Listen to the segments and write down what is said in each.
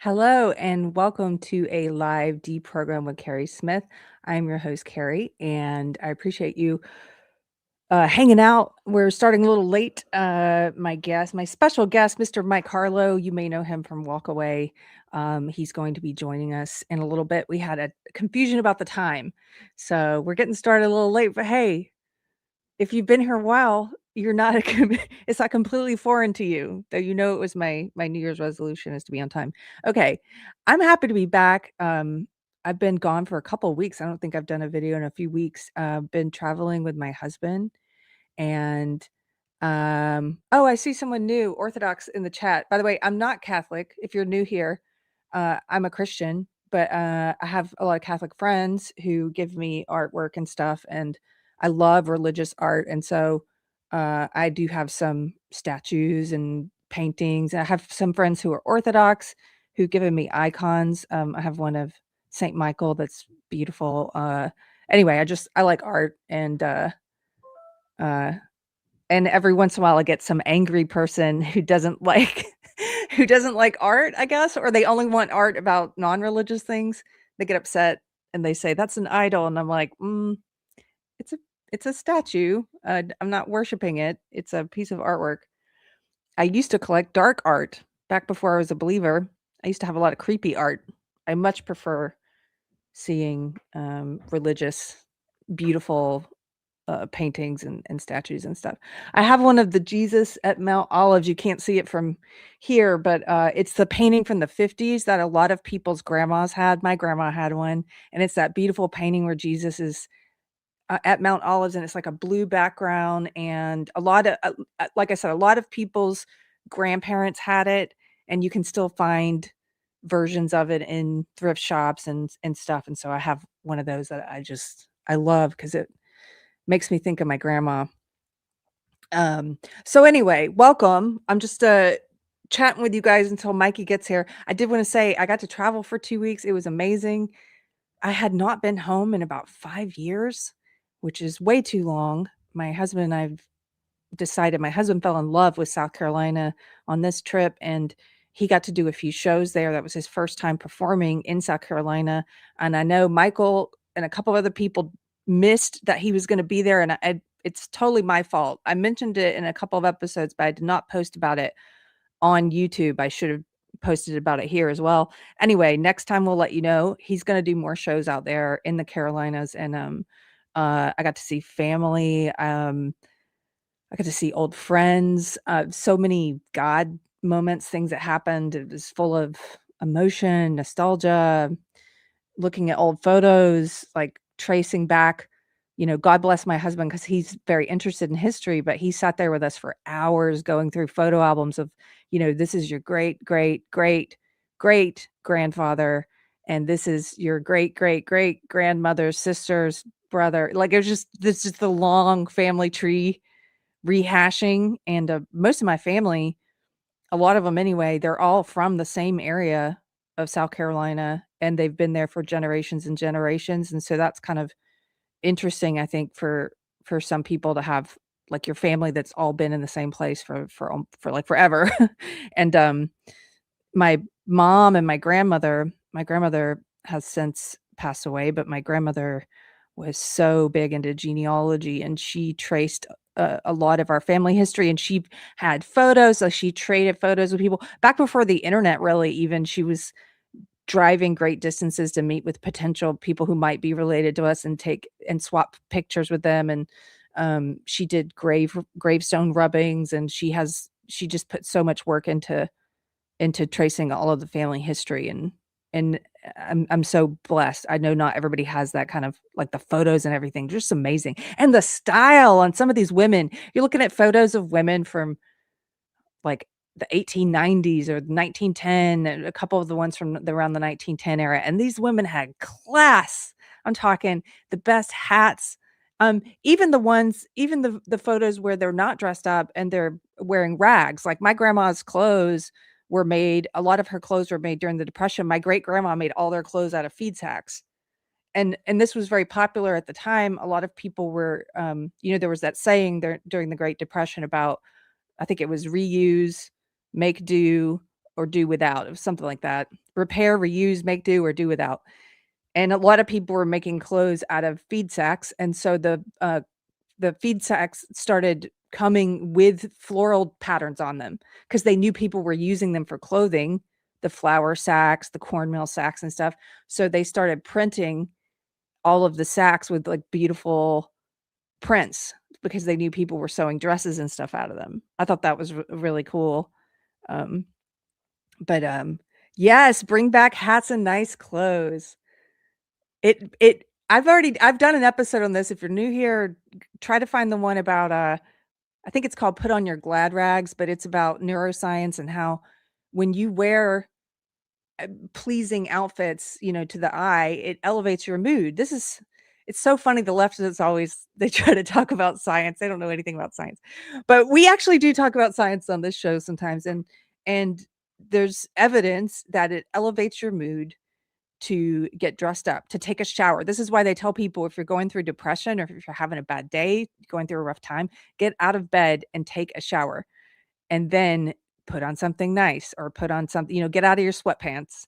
Hello and welcome to a live Deprogrammed with Keri Smith. I'm your host, Keri, and I appreciate you hanging out. We're starting a little late. My special guest, Mr. Mike Harlow, you may know him from Walk Away. He's going to be joining us in a little bit. We had a confusion about the time, so we're getting started a little late, but hey, if you've been here a while, you're not it's not completely foreign to you, though it was my New Year's resolution is to be on time. Okay, I'm happy to be back. I've been gone for a couple of weeks. I don't think I've done a video in a few weeks. Been traveling with my husband and oh, I see someone new, Orthodox in the chat. By the way, I'm not Catholic. If you're new here, I'm a Christian, but I have a lot of Catholic friends who give me artwork and stuff, and I love religious art. And so I do have some statues and paintings. I have some friends who are Orthodox who've given me icons. I have one of Saint Michael that's beautiful. Anyway, I like art, uh, and every once in a while I get some angry person who doesn't like who doesn't like art, I guess, or they only want art about non-religious things. They get upset and they say that's an idol, and I'm like, it's a it's a statue. I'm not worshiping it. It's a piece of artwork. I used to collect dark art back before I was a believer. I used to have a lot of creepy art. I much prefer seeing religious, beautiful paintings and statues and stuff. I have one of the Jesus at Mount Olives. You can't see it from here, but it's the painting from the 50s that a lot of people's grandmas had. My grandma had one, and it's that beautiful painting where Jesus is at Mount Olives, and it's like a blue background. And a lot of, like I said, a lot of people's grandparents had it, and you can still find versions of it in thrift shops and stuff. And so I have one of those that I love because it makes me think of my grandma. So anyway, welcome. I'm just chatting with you guys until Mikey gets here. I did want to say I got to travel for 2 weeks. It was amazing. I had not been home in about 5 years, which is way too long. My husband and I've decided my husband fell in love with South Carolina on this trip, and he got to do a few shows there. That was his first time performing in South Carolina. And I know Michael and a couple of other people missed that he was going to be there. And it's totally my fault. I mentioned it in a couple of episodes, but I did not post about it on YouTube. I should have posted about it here as well. Anyway, next time we'll let you know. He's going to do more shows out there in the Carolinas. And I got to see family. I got to see old friends, so many God moments, things that happened. It was full of emotion, nostalgia, looking at old photos, like tracing back. God bless my husband because he's very interested in history, but he sat there with us for hours going through photo albums of, this is your great, great, great, great grandfather. And this is your great, great, great grandmother's sister's brother. Like, this is the long family tree rehashing. And most of my family, a lot of them anyway, they're all from the same area of South Carolina, and they've been there for generations and generations. And so that's kind of interesting, I think, for some people to have like your family that's all been in the same place for like forever. And my mom and my grandmother has since passed away, but my grandmother was so big into genealogy, and she traced a lot of our family history, and she had photos. So she traded photos with people back before the internet, really. Even she was driving great distances to meet with potential people who might be related to us and take and swap pictures with them. And she did gravestone rubbings, and she just put so much work into tracing all of the family history. And I'm so blessed. I know not everybody has that kind of, like, the photos and everything, just amazing. And the style on some of these women, you're looking at photos of women from like the 1890s or 1910, and a couple of the ones from around the 1910 era. And these women had class. I'm talking the best hats. Even the photos where they're not dressed up and they're wearing rags. Like my grandma's clothes a lot of her clothes were made during the Depression. My great grandma made all their clothes out of feed sacks. And this was very popular at the time. A lot of people were, there was that saying there during the Great Depression about, I think it was reuse, make do, or do without. It was something like that. Repair, reuse, make do, or do without. And a lot of people were making clothes out of feed sacks, and so the feed sacks started coming with floral patterns on them because they knew people were using them for clothing, the flour sacks, the cornmeal sacks and stuff. So they started printing all of the sacks with like beautiful prints because they knew people were sewing dresses and stuff out of them. I thought that was really cool. Um, but yes, bring back hats and nice clothes. I've done an episode on this. If you're new here, try to find the one about I think it's called Put On Your Glad Rags, but it's about neuroscience and how when you wear pleasing outfits, to the eye, it elevates your mood. It's so funny. The leftists always, they try to talk about science. They don't know anything about science, but we actually do talk about science on this show sometimes. And there's evidence that it elevates your mood to get dressed up, to take a shower. This is why they tell people if you're going through depression or if you're having a bad day, going through a rough time, get out of bed and take a shower and then put on something nice or put on something, get out of your sweatpants.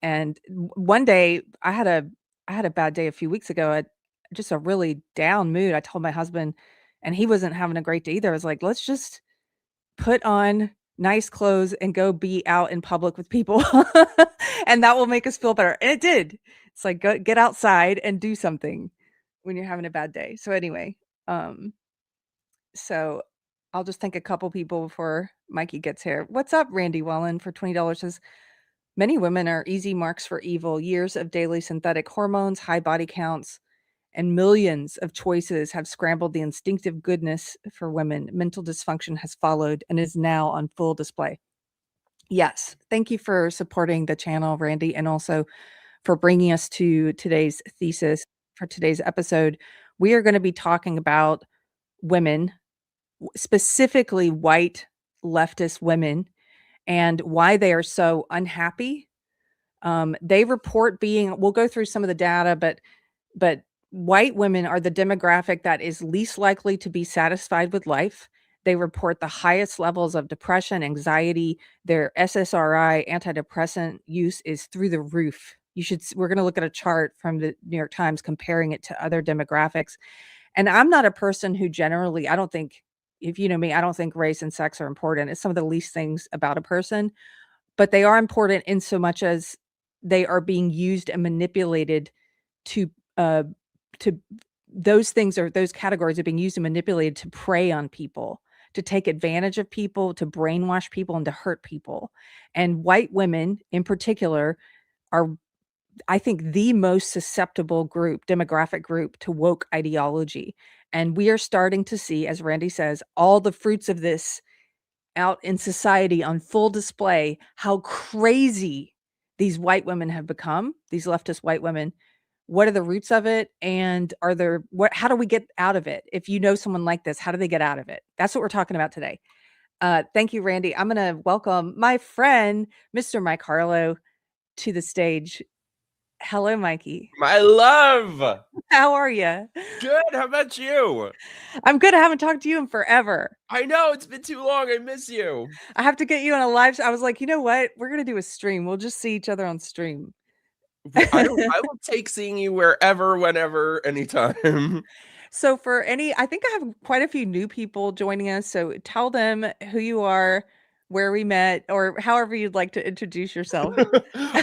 And one day I had a bad day a few weeks ago, just a really down mood. I told my husband and he wasn't having a great day either. I was like, let's just put on nice clothes and go be out in public with people and that will make us feel better. And it did. It's like, go get outside and do something when you're having a bad day. So anyway, so I'll just thank a couple people before Mikey gets here. What's up, Randy Wellen for $20 says, many women are easy marks for evil. Years of daily synthetic hormones, high body counts, and millions of choices have scrambled the instinctive goodness for women. Mental dysfunction has followed and is now on full display. Yes, thank you for supporting the channel, Randy, and also for bringing us to today's thesis for today's episode. We are going to be talking about women, specifically white leftist women, and why they are so unhappy. They report being, we'll go through some of the data, but white women are the demographic that is least likely to be satisfied with life. They report the highest levels of depression, anxiety. Their SSRI antidepressant use is through the roof. We're going to look at a chart from the New York Times comparing it to other demographics. And I'm not a person who generally, I don't think, if you know me, I don't think race and sex are important. It's some of the least things about a person, but they are important in so much as they are being used and manipulated to those things, or those categories are being used and manipulated to prey on people, to take advantage of people, to brainwash people, and to hurt people. And white women in particular are, I think, the most susceptible demographic group to woke ideology. And we are starting to see, as Randy says, all the fruits of this out in society on full display, how crazy these white women have become, these leftist white women. What are the roots of it? And how do we get out of it? If you know someone like this, how do they get out of it? That's what we're talking about today. Thank you, Randy. I'm going to welcome my friend, Mr. Mike Harlow, to the stage. Hello, Mikey. My love. How are you? Good. How about you? I'm good. I haven't talked to you in forever. I know. It's been too long. I miss you. I have to get you on a live. I was like, you know what? We're going to do a stream. We'll just see each other on stream. I will take seeing you wherever, whenever, anytime. So I think I have quite a few new people joining us. So tell them who you are, where we met, or however you'd like to introduce yourself.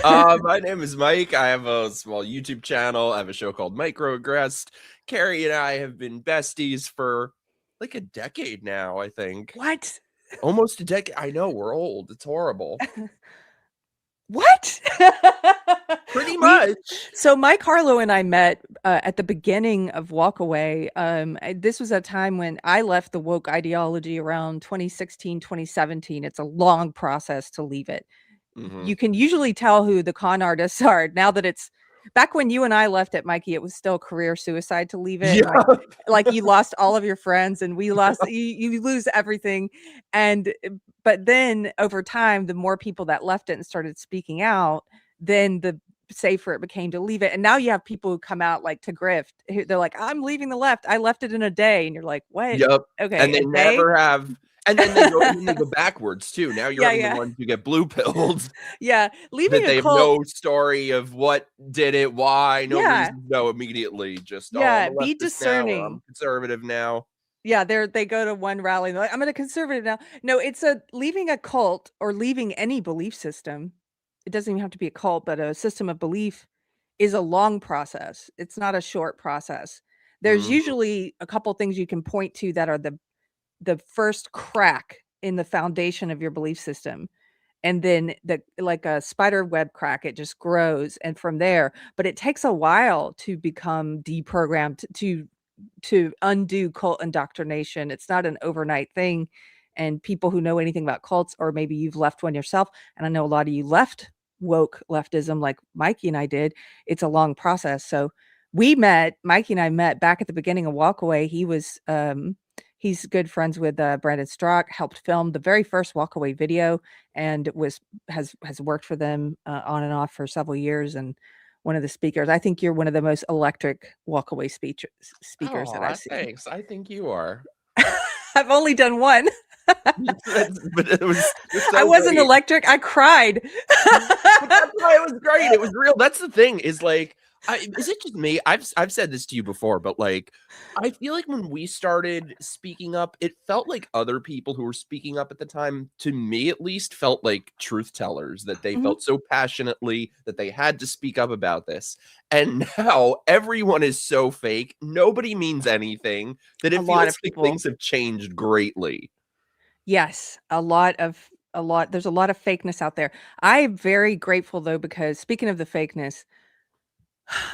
My name is Mike. I have a small YouTube channel. I have a show called Microcosm. Keri and I have been besties for like a decade now, I think. What? Almost a decade. I know, we're old. It's horrible. What? Pretty much. So Mike Harlow and I met at the beginning of Walkaway. This was a time when I left the woke ideology around 2016, 2017. It's a long process to leave it. Mm-hmm. You can usually tell who the con artists are now that it's back when you and I left it, Mikey, it was still career suicide to leave it. Yeah. Like you lost all of your friends and we lost, you lose everything. But then over time, the more people that left it and started speaking out, then the safer it became to leave it. And now you have people who come out like to grift. They're like, I'm leaving the left. I left it in a day. And you're like, what? Yep. Okay. And they never have And then they go backwards too. Now you're Yeah, having the yeah. ones who get blue pilled Yeah, leaving that a they have cult. no story of what did it, why, no Yeah, reason to know immediately. Just, oh, I'm yeah, a be leftist now or I'm discerning. conservative now. Yeah, they go to one rally and they're like, "I'm gonna conservative now." No, it's a leaving a cult or leaving any belief system. It doesn't even have to be a cult, but a system of belief is a long process. It's not a short process. There's Mhm. usually a couple things you can point to that are the first crack in the foundation of your belief system. And then like a spider web crack, it just grows, and from there, but it takes a while to become deprogrammed, to undo cult indoctrination. It's not an overnight thing. And people who know anything about cults, or maybe you've left one yourself, and I know a lot of you left woke leftism like Mikey and I did. It's a long process. So Mikey and I met back at the beginning of Walkaway. He's good friends with Brandon Strock, helped film the very first Walkaway video, and has worked for them on and off for several years, and one of the speakers. I think you're one of the most electric walkaway speakers that Oh, I've seen. thanks. I think you are. I've only done one. But it was I so wasn't great. electric. I cried. But that's why it was great. It was real. That's the thing is like, is it just me? I've said this to you before, but like, I feel like when we started speaking up, it felt like other people who were speaking up at the time, to me at least, felt like truth tellers, that they Mhm. felt so passionately that they had to speak up about this. And now everyone is so fake. Nobody means anything, that A it lot feels of like people. things have changed greatly. Yes, there's a lot of fakeness out there. I'm very grateful though, because speaking of the fakeness,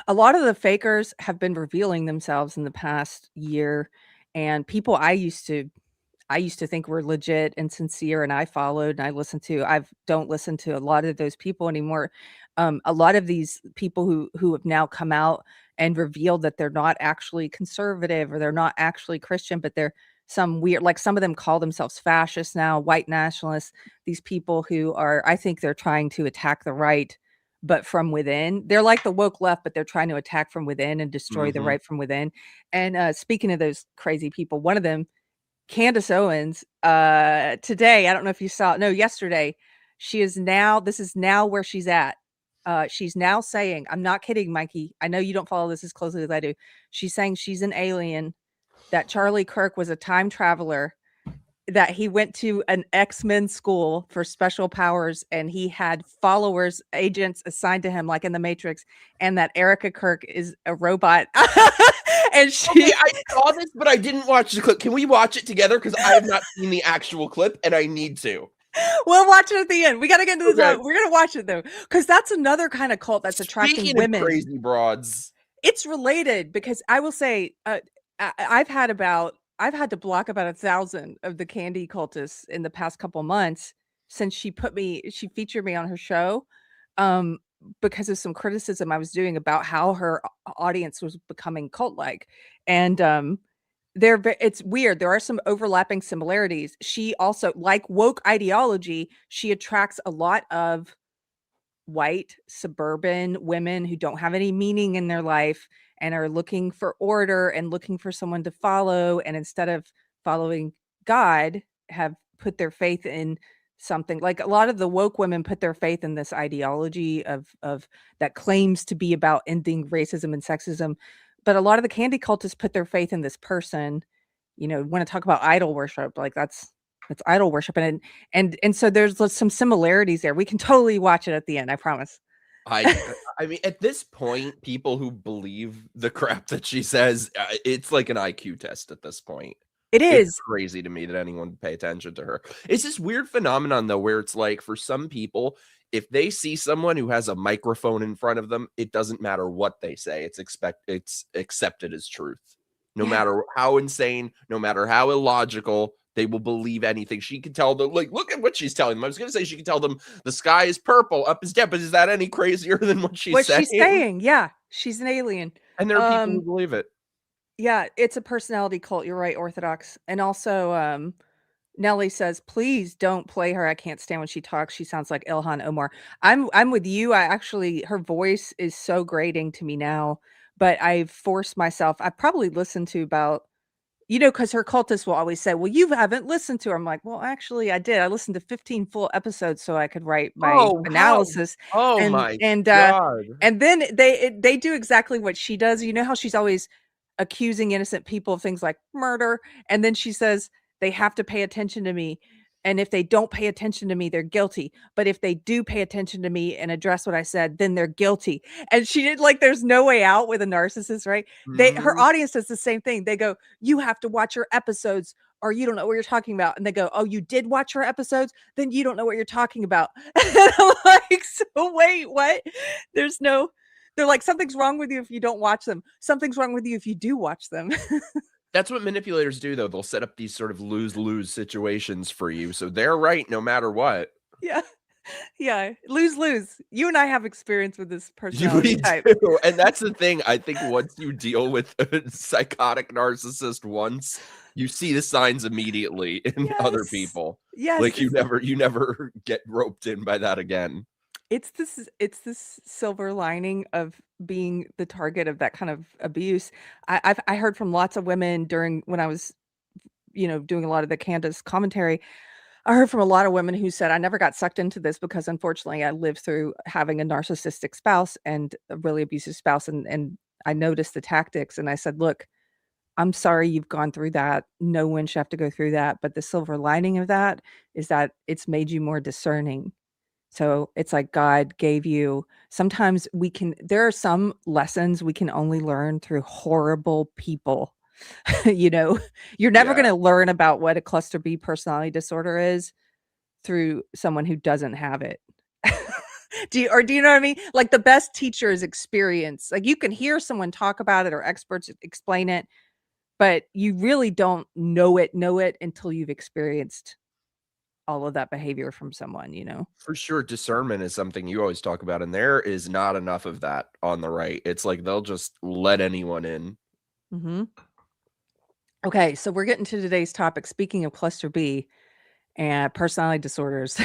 a lot of the fakers have been revealing themselves in the past year, and people I used to think were legit and sincere, and I followed and I listened to. I don't listen to a lot of those people anymore. A lot of these people who have now come out and revealed that they're not actually conservative or they're not actually Christian, but they're some weird, like some of them call themselves fascists now, white nationalists. These people who are, I think they're trying to attack the right, but from within. They're like the woke left, but they're trying to attack from within and destroy the Mhm. right from within. And speaking of those crazy people, one of them, Candace Owens, today, I don't know if you saw it. No, yesterday, this is now where she's at. She's now saying, I'm not kidding, Mikey. I know you don't follow this as closely as I do. She's saying she's an alien, that Charlie Kirk was a time traveler, that he went to an X-Men school for special powers, and he had followers, agents assigned to him, like in the Matrix, and that Erica Kirk is a robot. And Okay, she I saw this, but I didn't watch the clip. Can we watch it together? Because I have not seen the actual clip, and I need to. We'll watch it at the end. We gotta get into the Okay. talk. We're gonna watch it though, because that's another kind of cult that's attracting Speaking of women. crazy broads, It's related, because I will say, I've had to block about 1,000 of the candy cultists in the past couple months, since she featured me on her show, um, because of some criticism I was doing about how her audience was becoming cult-like. And it's weird. There are some overlapping similarities. She also, like woke ideology, she attracts a lot of white suburban women who don't have any meaning in their life and are looking for order and looking for someone to follow, and instead of following God, have put their faith in something. Like a lot of the woke women put their faith in this ideology of that claims to be about ending racism and sexism, but a lot of the candy cultists put their faith in this person. Want to talk about idol worship, like that's idol worship. And so there's some similarities there. We can totally watch it at the end, I promise. I I mean, at this point, people who believe the crap that she says, it's like an IQ test at this point. It It's is. crazy to me that anyone would pay attention to her. It's this weird phenomenon, though, where it's like for some people, if they see someone who has a microphone in front of them, it doesn't matter what they say. It's accepted as truth. No Yeah. matter how insane, no matter how illogical, they will believe anything. She can tell them, like, look at what she's telling them. I was gonna say she can tell them the sky is purple, up is down, but is that any crazier than what she's What she's saying? saying, yeah, she's an alien. And there are people who Um, believe it. yeah, it's a personality cult, you're right, Orthodox. And also, Nelly says, "Please don't play her. I can't stand when she talks. She sounds like Ilhan Omar." I'm with you. Her voice is so grating to me now, but I've forced myself. I probably listened to about because her cultists will always say, well, you haven't listened to her. I'm like, well, actually I did. I listened to 15 full episodes so I could write my Oh, how? analysis. Oh and my and god. and then they do exactly what she does. You know how she's always accusing innocent people of things like murder, and then she says they have to pay attention to me, and if they don't pay attention to me, they're guilty, but if they do pay attention to me and address what I said, then they're guilty. And she did, like, there's no way out with a narcissist, right? Her Mhm. audience does the same thing. They go, you have to watch your episodes or you don't know what you're talking about. And they go, oh, you did watch her episodes, then you don't know what you're talking about. And I'm like, so wait, what? There's no, they're like, something's wrong with you if you don't watch them. Something's wrong with you if you do watch them. That's what manipulators do, though. They'll set up these sort of lose-lose situations for you, so they're right no matter what. Yeah. Yeah. Lose. You and I have experience with this We personality type. do, and that's the thing. I think once you deal with a psychotic narcissist once, you see the signs immediately in other Yes. people. Yes. Like, you never get roped in by that again. It's this silver lining of being the target of that kind of abuse. I heard from lots of women during when I was, doing a lot of the Candace commentary. I heard from a lot of women who said, I never got sucked into this because unfortunately I lived through having a narcissistic spouse and a really abusive spouse, and I noticed the tactics, and I said, look, I'm sorry you've gone through that. No one should have to go through that. But the silver lining of that is that it's made you more discerning. So it's like God gave you, sometimes there are some lessons we can only learn through horrible people. you know, you're never Yeah, going to learn about what a cluster B personality disorder is through someone who doesn't have it. Do you know what I mean? Like the best teacher is experience. Like you can hear someone talk about it or experts explain it, but you really don't know it until you've experienced all of that behavior from someone. for sure, discernment is something you always talk about, and there is not enough of that on the right. It's like they'll just let anyone in. Mm-hmm. Okay, so we're getting to today's topic. Speaking of cluster B and personality disorders,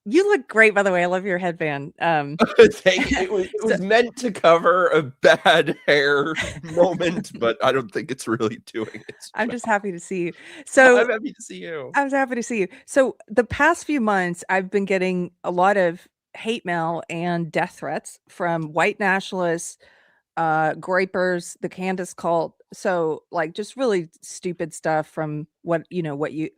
you look great, by the way. I love your headband. Thank you. It So was meant to cover a bad hair moment, but I don't think it's really doing its I'm job. just happy to see you. I'm So happy to see you. I was happy to see you. So the past few months, I've been getting a lot of hate mail and death threats from white nationalists, Groypers, the Candace cult. So like just really stupid stuff from what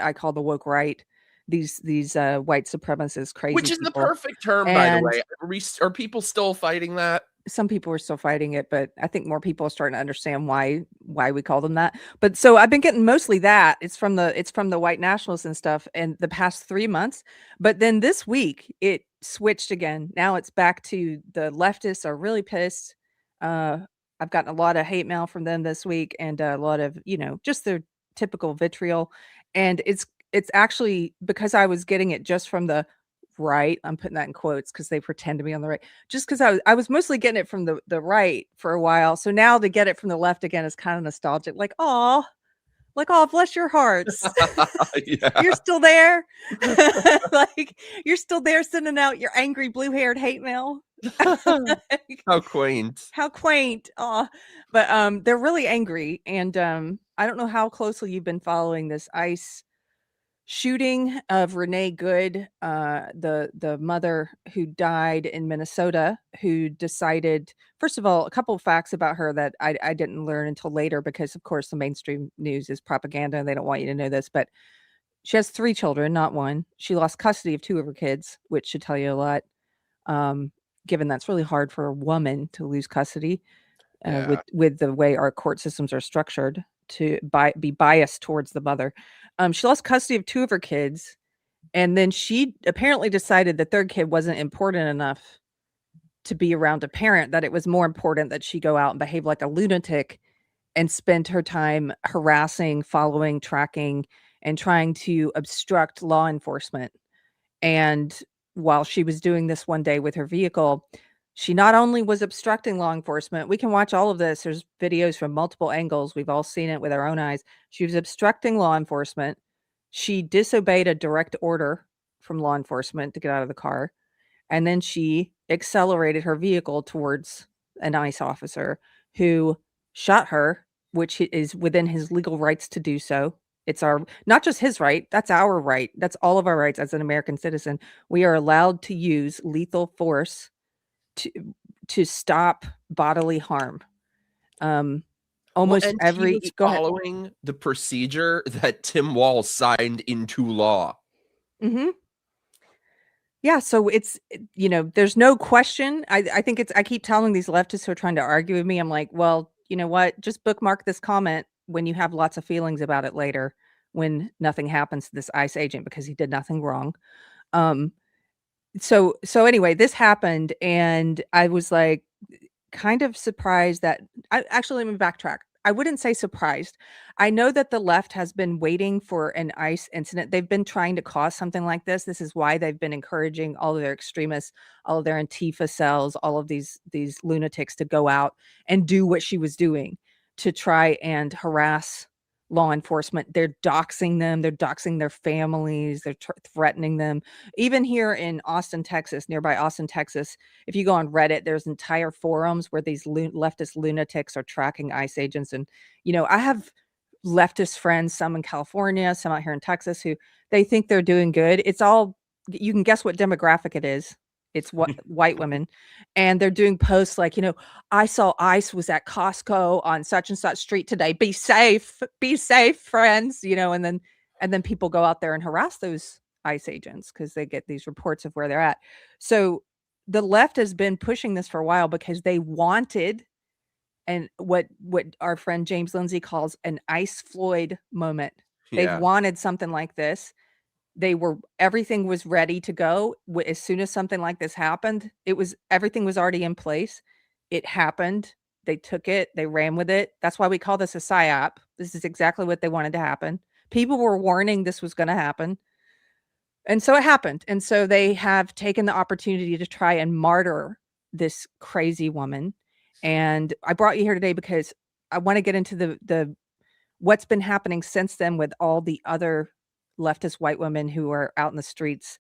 I call the woke right. These white supremacist crazy Which is the people. perfect term, by the And way. Are people still fighting that? some people are still fighting it, but I think more people are starting to understand why we call them that. But so I've been getting mostly that. It's from the white nationalists and stuff in the past 3 months. But then this week it switched again. Now it's back to the leftists are really pissed. Uh I've gotten a lot of hate mail from them this week and a lot of, just their typical vitriol. And it's actually because I was getting it just from the right. I'm putting that in quotes because they pretend to be on the right, just because I was mostly getting it from the right for a while. So now to get it from the left again is kind of nostalgic. Like, oh, bless your hearts. You're Yeah. still there. Like you're still there sending out your angry blue-haired hate mail. Like, How quaint. how quaint. Oh, but they're really angry. And I don't know how closely you've been following this ICE shooting of Renee Good, the mother who died in Minnesota, who decided, first of all, a couple of facts about her that I didn't learn until later because, of course, the mainstream news is propaganda and they don't want you to know this. But she has 3 children, not one. She lost custody of 2 of her kids, which should tell you a lot, um, given that's really hard for a woman to lose custody Yeah. with the way our court systems are structured to be biased towards the mother. She lost custody of 2 of her kids, and then she apparently decided the 3rd kid wasn't important enough to be around a parent, that it was more important that she go out and behave like a lunatic and spend her time harassing, following, tracking, and trying to obstruct law enforcement. And while she was doing this one day with her vehicle, she not only was obstructing law enforcement, we can watch all of this. There's videos from multiple angles. We've all seen it with our own eyes. She was obstructing law enforcement. She disobeyed a direct order from law enforcement to get out of the car. And then she accelerated her vehicle towards an ICE officer who shot her which is within his legal rights to do so. It's our, not just his right, that's our right. That's all of our rights as an American citizen. We are allowed to use lethal force to stop bodily harm. Well, Almost and he every was go ahead. following the procedure that Tim Walz signed into law. Mhm. Yeah, so it's, there's no question. I think it's, I keep telling these leftists who are trying to argue with me, I'm like, "Well, you know what? Just bookmark this comment when you have lots of feelings about it later, when nothing happens to this ICE agent because he did nothing wrong." Um, so anyway, this happened, and I was, like, kind of surprised that let me backtrack. I wouldn't say surprised. I know that the left has been waiting for an ICE incident. They've been trying to cause something like this. This is why they've been encouraging all of their extremists, all of their Antifa cells, all of these lunatics to go out and do what she was doing to try and harass law enforcement. They're doxing them, they're doxing their families, they're threatening them. Even here in Austin, Texas, nearby Austin, Texas, if you go on Reddit, there's entire forums where these leftist lunatics are tracking ICE agents. And, I have leftist friends, some in California, some out here in Texas, who they think they're doing good. It's all, you can guess what demographic it is. It's what white women. And they're doing posts like, I saw ICE was at Costco on such and such street today. Be safe, friends, and then people go out there and harass those ICE agents because they get these reports of where they're at. So the left has been pushing this for a while because they wanted, and what our friend James Lindsay calls an ICE Floyd moment. They've Yeah. wanted something like this. Everything was ready to go. As soon as something like this happened, everything was already in place. It happened. They took it, they ran with it. That's why we call this a psyop. This is exactly what they wanted to happen. People were warning this was going to happen. And so it happened. And so they have taken the opportunity to try and martyr this crazy woman. And I brought you here today because I want to get into the what's been happening since then with all the other leftist white women who are out in the streets.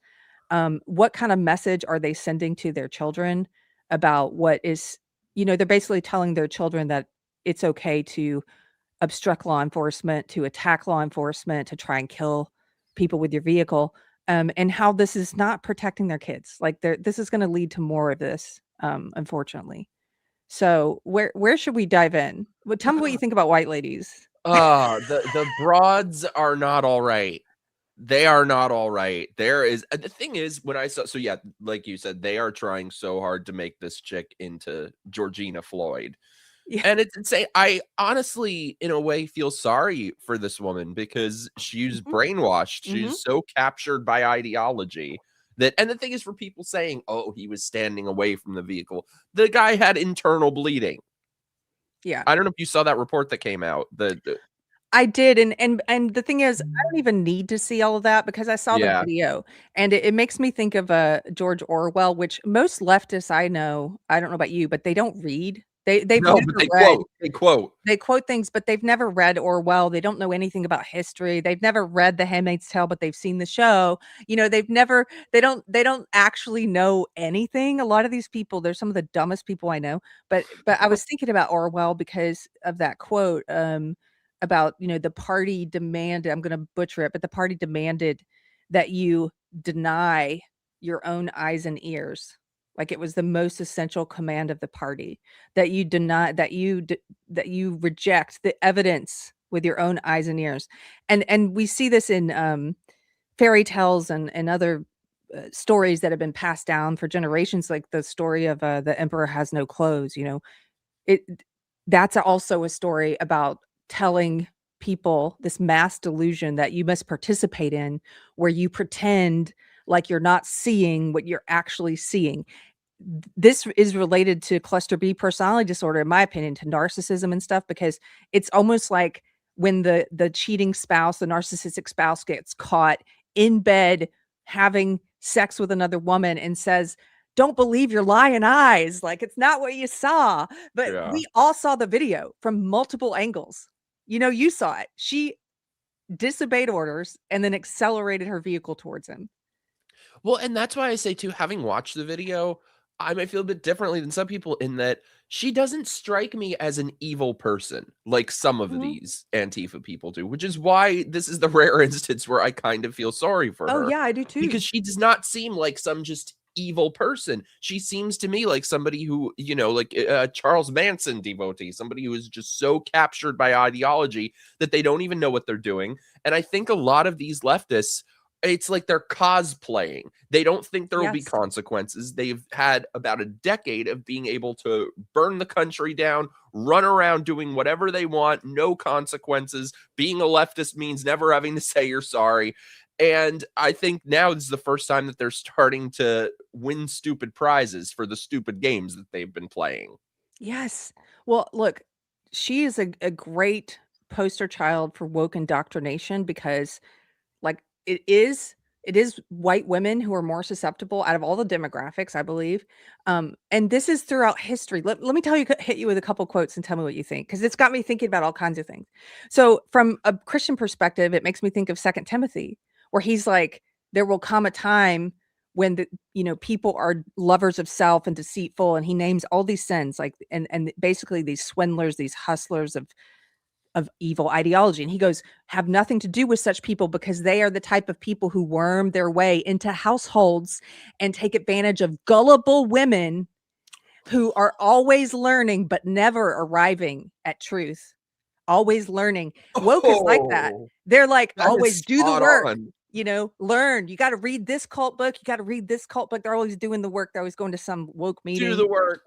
What kind of message are they sending to their children about what is, they're basically telling their children that it's okay to obstruct law enforcement, to attack law enforcement, to try and kill people with your vehicle, and how this is not protecting their kids. Like, this is going to lead to more of this, unfortunately. So where should we dive in? Well, tell me what you think about white ladies. The broads are not all right. They are not all right. There is the thing is when I saw, so yeah, like you said, they are trying so hard to make this chick into Georgina Floyd. Yeah. And it's insane. I honestly, in a way, feel sorry for this woman because she's Mhm. brainwashed. Mhm. She's so captured by ideology that, and the thing is, for people saying, oh, he was standing away from the vehicle, the guy had internal bleeding. Yeah. I don't know if you saw that report that came out. I did, and the thing is, I don't even need to see all of that because I saw the Yeah. video, and it makes me think of, George Orwell, which most leftists I know, I don't know about you, but they don't read. They've No, but never read. they quote. They quote things, but they've never read Orwell. They don't know anything about history. They've never read The Handmaid's Tale, but they've seen the show. They don't actually know anything. A lot of these people, they're some of the dumbest people I know. But I was thinking about Orwell because of that quote, about, the party demanded, I'm gonna butcher it, but the party demanded that you deny your own eyes and ears. Like, it was the most essential command of the party, that you deny, that you reject the evidence with your own eyes and ears. And we see this in, fairy tales and other, stories that have been passed down for generations, like the story of, the emperor has no clothes. It That's also a story about telling people this mass delusion that you must participate in, where you pretend like you're not seeing what you're actually seeing. This is related to cluster B personality disorder, in my opinion, to narcissism and stuff, because it's almost like when the cheating spouse, the narcissistic spouse, gets caught in bed having sex with another woman and says, "Don't believe your lying eyes, like, it's not what you saw." But Yeah. we all saw the video from multiple angles. You saw it. She disobeyed orders and then accelerated her vehicle towards him. Well, and that's why I say too, having watched the video, I might feel a bit differently than some people in that she doesn't strike me as an evil person like some of Mhm. these Antifa people do, which is why this is the rare instance where I kind of feel sorry for Oh, her yeah, I do too. because she does not seem like some just evil person. She seems to me like somebody who, like a Charles Manson devotee, somebody who is just so captured by ideology that they don't even know what they're doing. And I think a lot of these leftists, it's like they're cosplaying. They don't think there will be Yes. consequences. They've had about a decade of being able to burn the country down, run around doing whatever they want, no consequences. Being a leftist means never having to say you're sorry. And I think now this is the first time that they're starting to win stupid prizes for the stupid games that they've been playing. Yes. Well, look, she is a great poster child for woke indoctrination because like it is white women who are more susceptible out of all the demographics, I believe. And this is throughout history. Let me tell you, hit you with a couple quotes and tell me what you think, because it's got me thinking about all kinds of things. So from a Christian perspective, it makes me think of Second Timothy, where he's like, there will come a time when people are lovers of self and deceitful, and he names all these sins, like and basically these swindlers, these hustlers of evil ideology. And he goes, have nothing to do with such people, because they are the type of people who worm their way into households and take advantage of gullible women who are always learning but never arriving at truth. Always learning. Woke is like that. Oh, They're like, that is always do the spot work. on. Learn. You got to read this cult book. You got to read this cult book. They're always doing the work. They're always going to some woke Do meeting. the work.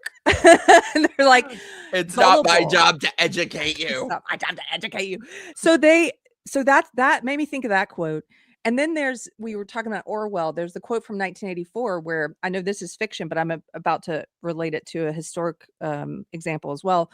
And they're like, It's not my gullible. job to educate It's you. not my job to educate you. So that made me think of that quote. And then we were talking about Orwell. There's the quote from 1984 where I know this is fiction, but I'm about to relate it to a historic example as well.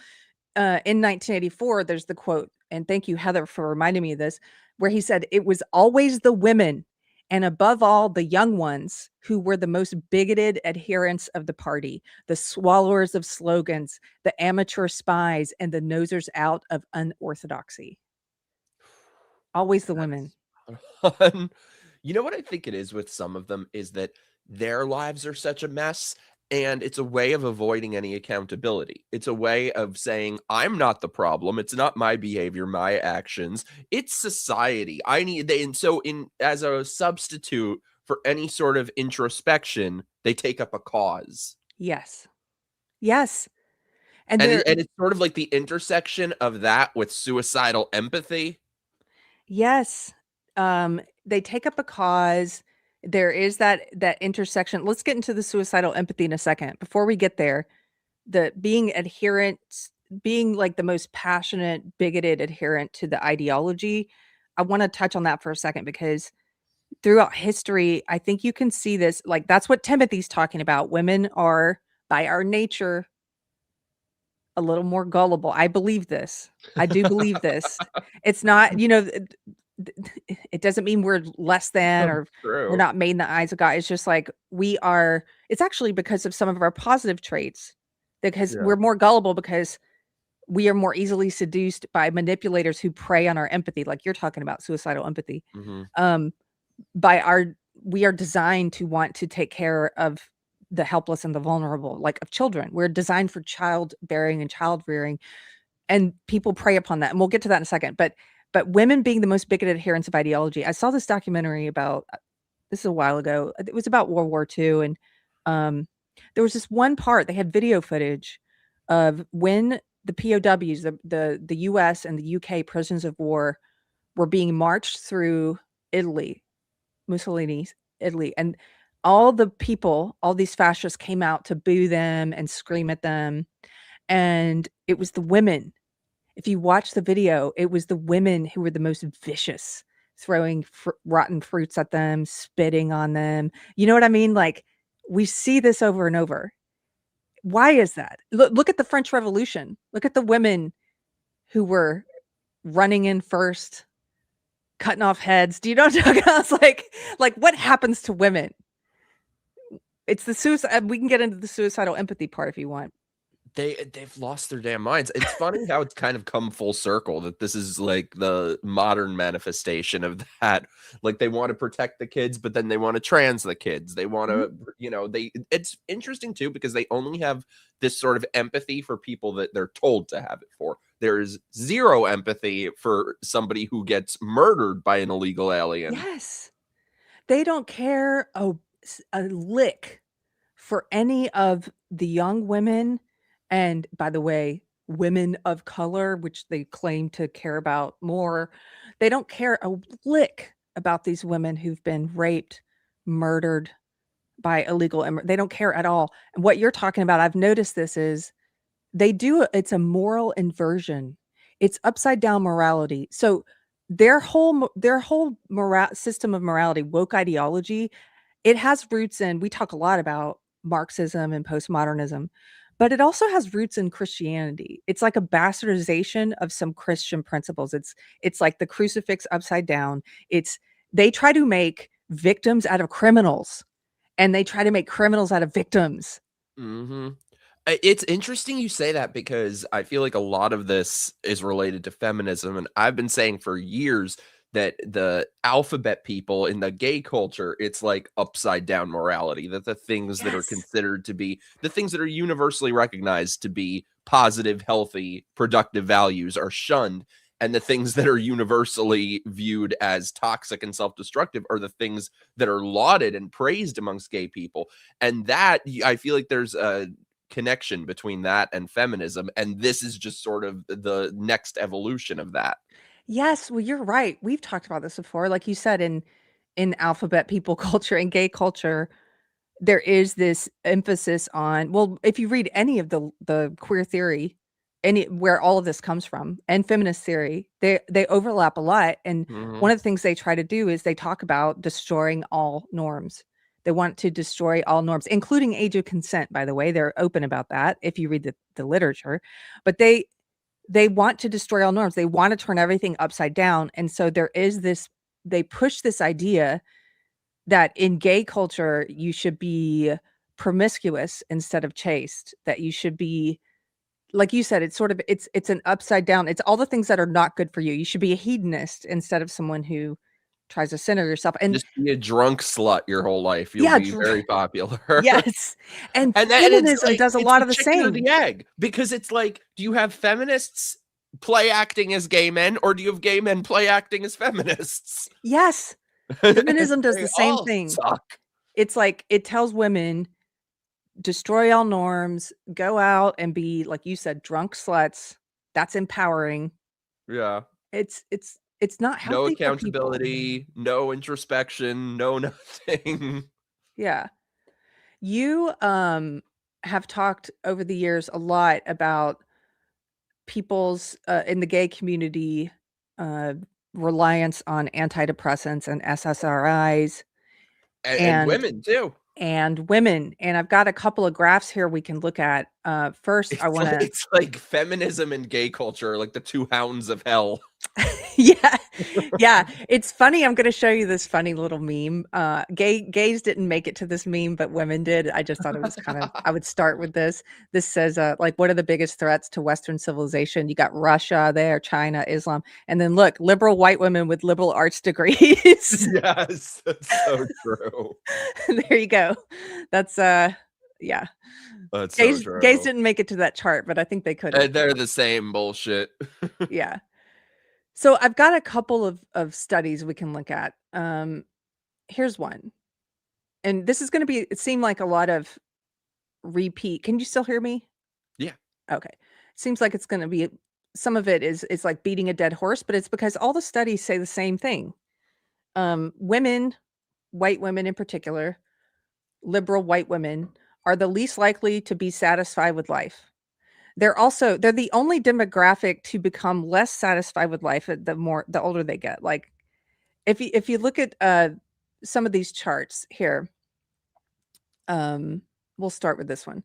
In 1984, there's the quote, and thank you, Heather, for reminding me of this, where he said, it was always the women, and above all, the young ones, who were the most bigoted adherents of the party, the swallowers of slogans, the amateur spies, and the nosers out of unorthodoxy. Always the women. That's you know what I think it is with some of them is that their lives are such a mess, and it's a way of avoiding any accountability. It's a way of saying, I'm not the problem. It's not my behavior, my actions. It's society. And so as a substitute for any sort of introspection, they take up a cause. Yes. Yes. And And they're it's sort of like the intersection of that with suicidal empathy. Yes. They take up a cause. There is that intersection. Let's get into the suicidal empathy in a second. Before we get there, the being adherent, being like the most passionate, bigoted adherent to the ideology, I want to touch on that for a second, because throughout history, I think you can see this. Like, that's what Timothy's talking about. Women are, by our nature, a little more gullible. I believe this. I do believe this. It's not, it doesn't mean we're less than, or we're True. not made in the eyes of God. It's just like it's actually because of some of our positive traits, because Yeah. we're more gullible, because we are more easily seduced by manipulators who prey on our empathy, like you're talking about suicidal empathy. Hmm. Um, by our We are designed to want to take care of the helpless and the vulnerable, like of children. We're designed for childbearing and child rearing, and people prey upon that. And we'll get to that in a second. But women being the most bigoted adherents of ideology. I saw this documentary about this is a while ago. It was about World War II, and um, there was this one part. They had video footage of when the POWs, the U.S. and the U.K. prisoners of war, were being marched through Italy, Mussolini's Italy, and all the people, all these fascists came out to boo them and scream at them, and it was the women. If you watch the video, it was the women who were the most vicious, throwing rotten fruits at them, spitting on them. You know what I mean? Like, we see this over and over. Why is that? Look at the French Revolution. Look at the women who were running in first, cutting off heads. Do you know what I'm talking about? It's like what happens to women? It's the suicide. We can get into the suicidal empathy part if you want. they've lost their damn minds. It's funny how it's kind of come full circle that this is like the modern manifestation of that. Like they want to protect the kids, but then they want to trans the kids. They want Mhm. to, it's interesting too because they only have this sort of empathy for people that they're told to have it for. There's zero empathy for somebody who gets murdered by an illegal alien. Yes. They don't care a lick for any of the young women, and by the way, women of color, which they claim to care about more. They don't care a lick about these women who've been raped, murdered by illegal they don't care at all. And what you're talking about, I've noticed this is it's a moral inversion. It's upside down morality. So their whole system of morality, woke ideology, it has roots in we talk a lot about Marxism and postmodernism, but it also has roots in Christianity. It's like a bastardization of some Christian principles. It's like the crucifix upside down. It's they try to make victims out of criminals, and they try to make criminals out of victims. Mm-hmm. It's interesting you say that because I feel like a lot of this is related to feminism. And I've been saying for years that the alphabet people in the gay culture, it's like upside down morality, that the things that are Yes. considered to be the things that are universally recognized to be positive, healthy, productive values are shunned. And the things that are universally viewed as toxic and self destructive are the things that are lauded and praised amongst gay people. And that I feel like there's a connection between that and feminism, and this is just sort of the next evolution of that. Yes, well, you're right. We've talked about this before. Like you said, in alphabet people culture and gay culture, there is this emphasis on well, if you read any of the queer theory, any where all of this comes from, and feminist theory, they overlap a lot. And one Mhm. of the things they try to do is they talk about destroying all norms. They want to destroy all norms, including age of consent, by the way. They're open about that if you read the literature. But they want to destroy all norms. They want to turn everything upside down. And so there is this they push this idea that in gay culture you should be promiscuous instead of chaste, that you should be like you said, it's sort of it's an upside down. It's all the things that are not good for you. You should be a hedonist instead of someone who tries to center yourself. And Just be a drunk slut your whole life. You'll yeah, be very popular. yes. And And it's feminism like does a it's lot the of the chicken or same. the egg because it's like, do you have feminists play acting as gay men or do you have gay men play acting as feminists? Yes. Feminism does They the same all thing. suck. It's like it tells women destroy all norms, go out and be, like you said, drunk sluts. That's empowering. Yeah. It's not No healthy for people. accountability, no introspection, no nothing. Yeah. You, have talked over the years a lot about people's, in the gay community, uh, reliance on antidepressants and SSRIs And and women too. and women, and I've got a couple of graphs here we can look at. First, I wanna It's like feminism and gay culture are like the two hounds of hell. yeah. Yeah, it's funny, I'm gonna show you this funny little meme. Gays didn't make it to this meme, but women did. I just thought it was kind of I would start with this. This says, like, what are the biggest threats to Western civilization? You got Russia there, China, Islam, and then look, liberal white women with liberal arts degrees. Yes, that's so true. There you go. That's, yeah. That's so Gays true. didn't make it to that chart, but I think they could have. And they're the same bullshit. Yeah. So I've got a couple of studies we can look at. Here's one. And this is gonna be it seemed like a lot of repeat. Can you still hear me? Yeah. Okay. Seems like it's gonna be some of it is like beating a dead horse, but it's because all the studies say the same thing. Women, white women in particular, liberal white women, are the least likely to be satisfied with life. They're the only demographic to become less satisfied with life the older they get. Like if you look at some of these charts here, um, we'll start with this one.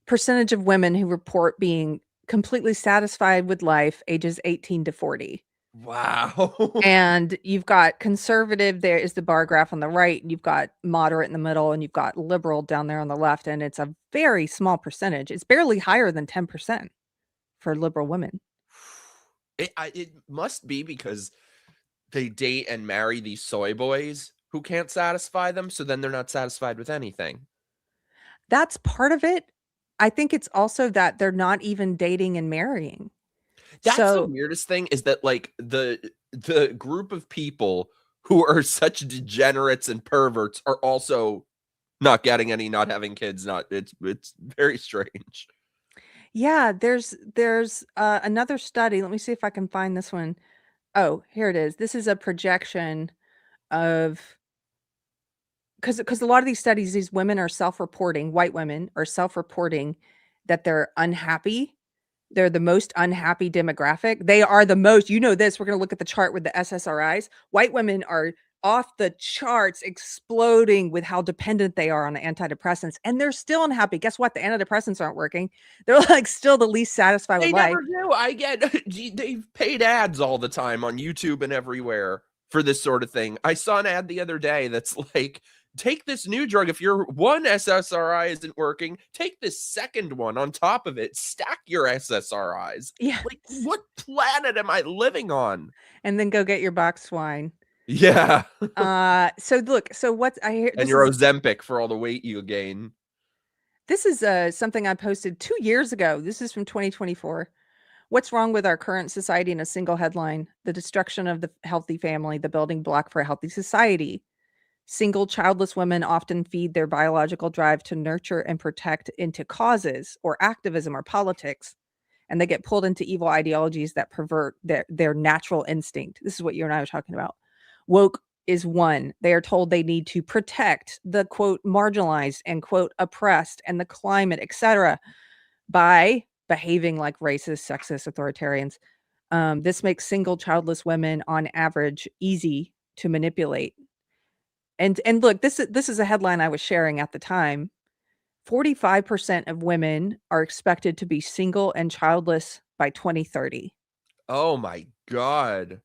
Percentage of women who report being completely satisfied with life, ages 18 to 40. Wow. And you've got conservative, there is the bar graph on the right, and you've got moderate in the middle, and you've got liberal down there on the left, and it's a very small percentage. It's barely higher than 10% for liberal women. It must be because they date and marry these soy boys who can't satisfy them, so then they're not satisfied with anything. That's part of it. I think it's also that they're not even dating and marrying. That's the So weirdest thing is that, like, the group of people who are such degenerates and perverts are also not getting any, not having kids, not it's very strange. yeah, there's another study. Let me see if I can find this one. Oh, here it is. This is a projection of, because a lot of these studies, these women are self-reporting, white women are self-reporting that they're unhappy. They're the most unhappy demographic. They are the most, you know this, we're gonna look at the chart with the SSRIs. White women are off the charts, exploding with how dependent they are on the antidepressants, and they're still unhappy. Guess what? The antidepressants aren't working. They're, like, still the least satisfied with They life. never do. I get they've paid ads all the time on YouTube and everywhere for this sort of thing. I saw an ad the other day that's like, take this new drug. If your one SSRI isn't working, take this second one on top of it. Stack your SSRIs. Yes. Like, what planet am I living on? And then go get your boxed wine. Yeah. So look, so what I hear, And this your is Ozempic for all the weight you gain. something I posted 2 years ago. This is from 2024. What's wrong with our current society in a single headline? The destruction of the healthy family, the building block for a healthy society. Single childless women often feed their biological drive to nurture and protect into causes or activism or politics, and they get pulled into evil ideologies that pervert their natural instinct. This is what you and I were talking about. Woke is one. They are told they need to protect the quote marginalized and quote oppressed and the climate, etc., by behaving like racist, sexist authoritarians. This makes single childless women on average easy to manipulate. And look, this is a headline I was sharing at the time. 45% of women are expected to be single and childless by 2030. Oh my God.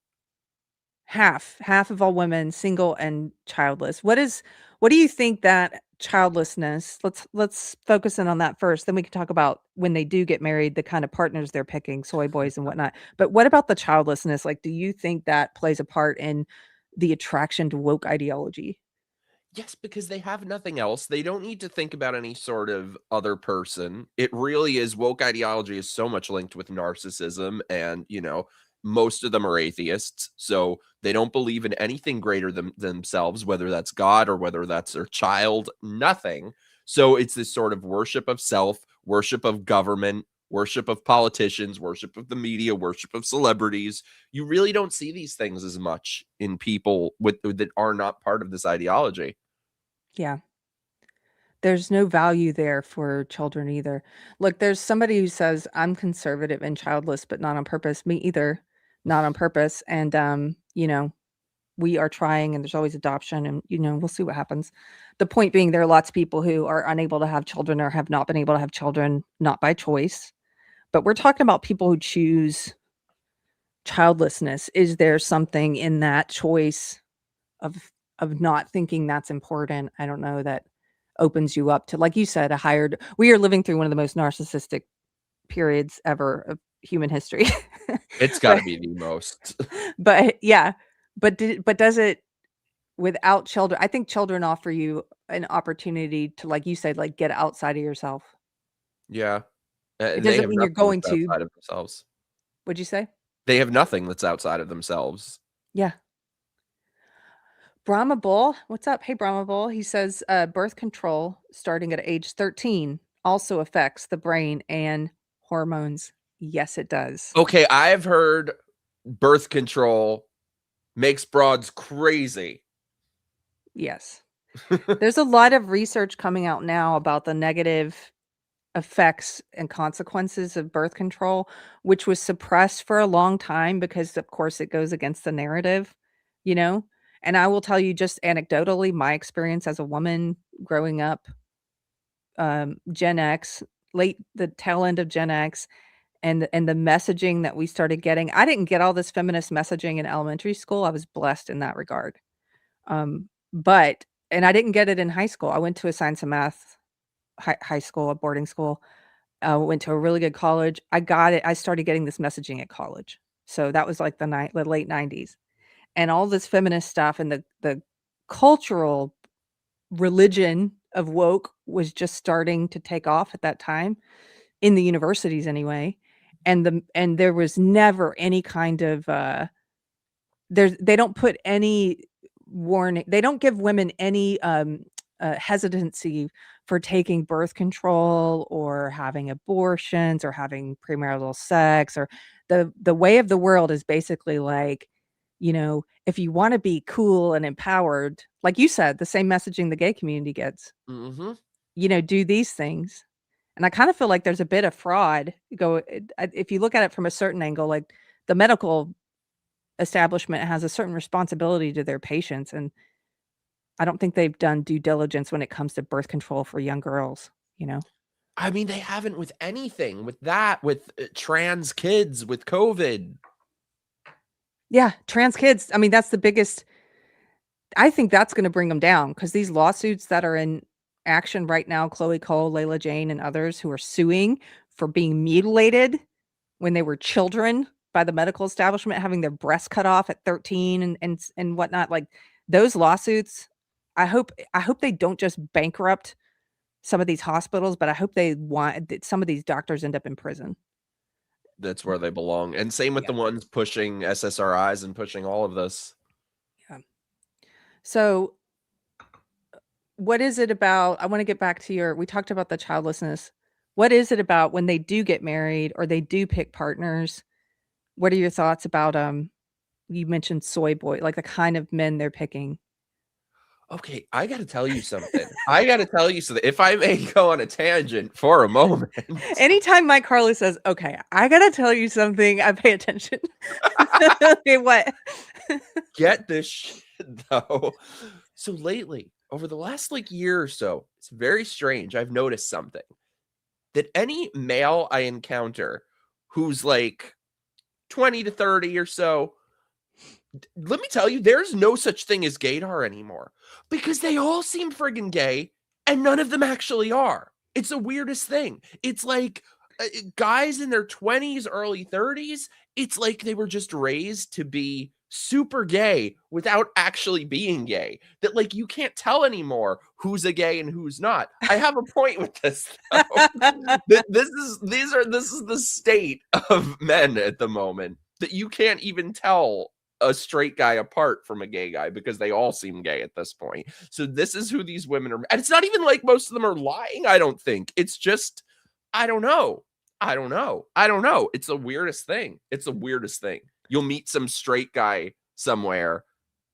Half of all women single and childless. What do you think that childlessness, let's focus in on that first, then we can talk about when they do get married, the kind of partners they're picking, soy boys and whatnot. But what about the childlessness? Like, do you think that plays a part in the attraction to woke ideology? Yes, because they have nothing else. They don't need to think about any sort of other person. It really is woke ideology is so much linked with narcissism and, most of them are atheists. So they don't believe in anything greater than themselves, whether that's God or whether that's their child, nothing. So it's this sort of worship of self, worship of government, worship of politicians, worship of the media, worship of celebrities. You really don't see these things as much in people that are not part of this ideology. Yeah. There's no value there for children either. Look, there's somebody who says, "I'm conservative and childless, but not on purpose." Me either, not on purpose. And, we are trying, and there's always adoption, and, we'll see what happens. The point being, there are lots of people who are unable to have children or have not been able to have children, not by choice. But we're talking about people who choose childlessness. Is there something in that choice of not thinking that's important? I don't know, that opens you up to, like you said, we are living through one of the most narcissistic periods ever of human history. It's But gotta be the most. yeah, but does it without children? I think children offer you an opportunity to, like you said, like, get outside of yourself. Yeah, It and they doesn't have mean you're nothing going that's to. outside of themselves. What'd you say? They have nothing that's outside of themselves. Yeah. Brahma Bull, what's up? Hey, Brahma Bull. He says, birth control starting at age 13 also affects the brain and hormones. Yes, it does. Okay, I've heard birth control makes broads crazy. Yes. There's a lot of research coming out now about the negative effects and consequences of birth control, which was suppressed for a long time because, of course, it goes against the narrative, you know? And I will tell you, just anecdotally, my experience as a woman growing up, Gen X, the tail end of Gen X, and the messaging that we started getting. I didn't get all this feminist messaging in elementary school. I was blessed in that regard. But and I didn't get it in high school. I went to a science and math high school, a boarding school. Went to a really good college. I got it. I started getting this messaging at college. So that was like the late 90s. And all this feminist stuff and the cultural religion of woke was just starting to take off at that time in the universities anyway. And there was never any kind of they don't put any warning. They don't give women any hesitancy for taking birth control or having abortions or having premarital sex. Or the way of the world is basically like, if you want to be cool and empowered, like you said, the same messaging the gay community gets, Mm-hmm. do these things. And I kind of feel like there's a bit of fraud. If you look at it from a certain angle, like the medical establishment has a certain responsibility to their patients, and I don't think they've done due diligence when it comes to birth control for young girls, I mean, they haven't with anything, with that, with trans kids, with COVID. Yeah, trans kids. I mean, that's the biggest. I think that's going to bring them down, because these lawsuits that are in action right now, Chloe Cole, Layla Jane, and others who are suing for being mutilated when they were children by the medical establishment, having their breasts cut off at 13 and whatnot. Like those lawsuits, I hope they don't just bankrupt some of these hospitals, but I hope that some of these doctors end up in prison. That's where they belong. And same with Yeah. the ones pushing SSRIs and pushing all of this. Yeah. So what is it about? I want to get back to we talked about the childlessness. What is it about when they do get married or they do pick partners? What are your thoughts about, you mentioned soy boy, like the kind of men they're picking? Okay, I got to tell you something. If I may go on a tangent for a moment. Anytime Mike Harlow says, okay, I got to tell you something, I pay attention. Okay, what? Get this shit, though. So lately, over the last year or so, it's very strange. I've noticed something. That any male I encounter who's 20 to 30 or so, let me tell you, there's no such thing as gaydar anymore, because they all seem friggin' gay and none of them actually are. It's the weirdest thing. It's like guys in their 20s, early 30s, it's like they were just raised to be super gay without actually being gay. That you can't tell anymore who's a gay and who's not. I have a point with this though. This is the state of men at the moment, that you can't even tell a straight guy apart from a gay guy because they all seem gay at this point. So this is who these women are. And it's not even like most of them are lying, I don't think. It's just, I don't know. It's the weirdest thing. You'll meet some straight guy somewhere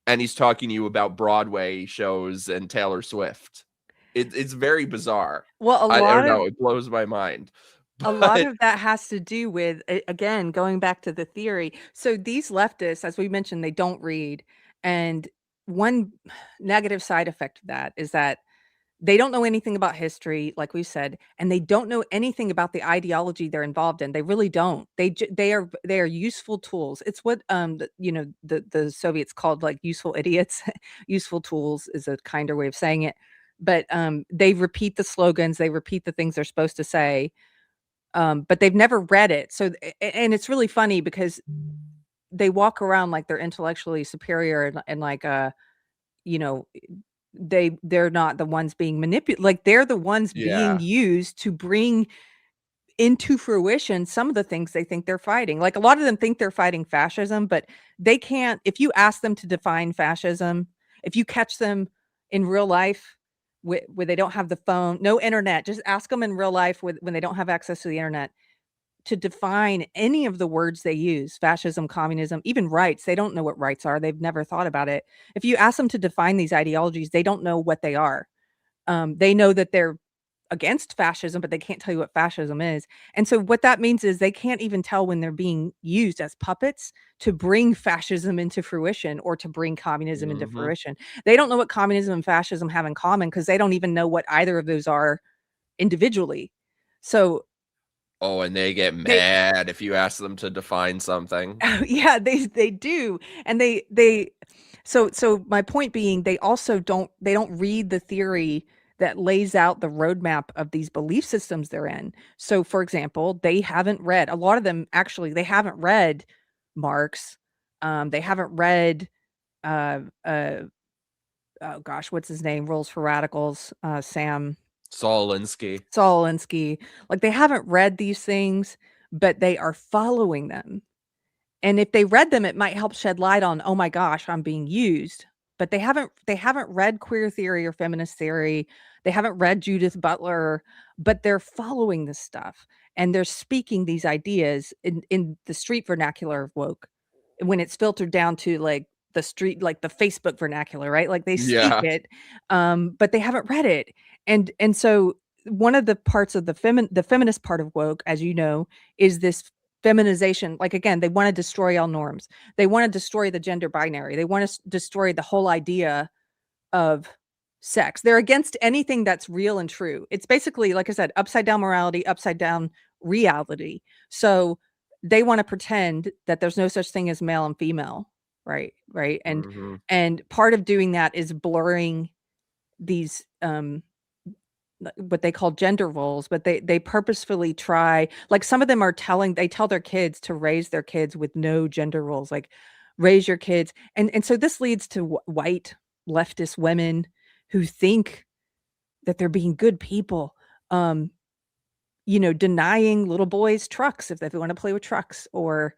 and he's talking to you about Broadway shows and Taylor Swift. It's very bizarre. Well, I don't know. It blows my mind. a lot of that has to do with, again, going back to the theory. So these leftists, as we mentioned, they don't read. And one negative side effect of that is that they don't know anything about history, like we said, and they don't know anything about the ideology they're involved in. They really don't. They are useful tools. It's what the Soviets called useful idiots. Useful tools is a kinder way of saying it. But they repeat the slogans, they repeat the things they're supposed to say, but they've never read it. So and it's really funny because they walk around like they're intellectually superior and you know they're not the ones being manipulated. Like they're the ones being Yeah. used to bring into fruition some of the things they think they're fighting. Like a lot of them think they're fighting fascism, but they can't. If you ask them to define fascism, if you catch them in real life where they don't have the phone, no internet, just ask them in real life when they don't have access to the internet to define any of the words they use: fascism, communism, even rights. They don't know what rights are. They've never thought about it. If you ask them to define these ideologies, they don't know what they are. They know that they're against fascism, but they can't tell you what fascism is. And so what that means is they can't even tell when they're being used as puppets to bring fascism into fruition or to bring communism into Mm-hmm. fruition. They don't know what communism and fascism have in common because they don't even know what either of those are individually. So Oh, and they get They mad if you ask them to define something. yeah, they do. And they so my point being, they also don't read the theory that lays out the roadmap of these belief systems they're in. So for example, they haven't read, a lot of them actually, they haven't read Marx. They haven't read uh uh oh gosh, what's his name? Rules for Radicals, Sam Saul Alinsky. Saul Alinsky. Like they haven't read these things, but they are following them. And if they read them, it might help shed light on, oh my gosh, I'm being used. But they haven't read queer theory or feminist theory. They haven't read Judith Butler, but they're following this stuff and they're speaking these ideas in the street vernacular of woke when it's filtered down to like the street, like the Facebook vernacular, right? Like they speak Yeah. it, but they haven't read it. And so one of the parts of the feminist part of woke, as you know, is this feminization. Like again, they want to destroy all norms. They want to destroy the gender binary. They want to destroy the whole idea of sex. They're against anything that's real and true. It's basically, like I said, upside down morality, upside down reality. So they want to pretend that there's no such thing as male and female, right, Mhm. and part of doing that is blurring these what they call gender roles, but they purposefully try, like some of them are they tell their kids to raise their kids with no gender roles, like raise your kids. And so this leads to white leftist women who think that they're being good people, um, denying little boys trucks if they want to play with trucks, or,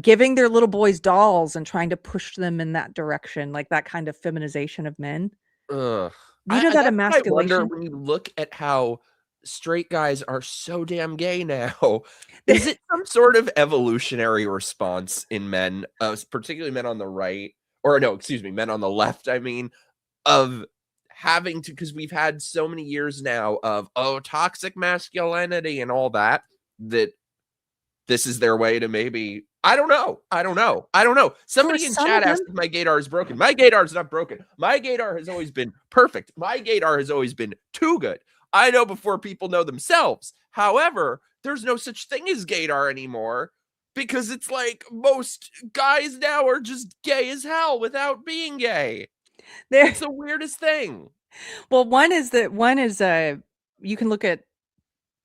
giving their little boys dolls and trying to push them in that direction, like that kind of feminization of men. Ugh. That That's what I wonder emasculation? when you look at how straight guys are so damn gay now. Is it some sort of evolutionary response in men, particularly men on the right, or no, excuse me, men on the left, I mean, of having to, because we've had so many years now of, oh, toxic masculinity and all that, that this is their way to maybe, I don't know. I don't know. I don't know. For Somebody in some of chat them, asked if my gaydar is broken. My gaydar is not broken. My gaydar has always been perfect. My gaydar has always been too good. I know before people know themselves. However, there's no such thing as gaydar anymore because it's like most guys now are just gay as hell without being gay. there. It's the weirdest thing. Well, one is you can look at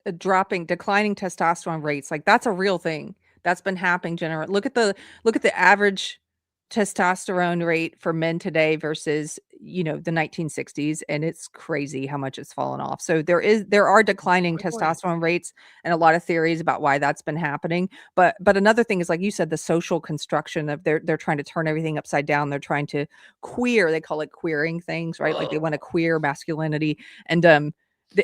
declining testosterone rates. Like that's a real thing that's been happening. Look at the average testosterone rate for men today versus the 1960s, and it's crazy how much it's fallen off. So there are declining My point. testosterone rates, and a lot of theories about why that's been happening. But another thing is, like you said, the social construction of they're trying to turn everything upside down. They're trying to queer, they call it queering things, right? Like they want to queer masculinity. And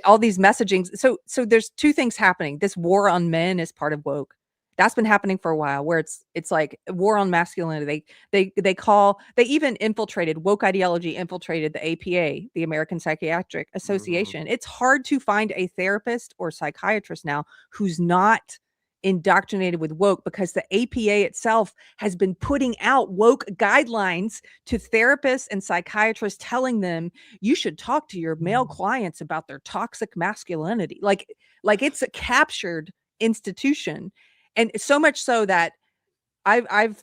all these messagings. So there's two things happening. This war on men is part of woke. That's been happening for a while, where it's like war on masculinity. They even infiltrated woke ideology, infiltrated the APA, the American Psychiatric Mhm. Association. It's hard to find a therapist or psychiatrist now who's not indoctrinated with woke, because the APA itself has been putting out woke guidelines to therapists and psychiatrists, telling them you should talk to your male clients about their toxic masculinity. Like it's a captured institution. And so much so that I've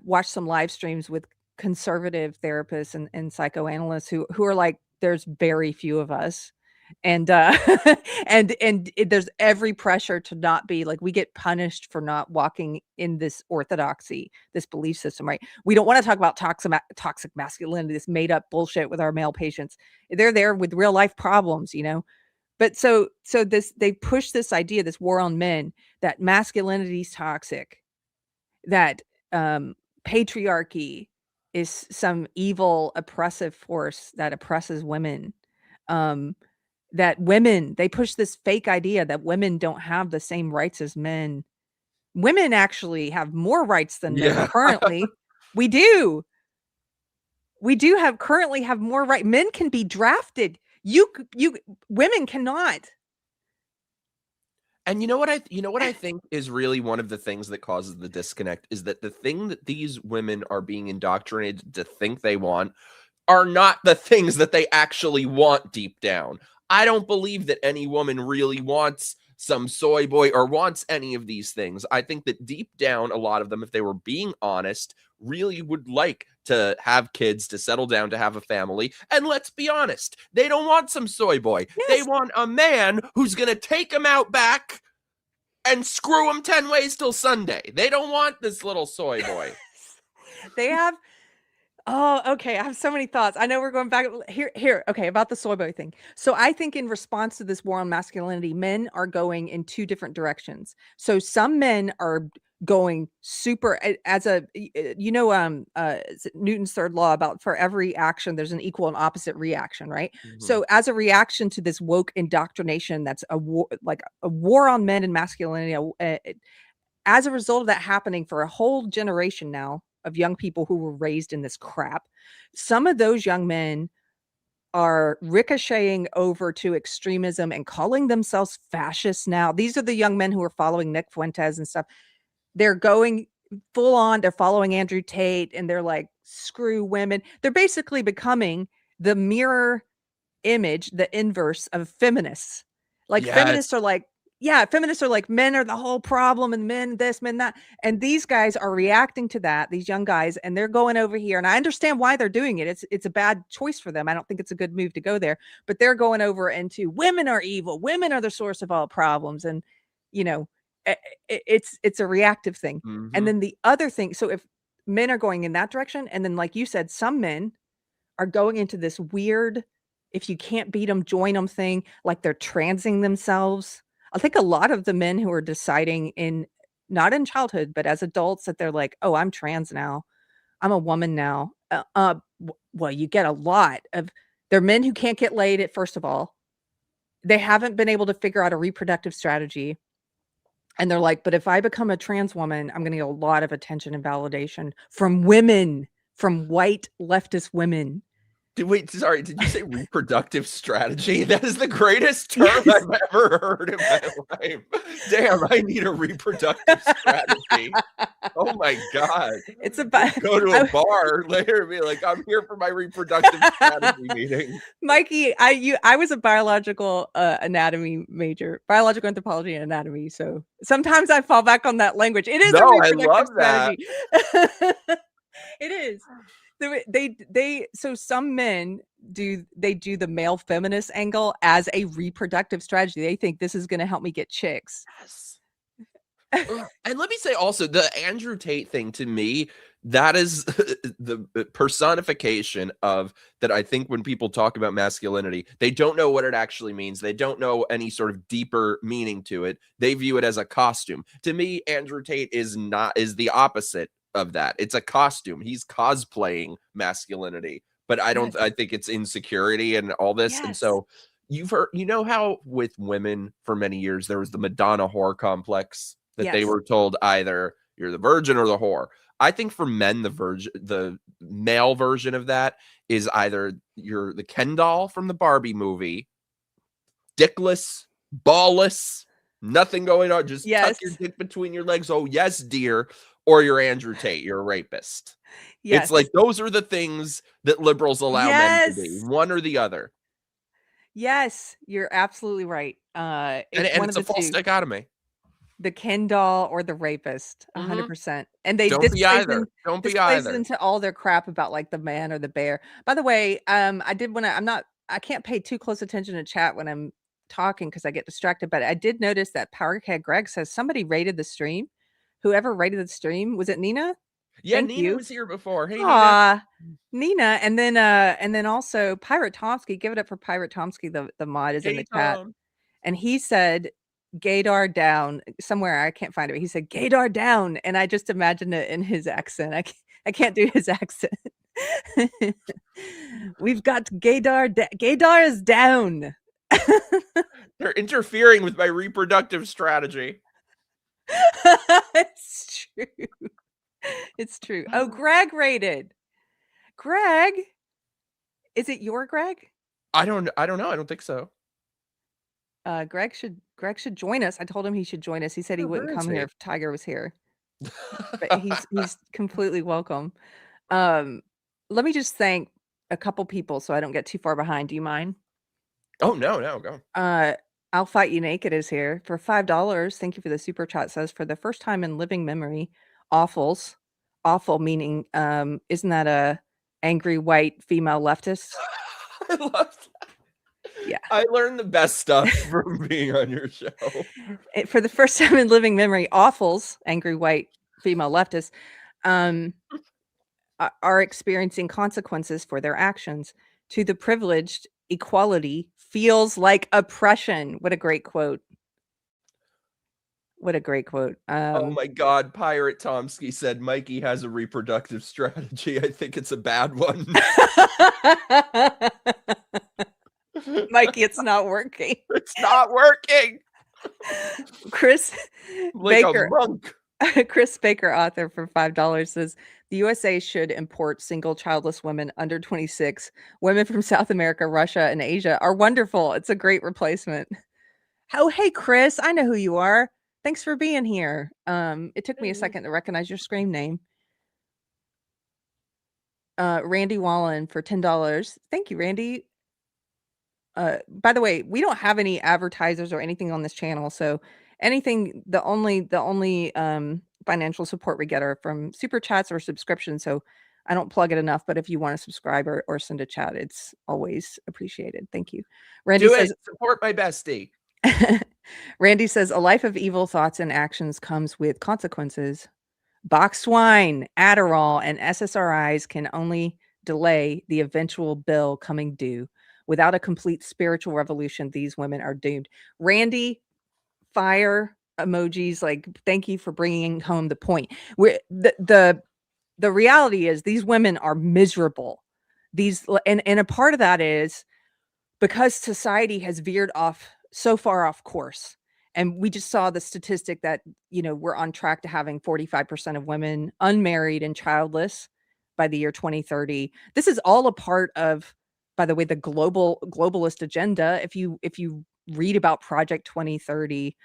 watched some live streams with conservative therapists and psychoanalysts who are like, there's very few of us. And there's every pressure to not be like, we get punished for not walking in this orthodoxy, this belief system, right? We don't want to talk about toxic masculinity, this made up bullshit with our male patients. They're there with real life problems. But so they push this idea, this war on men, that masculinity is toxic, that patriarchy is some evil oppressive force that oppresses women, um, that women, they push this fake idea that women don't have the same rights as men. Women actually have more rights than men Yeah. currently. We do. We do currently have more right. Men can be drafted. You women cannot. And you know what I think is really one of the things that causes the disconnect is that the thing that these women are being indoctrinated to think they want are not the things that they actually want deep down. I don't believe that any woman really wants some soy boy or wants any of these things. I think that deep down, a lot of them, if they were being honest, really would like to have kids, to settle down, to have a family. And let's be honest, they don't want some soy boy. They Yes. want a man who's going to take them out back and screw them 10 ways till Sunday. They don't want this little soy boy. They have Oh, okay. I have so many thoughts. I know we're going back here. Okay, about the soy boy thing. So I think in response to this war on masculinity, men are going in two different directions. So some men are going super as a is it Newton's third law about for every action there's an equal and opposite reaction, right? Mm-hmm. So as a reaction to this woke indoctrination, that's a war, like a war on men and masculinity, as a result of that happening for a whole generation now of young people who were raised in this crap, some of those young men are ricocheting over to extremism and calling themselves fascists now. These are the young men who are following Nick Fuentes and stuff. They're going full on, they're following Andrew Tate, and they're like, screw women. They're basically becoming the mirror image, the inverse of feminists. Like feminists are like, yeah, feminists are like, men are the whole problem and men this, men that. And these guys are reacting to that, these young guys, and they're going over here. And I understand why they're doing it. It's a bad choice for them. I don't think it's a good move to go there, but they're going over into women are evil. Women are the source of all problems. And, you know, it's a reactive thing. Mm-hmm. And then the other thing, so if men are going in that direction, and then like you said, some men are going into this weird, if you can't beat them, join them thing, like they're transing themselves. I think a lot of the men who are deciding not in childhood, but as adults that they're like, oh, I'm trans now. I'm a woman now. Well, you get a lot of, they're men who can't get laid at first of all. They haven't been able to figure out a reproductive strategy. And they're like, but if I become a trans woman, I'm going to get a lot of attention and validation from women, from white leftist women. Wait, sorry, did you say reproductive strategy? That is the greatest term I've ever heard in my life. Damn, I need a reproductive strategy. Oh my God. It's about go to a bar later and be like, I'm here for my reproductive strategy meeting. Mikey, I was a biological anatomy major, biological anthropology and anatomy. So sometimes I fall back on that language. It is a reproductive strategy. It is. So some men do the male feminist angle as a reproductive strategy. They think this is going to help me get chicks. Yes. And let me say also, the Andrew Tate thing, to me, that is the personification of that. I think when people talk about masculinity, they don't know what it actually means. They don't know any sort of deeper meaning to it. They view it as a costume. To me, Andrew Tate is the opposite of that. It's a costume. He's cosplaying masculinity, but I think it's insecurity and all this. Yes. And so you've heard, how with women for many years, there was the Madonna whore complex that they were told either you're the virgin or the whore. I think for men, the male version of that is either you're the Ken doll from the Barbie movie, dickless, ballless, nothing going on, just tuck your dick between your legs. Oh yes, dear. Or you're Andrew Tate, you're a rapist. Yes. It's like those are the things that liberals allow men to be, one or the other. Yes, you're absolutely right. And it's a false dichotomy. The Ken doll or the rapist, 100%. And they don't be either. Don't be either. Into all their crap about like the man or the bear. By the way, I did want to. I can't pay too close attention to chat when I'm talking because I get distracted. But I did notice that Powerhead Greg says somebody rated the stream. Whoever rated the stream, was it Nina? Yeah, Thank Nina you. was here before. Hey, Nina, and then also Pirate Tomsky. Give it up for Pirate Tomsky. The mod is in the chat, and he said "Gaydar down" somewhere. I can't find it. But he said "Gaydar down," and I just imagined it in his accent. I can't do his accent. We've got Gaydar. Gaydar is down. They're interfering with my reproductive strategy. It's true. It's true. Oh, Greg rated. Greg, is it your Greg? I don't know. I don't think so. Greg should join us. I told him he should join us. He said he wouldn't come here if Tiger was here. But he's completely welcome. Let me just thank a couple people so I don't get too far behind. Do you mind? Oh no, go. I'll Fight You Naked is here for $5. Thank you for the super chat. Says for the first time in living memory, awfuls, awful meaning, isn't that a angry white female leftist? I love that. Yeah. I learned the best stuff from being on your show. For the first time in living memory, awfuls, angry white female leftists, are experiencing consequences for their actions. To the privileged, equality feels like oppression. What a great quote. What a great quote. Oh my God, Pirate Tomsky said Mikey has a reproductive strategy. I think it's a bad one. Mikey, it's not working. It's not working. Chris Like Baker, a monk. Chris Baker, author, for $5 says the USA should import single childless women under 26. Women from South America, Russia, and Asia are wonderful. It's a great replacement. Oh, hey, Chris, I know who you are. Thanks for being here. It took me a second to recognize your screen name. Randy Wallen for $10. Thank you, Randy. By the way, we don't have any advertisers or anything on this channel, so anything, the only financial support we get are from super chats or subscriptions. So I don't plug it enough, but if you want to subscribe or send a chat, it's always appreciated. Thank you. Randy Do says, it. Support my bestie. Randy says, a life of evil thoughts and actions comes with consequences. Boxed wine, Adderall, and SSRIs can only delay the eventual bill coming due. Without a complete spiritual revolution, these women are doomed. Randy, fire emojis, like, thank you for bringing home the point. The reality is these women are miserable. And a part of that is because society has veered off so far off course. And we just saw the statistic that, we're on track to having 45% of women unmarried and childless by the year 2030. This is all a part of, by the way, the globalist agenda. If you read about Project 2030,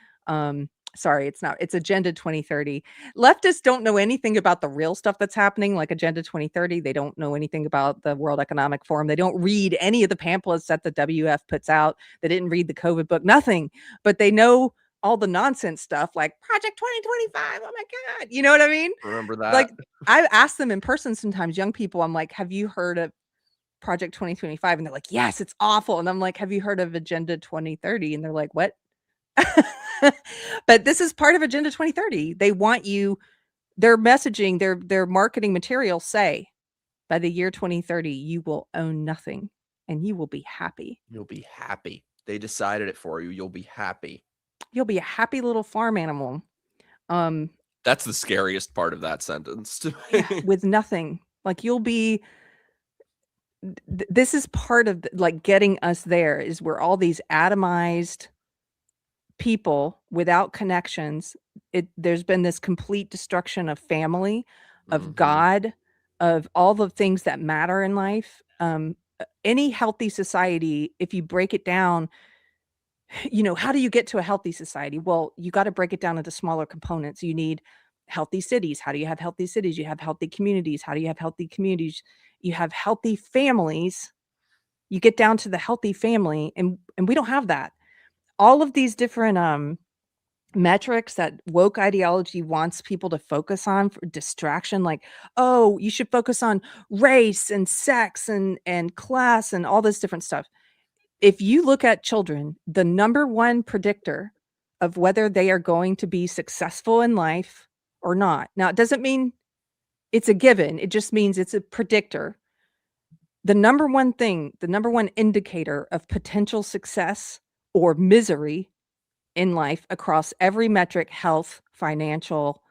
sorry, it's Agenda 2030. Leftists don't know anything about the real stuff that's happening, like Agenda 2030. They don't know anything about the World Economic Forum. They don't read any of the pamphlets that the WF puts out. They didn't read the COVID book, nothing. But they know all the nonsense stuff like Project 2025. Oh my God. You know what I mean? Remember that? Like, I ask them in person sometimes, young people, I'm like, have you heard of Project 2025? And they're like, yes, it's awful. And I'm like, have you heard of Agenda 2030? And they're like, what? But this is part of Agenda 2030. They want you, their messaging, their marketing materials say, by the year 2030, you will own nothing and you will be happy. You'll be happy. They decided it for you. You'll be happy. You'll be a happy little farm animal. That's the scariest part of that sentence to me. Yeah, with nothing. Like, you'll be, this is part of like getting us there, is we're all these atomized people without connections. There's been this complete destruction of family, of God, of all the things that matter in life. Any healthy society, if you break it down, how do you get to a healthy society? Well, you got to break it down into smaller components. You need healthy cities. How do you have healthy cities? You have healthy communities. How do you have healthy communities? You have healthy families. You get down to the healthy family, and we don't have that. All of these different metrics that woke ideology wants people to focus on for distraction, like, oh, you should focus on race and sex and class and all this different stuff. If you look at children, the number one predictor of whether they are going to be successful in life or not. Now, it doesn't mean it's a given. It just means it's a predictor. The number one thing, the number one indicator of potential success or misery in life across every metric, health, financial,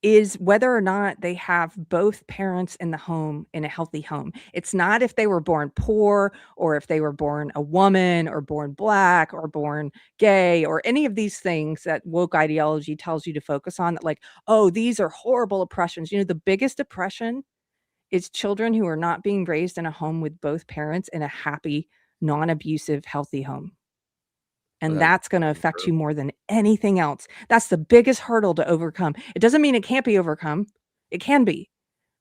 is whether or not they have both parents in the home, in a healthy home. It's not if they were born poor or if they were born a woman or born black or born gay or any of these things that woke ideology tells you to focus on, that like, oh, these are horrible oppressions. The biggest oppression is children who are not being raised in a home with both parents in a happy, non-abusive, healthy home. And that's going to affect you more than anything else. That's the biggest hurdle to overcome. It doesn't mean it can't be overcome. It can be,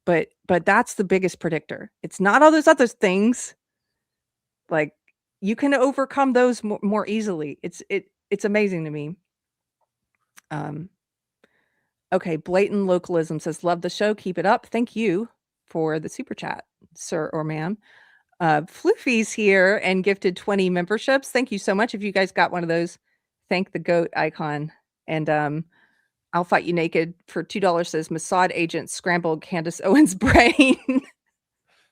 but that's the biggest predictor. It's not all those other things. Like, you can overcome those more easily. It's amazing to me. Okay, blatant localism says, love the show, keep it up. Thank you for the super chat, sir or ma'am. Floofy's here and gifted 20 memberships. Thank you so much. If you guys got one of those, thank the goat icon. And I'll Fight You Naked for $2 says, Mossad agent scrambled Candace Owens' brain.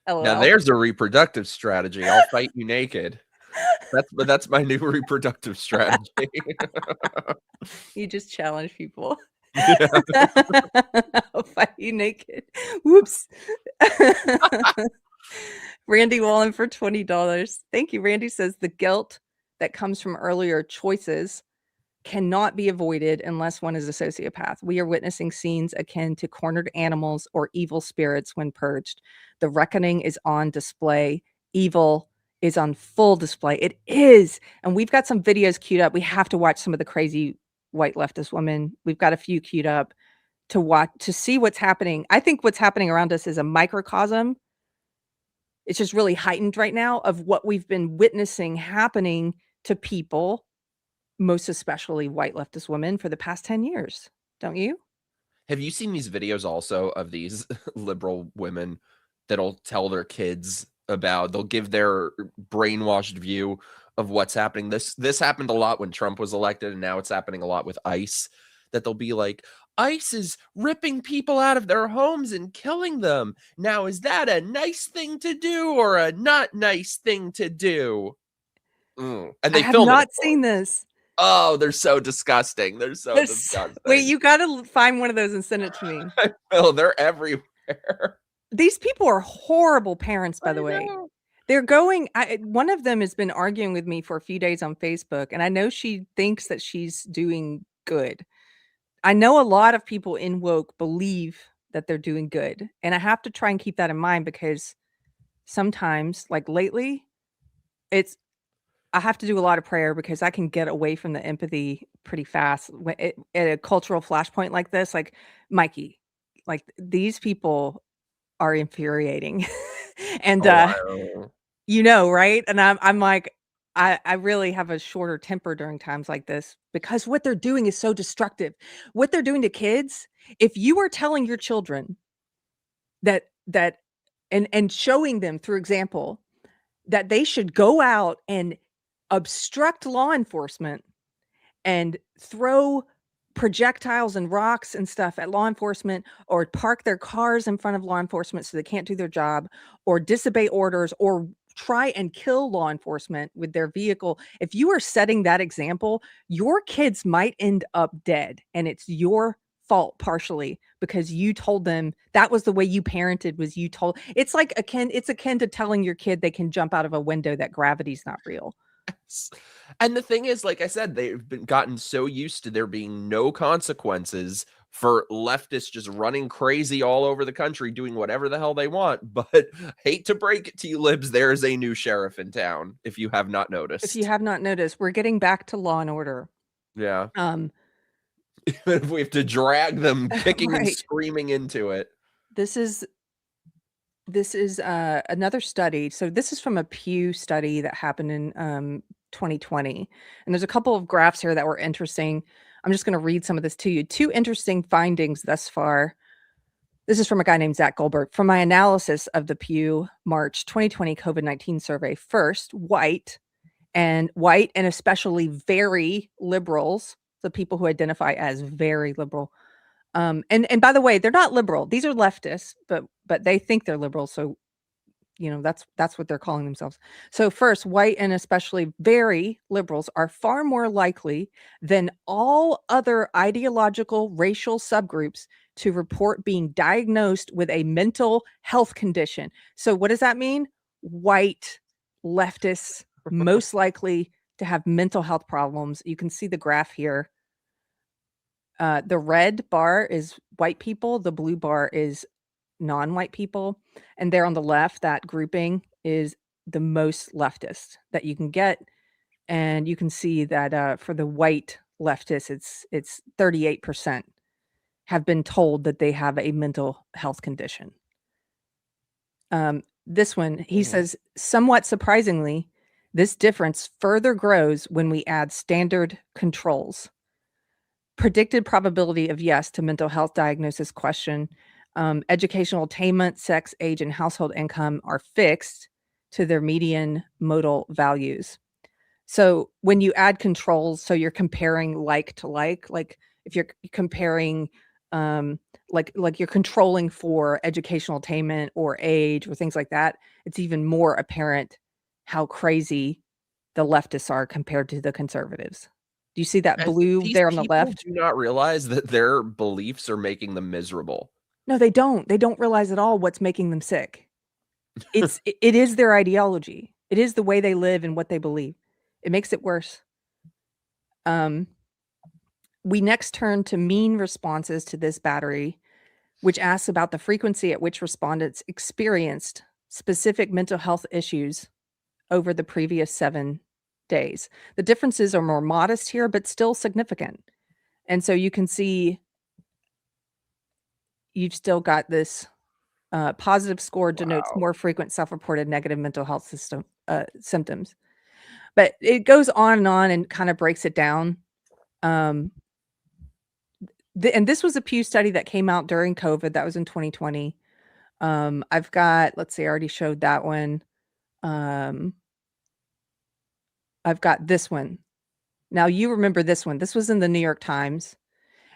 LOL. Now there's a reproductive strategy. I'll fight you naked. That's my new reproductive strategy. You just challenge people. Yeah. I'll fight you naked. Whoops. Randy Wallen for $20. Thank you. Randy says the guilt that comes from earlier choices cannot be avoided unless one is a sociopath. We are witnessing scenes akin to cornered animals or evil spirits when purged. The reckoning is on display. Evil is on full display. It is. And we've got some videos queued up. We have to watch some of the crazy white leftist women. We've got a few queued up to watch, to see what's happening. I think what's happening around us is a microcosm. It's just really heightened right now of what we've been witnessing happening to people, most especially white leftist women, for the past 10 years. Don't you? Have you seen these videos also of these liberal women that'll tell their kids about, they'll give their brainwashed view of what's happening? This happened a lot when Trump was elected, and now it's happening a lot with ICE, that they'll be like, ICE is ripping people out of their homes and killing them. Now, is that a nice thing to do or a not nice thing to do? And they I have film not it. seen this. Oh, they're so disgusting. They're so disgusting. Wait, you got to find one of those and send it to me. Oh, they're everywhere. These people are horrible parents, by the way. They're going, one of them has been arguing with me for a few days on Facebook, and I know she thinks that she's doing good. I know a lot of people in woke believe that they're doing good, and I have to try and keep that in mind, because sometimes, like lately, I have to do a lot of prayer, because I can get away from the empathy pretty fast at a cultural flashpoint like this. Like, Mikey, like, these people are infuriating. And you know, right? And I'm like, I really have a shorter temper during times like this, because what they're doing is so destructive. What they're doing to kids, if you are telling your children that and showing them through example that they should go out and obstruct law enforcement and throw projectiles and rocks and stuff at law enforcement, or park their cars in front of law enforcement so they can't do their job, or disobey orders, or try and kill law enforcement with their vehicle. If you are setting that example, your kids might end up dead, and it's your fault partially, because you told them that was the way you parented. Was you told, it's akin to telling your kid they can jump out of a window, that gravity's not real. And the thing is, like I said, they've gotten so used to there being no consequences for leftists just running crazy all over the country, doing whatever the hell they want. But hate to break it to you, libs, there is a new sheriff in town, if you have not noticed. If you have not noticed, we're getting back to law and order. Yeah. If we have to drag them kicking right. and screaming into it. This is another study. So this is from a Pew study that happened in 2020. And there's a couple of graphs here that were interesting. I'm just going to read some of this to you. 2 interesting findings thus far. This is from a guy named Zach Goldberg. From my analysis of the Pew March 2020 COVID-19 survey, first, white and especially very liberals, the people who identify as very liberal. And by the way, they're not liberal. These are leftists, but they think they're liberal. So, you know, that's what they're calling themselves. So first, white and especially very liberals are far more likely than all other ideological racial subgroups to report being diagnosed with a mental health condition. So what does that mean? White leftists most likely to have mental health problems. You can see the graph here. The red bar is white people. The blue bar is non-white people. And there on the left, that grouping is the most leftist that you can get. And you can see that for the white leftists, it's 38% have been told that they have a mental health condition. This one, he says, somewhat surprisingly, This difference further grows when we add standard controls. Predicted probability of yes to mental health diagnosis question. Educational attainment, sex, age, and household income are fixed to their median modal values. So when you add controls, so you're comparing like to like if you're comparing, like you're controlling for educational attainment or age or things like that, it's even more apparent how crazy the leftists are compared to the conservatives. Do you see that As blue these there on the people left? do not realize that their beliefs are making them miserable. No, they don't. They don't realize at all what's making them sick. It is their ideology. It is the way they live and what they believe. It makes it worse. We next turn to mean responses to this battery, which asks about the frequency at which respondents experienced specific mental health issues over the previous 7 days. The differences are more modest here, but still significant. And so you can see you've still got this positive score denotes Wow. more frequent self-reported negative mental health symptoms. But it goes on and kind of breaks it down. And this was a Pew study that came out during COVID. That was in 2020. I've got, let's see, I already showed that one. I've got this one. Now you remember this one. This was in the New York Times.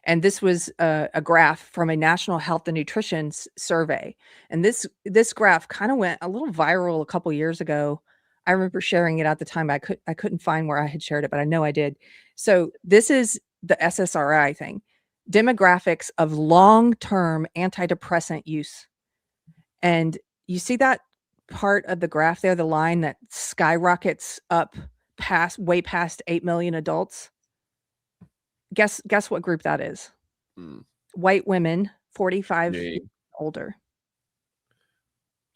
And this was a graph from a National Health and Nutrition survey. And this graph kind of went a little viral a couple years ago. I remember sharing it at the time. I couldn't find where I had shared it, but I know I did. So this is the SSRI thing. Demographics of long-term antidepressant use. And you see that part of the graph there, the line that skyrockets up way past 8 million adults? Guess what group that is? White women, 45 Yeah. older.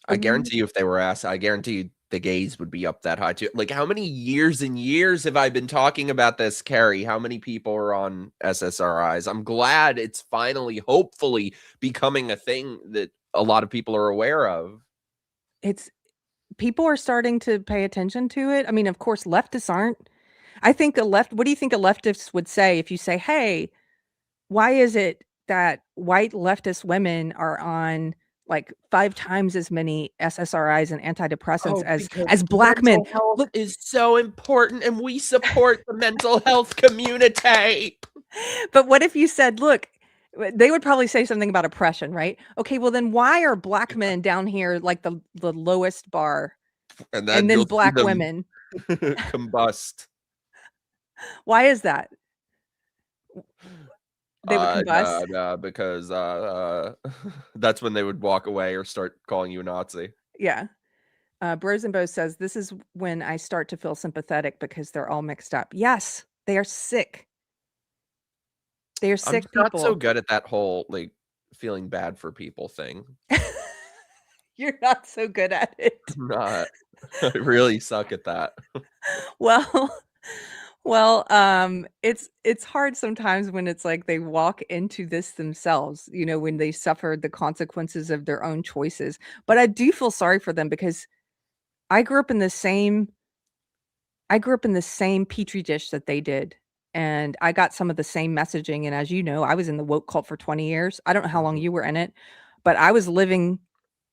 I guarantee you if they were asked, I guarantee the gays would be up that high too. Like, how many years and years have I been talking about this, Keri? How many people are on SSRIs? I'm glad it's finally, hopefully, becoming a thing that a lot of people are aware of. People are starting to pay attention to it. I mean, of course, leftists aren't. I think what do you think a leftist would say if you say, "Hey, why is it that white leftist women are on like 5 times as many SSRIs and antidepressants Oh, because as black men?" mental health Look, is so important and we support the mental health community. but what if you said, "Look," they would probably say something about oppression, right? Okay, well then why are black men down here like the lowest bar And and then then you'll see black them women? combust. Why is that? They would combust? No, because that's when they would walk away or start calling you a Nazi. Yeah. Brosenbo says, "This is when I start to feel sympathetic because they're all mixed up." Yes, they are sick. They are I'm sick just not so people. good at that whole like feeling bad for people thing. You're not so good at it. I'm not. I really suck at that. Well, it's hard sometimes when it's like they walk into this themselves, when they suffer the consequences of their own choices. But I do feel sorry for them because I grew up in the same I grew up in the same petri dish that they did, and I got some of the same messaging, and as you know, I was in the woke cult for 20 years. I don't know how long Mhm. you were in it, but I was living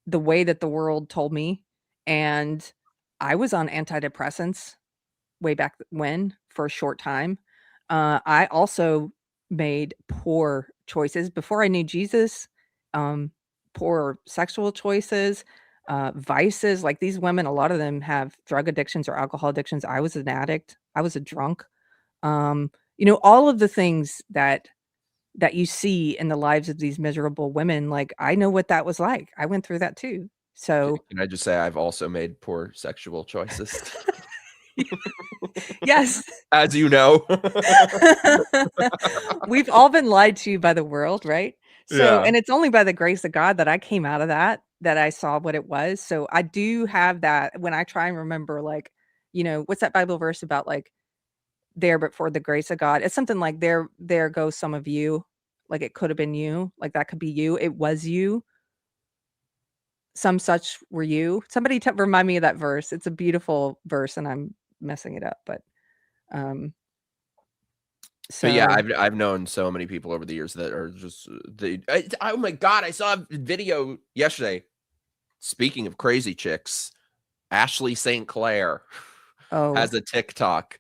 the way that the world told me, and I was on antidepressants way back when for a short time. I also made poor choices before I knew Jesus, um, poor sexual choices, vices. Like these women, a lot of them have drug addictions or alcohol addictions. I was an addict. I was a drunk. All of the things that you see in the lives of these miserable women, like I know what that was like. I went through that too. So Can I just say I've also made poor sexual choices? yes. As you know. We've all been lied to by the world, right? So Yeah. and it's only by the grace of God that I came out of that I saw what it was. So I do have that when I try and remember, like, what's that Bible verse about, like, there but for the grace of God? It's something like there goes some of you, like it could have been you, like that could be you. It was you. some such were you. Somebody remind me of that verse. It's a beautiful verse, and I'm messing it up, but But yeah, so I've known so many people over the years that are just oh my god, I saw a video yesterday. Speaking of crazy chicks, Ashley St. Clair has a TikTok,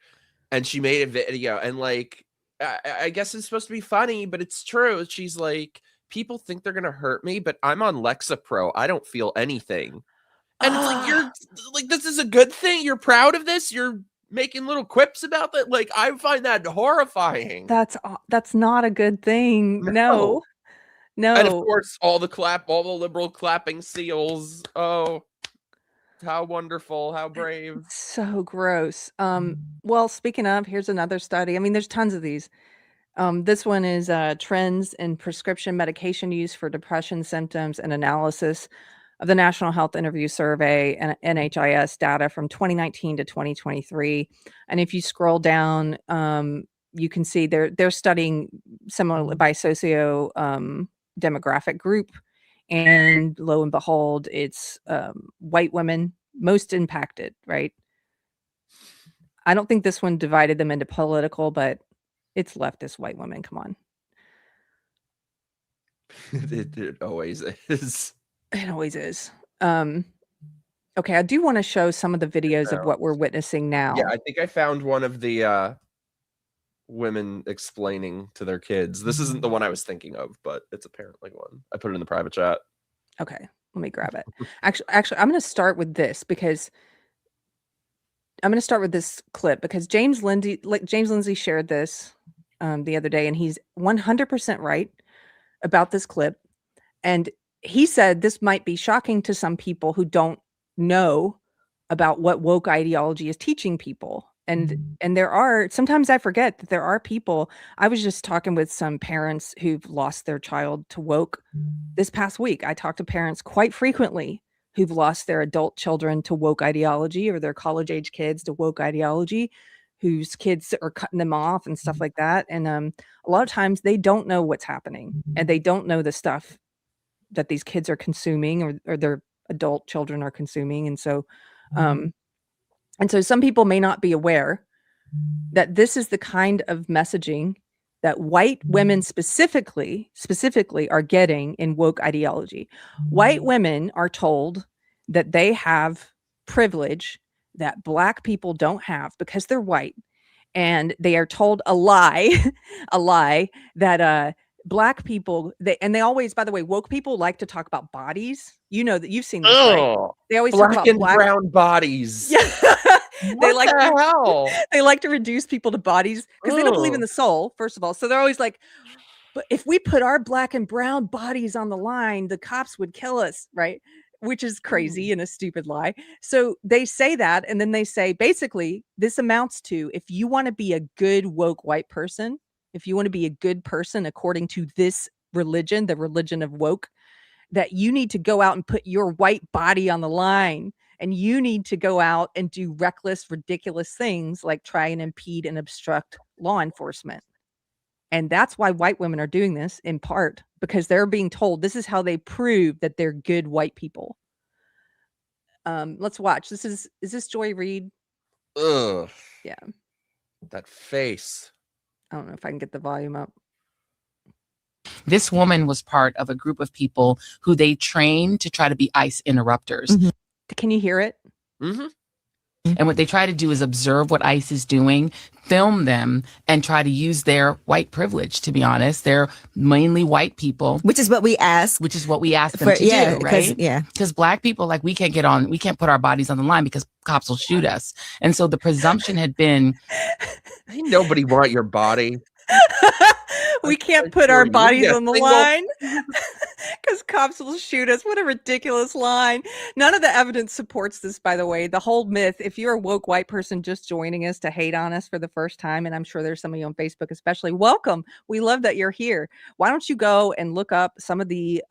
and she made a video, and like I guess it's supposed to be funny, but it's true. She's like, people think they're gonna hurt me, but I'm on Lexapro. I don't feel anything. And it's like, you're like, this is a good thing. You're proud of this. You're making little quips about that. Like, I find that horrifying. that's not a good thing. No. And of No. course, all the liberal clapping seals. Oh, how wonderful, how brave. So gross. Well, speaking of, here's another study. I mean, there's tons of these. This one is trends in prescription medication use for depression symptoms and analysis of the National Health Interview Survey and NHIS data from 2019 to 2023. And if you scroll down, you can see they're studying similarly by socio demographic group, and lo and behold, it's white women most impacted, right? I don't think this one divided them into political, but it's leftist white women. Come on. It always is. It always is. Okay, I do want to show some of the videos of what we're witnessing now. Yeah, I think I found one of the women explaining to their kids. This isn't the one I was thinking of, but it's apparently one. I put it in the private chat. Okay, let me grab it. Actually, I'm going to start with this because I'm going to start with this clip because James Lindsay shared this the other day, and he's 100% right about this clip. And he said this might be shocking to some people who don't know about what woke ideology is teaching people. And there are, sometimes I forget that there are people. I was just talking with some parents who've lost their child to woke this past week. I talk to parents quite frequently who've lost their adult children to woke ideology, or their college age kids to woke ideology, whose kids are cutting them off and stuff like that. And a lot of times they don't know what's happening, and they don't know the stuff that these kids are consuming, or their adult children are consuming. And so some people may not be aware that this is the kind of messaging that white women specifically are getting in woke ideology. White women are told that they have privilege that Black people don't have because they're white. And they are told a lie, that Black people, they always, by the way, woke people like to talk about bodies. You know that you've seen this, right? They always talk about black and brown bodies. Yeah. What the hell? They like to reduce people to bodies because they don't believe in the soul, first of all. So they're always like, but if we put our black and brown bodies on the line, the cops would kill us, right? Which is crazy and a stupid lie. So they say that, and then they say, basically, this amounts to, if you want to be a good woke white person, if you want to be a good person according to this religion, the religion of woke, that you need to go out and put your white body on the line, and you need to go out and do reckless, ridiculous things like try and impede and obstruct law enforcement. And that's why white women are doing this, in part because they're being told this is how they prove that they're good white people. Let's watch. Is this Joy Reid? Ugh. Yeah. That face. I don't know if I can get the volume up. This woman was part of a group of people who they trained to try to be ICE interrupters. Mm-hmm. Can you hear it? Mm-hmm. And what they try to do is observe what ICE is doing, film them, and try to use their white privilege, to be honest. They're mainly white people. Which is what we ask. Which is what we ask them to do, right? Because Black people, like, we can't put our bodies on the line because cops will shoot us. And so the presumption had been... Ain't nobody want your body. We can't put our bodies on the line because cops will shoot us. What a ridiculous line. None of the evidence supports this, by the way. The whole myth, if you're a woke white person just joining us to hate on us for the first time, and I'm sure there's some of you on Facebook especially, welcome. We love that you're here. Why don't you go and look up some of the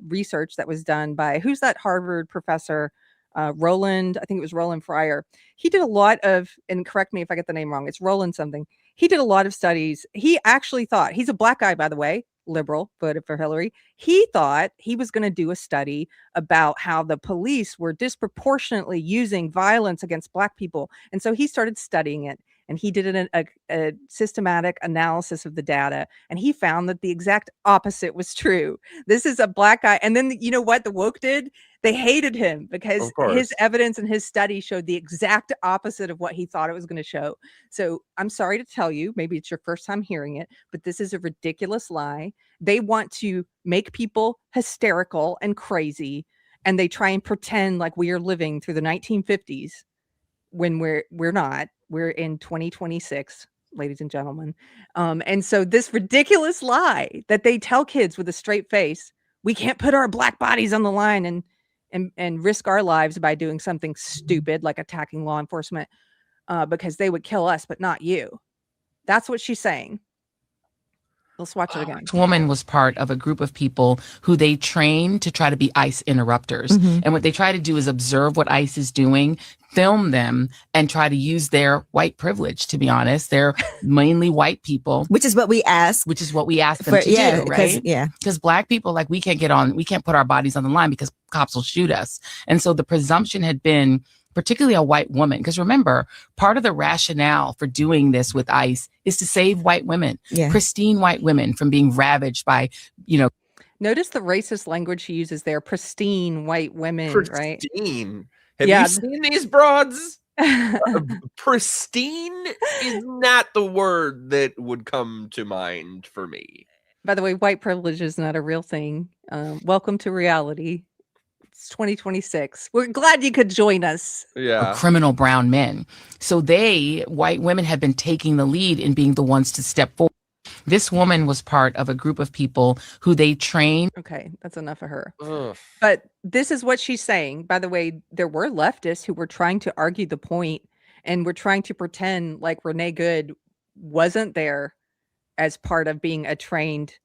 research that was done by, who's that Harvard professor? Roland, I think it was Roland Fryer. He did a lot of, and correct me if I get the name wrong, it's Roland something. He did a lot of studies. He actually thought, he's a Black guy, by the way. liberal, voted for Hillary. He thought he was going to do a study about how the police were disproportionately using violence against Black people. And so he started studying it. And he did a systematic analysis of the data, and he found that the exact opposite was true. This is a Black guy. And then, you know what the woke did? They hated him because his evidence and his study showed the exact opposite of what he thought it was going to show. So I'm sorry to tell you, maybe it's your first time hearing it, but this is a ridiculous lie. They want to make people hysterical and crazy, and they try and pretend like we are living through the 1950s when we're not. We're in 2026, ladies and gentlemen. And so this ridiculous lie that they tell kids with a straight face, we can't put our Black bodies on the line and risk our lives by doing something stupid like attacking law enforcement because they would kill us, but not you. That's what she's saying. Let's watch it again. This woman was part of a group of people who they trained to try to be ICE interrupters. And what they try to do is observe what ICE is doing, film them, and try to use their white privilege, to be honest. They're mainly white people. Which is what we ask. Which is what we ask them to do, right? Because Black people, like, we can't put our bodies on the line because cops will shoot us. And so the presumption had been, particularly a white woman, because remember, part of the rationale for doing this with ICE is to save white women, pristine white women, from being ravaged by, Notice the racist language she uses there, pristine white women, right? Pristine. Have you seen these broads? Pristine is not the word that would come to mind for me. By the way, white privilege is not a real thing. Welcome to reality. It's 2026. We're glad you could join us. Yeah. Criminal brown men. So white women, had been taking the lead in being the ones to step forward. This woman was part of a group of people who they trained. Okay, that's enough of her. Ugh. But this is what she's saying. By the way, there were leftists who were trying to argue the point and were trying to pretend like Renee Good wasn't there as part of being a trained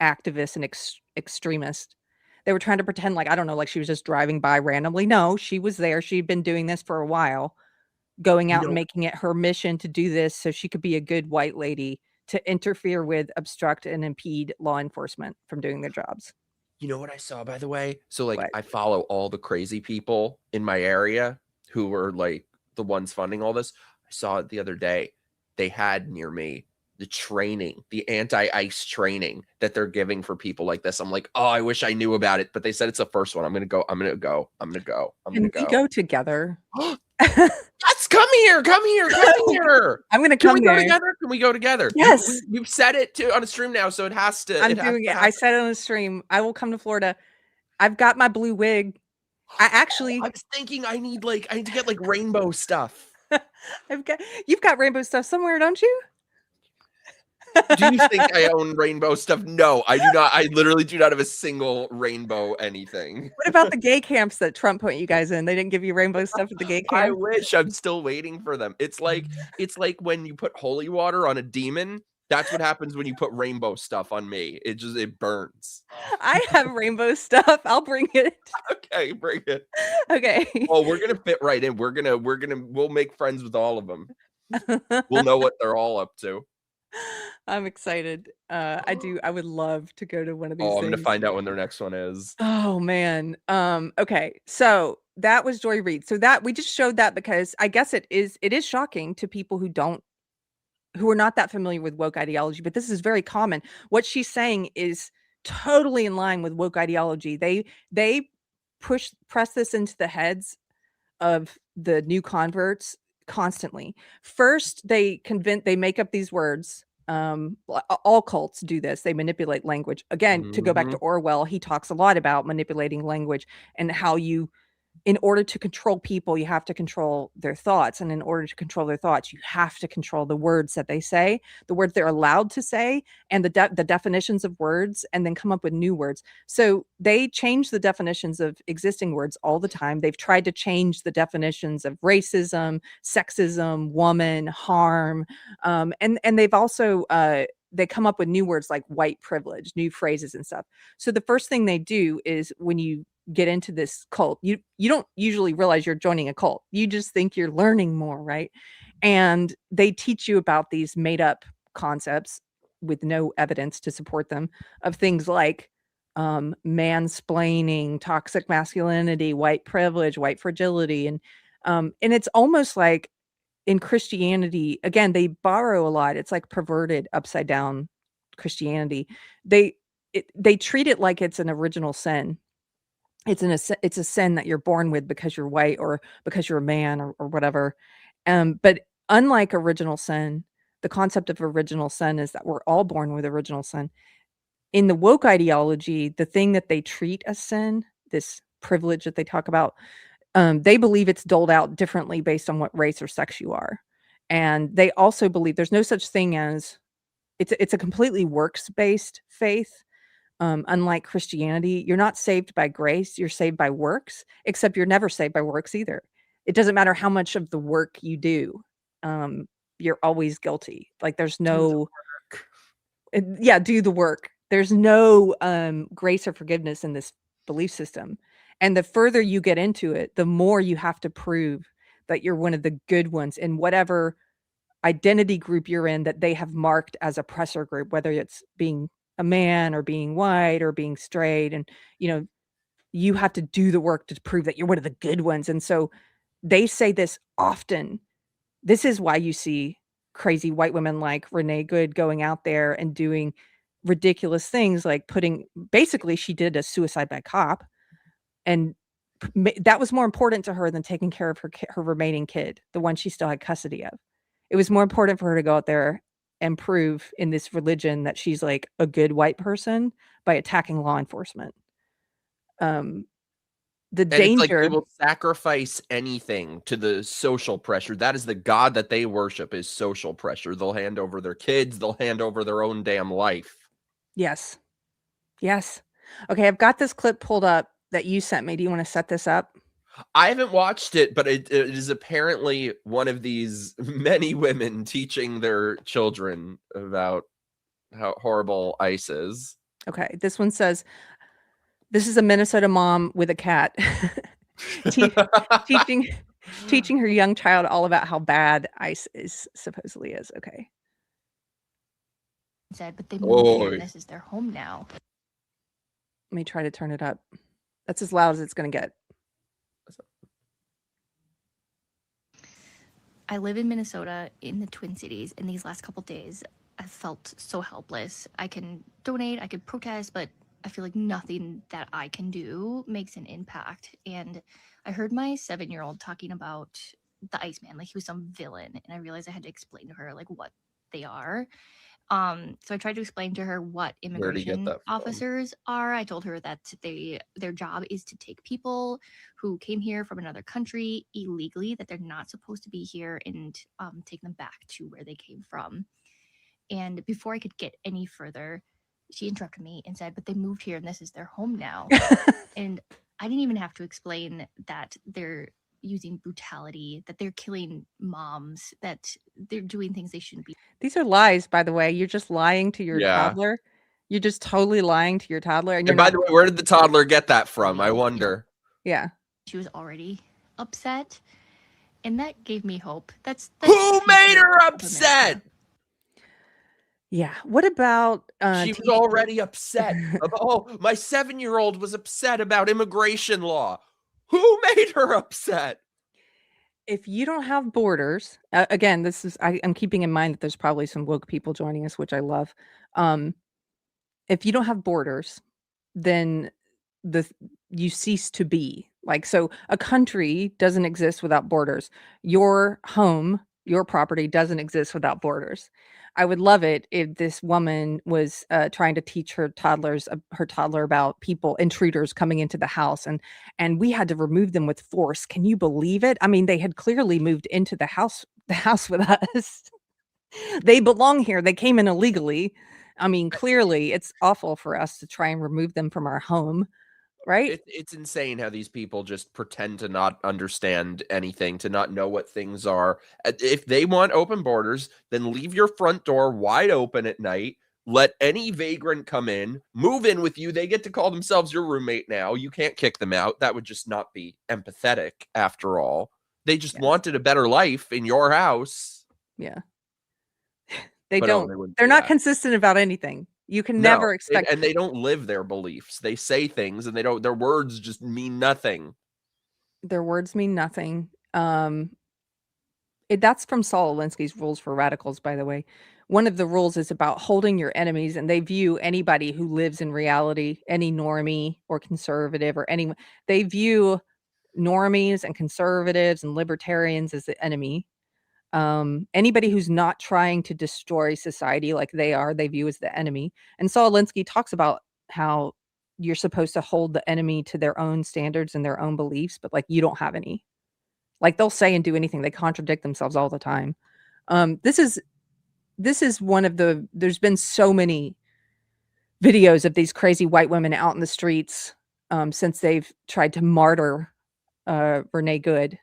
activist and extremist. They were trying to pretend like, I don't know, like she was just driving by randomly. No, she was there. She'd been doing this for a while, going out and making it her mission to do this so she could be a good white lady to interfere with, obstruct, and impede law enforcement from doing their jobs. You know what I saw, by the way? So, like, I follow all the crazy people in my area who were, like, the ones funding all this. I saw it the other day. They had near me the training, the anti-ICE training that they're giving for people like this. I'm like, oh, I wish I knew about it, but they said it's the first one. I'm going to go. Can we go together? Yes, come here. I'm going to come there. Can we go together? Yes. You've said it on a stream now, so it has to. I'm doing it. I said it on the stream. I will come to Florida. I've got my blue wig. I was thinking I need to get like rainbow stuff. You've got rainbow stuff somewhere, don't you? Do you think I own rainbow stuff? No, I do not. I literally do not have a single rainbow anything. What about the gay camps that Trump put you guys in? They didn't give you rainbow stuff at the gay camp? I wish. I'm still waiting for them. It's like when you put holy water on a demon. That's what happens when you put rainbow stuff on me. It burns. I have rainbow stuff. I'll bring it. Okay, bring it. Okay. Oh, we're gonna fit right in. We'll make friends with all of them. We'll know what they're all up to. I'm excited. I would love to go to one of these things. I'm gonna find out when their next one is. Oh man. Okay. So that was Joy Reid. So that we just showed that because I guess it is shocking to people who are not that familiar with woke ideology, but this is very common. What she's saying is totally in line with woke ideology. They press this into the heads of the new converts constantly. First, they make up these words. All cults do this. They manipulate language. Again, to go back to Orwell, he talks a lot about manipulating language and how in order to control people, you have to control their thoughts. And in order to control their thoughts, you have to control the words that they say, the words they're allowed to say, and the definitions of words, and then come up with new words. So they change the definitions of existing words all the time. They've tried to change the definitions of racism, sexism, woman, harm. And they've also, they come up with new words like white privilege, new phrases and stuff. So the first thing they do is when you get into this cult, you don't usually realize you're joining a cult. You just think you're learning more, right? And they teach you about these made up concepts with no evidence to support them, of things like mansplaining, toxic masculinity, white privilege, white fragility. And it's almost like in Christianity, again, they borrow a lot. It's like perverted upside down Christianity. They treat it like it's an original sin. It's a sin that you're born with because you're white or because you're a man or whatever. But unlike original sin, the concept of original sin is that we're all born with original sin. In the woke ideology, the thing that they treat as sin, this privilege that they talk about, they believe it's doled out differently based on what race or sex you are. And they also believe there's no such thing as, it's a completely works-based faith. Unlike Christianity, you're not saved by grace, you're saved by works, except you're never saved by works either. It doesn't matter how much of the work you do. You're always guilty. Like there's no, do the work. There's no grace or forgiveness in this belief system. And the further you get into it, the more you have to prove that you're one of the good ones in whatever identity group you're in that they have marked as oppressor group, whether it's being a man or being white or being straight. And, you have to do the work to prove that you're one of the good ones. And so they say this often. This is why you see crazy white women like Renee Good going out there and doing ridiculous things like basically she did a suicide by cop. And that was more important to her than taking care of her remaining kid, the one she still had custody of. It was more important for her to go out there and prove in this religion that she's like a good white person by attacking law enforcement. The danger, it's like they will sacrifice anything to the social pressure. That is the God that they worship, is social pressure. They'll hand over their kids. They'll hand over their own damn life. Yes. Okay, I've got this clip pulled up that you sent me. Do you want to set this up? I haven't watched it, but it is apparently one of these many women teaching their children about how horrible ICE is. Okay, this one says, this is a Minnesota mom with a cat teaching her young child all about how bad ICE supposedly is. Okay. Said, but they moved here. This is their home now. Let me try to turn it up. That's as loud as it's going to get. I live in Minnesota in the Twin Cities. In these last couple days, I felt so helpless. I can donate, I could protest, but I feel like nothing that I can do makes an impact. And I heard my 7-year-old talking about the Iceman, like he was some villain. And I realized I had to explain to her like what they are. So I tried to explain to her what immigration officers are. I told her that their job is to take people who came here from another country illegally, that they're not supposed to be here, and take them back to where they came from. And before I could get any further, she interrupted me and said, but they moved here and this is their home now. And I didn't even have to explain that they're using brutality, that they're killing moms, that they're doing things they shouldn't be. These are lies, by the way. You're just lying to your toddler. You're just totally lying to your toddler. And by the way, where did the toddler get that from? I wonder. Yeah. She was already upset, and that gave me hope. That's who made her upset? Yeah. What about she was already upset. My 7-year-old was upset about immigration law. Who made her upset? If you don't have borders, again, this is I'm keeping in mind that there's probably some woke people joining us, which I love. If you don't have borders, then you cease to be. Like, so a country doesn't exist without borders. Your home, your property doesn't exist without borders. I would love it if this woman was trying to teach her toddler about intruders coming into the house, and we had to remove them with force. Can you believe it? I mean, they had clearly moved into the house with us. They belong here. They came in illegally. I mean, clearly it's awful for us to try and remove them from our home. Right? It's insane how these people just pretend to not understand anything, to not know what things are. If they want open borders, then leave your front door wide open at night. Let any vagrant come in, move in with you. They get to call themselves your roommate now. You can't kick them out. That would just not be empathetic after all. They just wanted a better life in your house. Yeah. They But no, don't. they wouldn't They're do not that. consistent about anything. You can No, never expect. and they don't live their beliefs. They say things and their words just mean nothing. Their words mean nothing. That's from Saul Alinsky's Rules for Radicals, by the way. One of the rules is about holding your enemies, and they view anybody who lives in reality, any normie or conservative or anyone, they view normies and conservatives and libertarians as the enemy. Anybody who's not trying to destroy society like they are, they view as the enemy. And Saul Alinsky talks about how you're supposed to hold the enemy to their own standards and their own beliefs, but like you don't have any. Like they'll say and do anything. They contradict themselves all the time. This is one of the, there's been so many videos of these crazy white women out in the streets since they've tried to martyr Renee Good.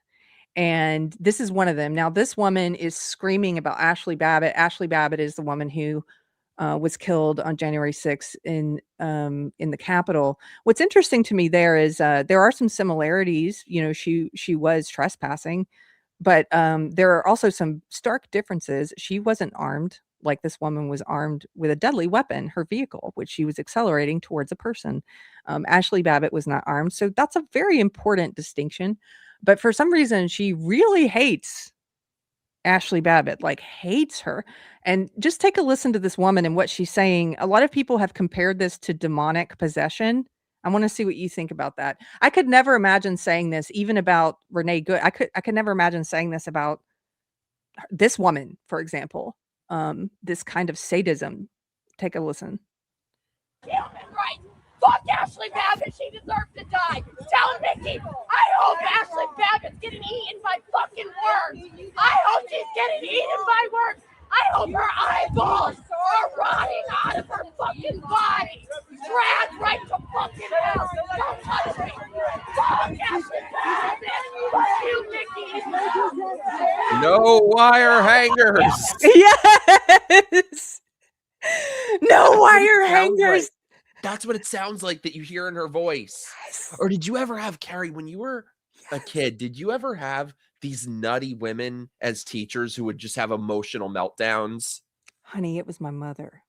And this is one of them. Now, this woman is screaming about Ashley Babbitt. Ashley Babbitt is the woman who was killed on January 6th in the Capitol. What's interesting to me there is there are some similarities. You know, she was trespassing, but there are also some stark differences. She wasn't armed like this woman was armed with a deadly weapon, her vehicle, which she was accelerating towards a person. Ashley Babbitt was not armed. So that's a very important distinction. But for some reason, she really hates Ashley Babbitt, like hates her. And just take a listen to this woman and what she's saying. A lot of people have compared this to demonic possession. I want to see what you think about that. I could never imagine saying this even about Renee Good. I could never imagine saying this about this woman, for example. This kind of sadism. Take a listen. Human rights. Fuck Ashley Babbitt. She deserves to die. Tell Nikki, I hope Ashley Babbitt's getting eaten by fucking worms. I hope she's getting eaten by worms. I hope her eyeballs are rotting out of her fucking body. Dragged right to fucking hell. Don't touch me. Fuck Ashley Babbitt. Fuck you, Nikki. No wire hangers. Yes. No wire hangers. Like. That's what it sounds like that you hear in her voice. Yes. Or did you ever have, Keri, when you were a kid, did you ever have these nutty women as teachers who would just have emotional meltdowns? Honey, it was my mother.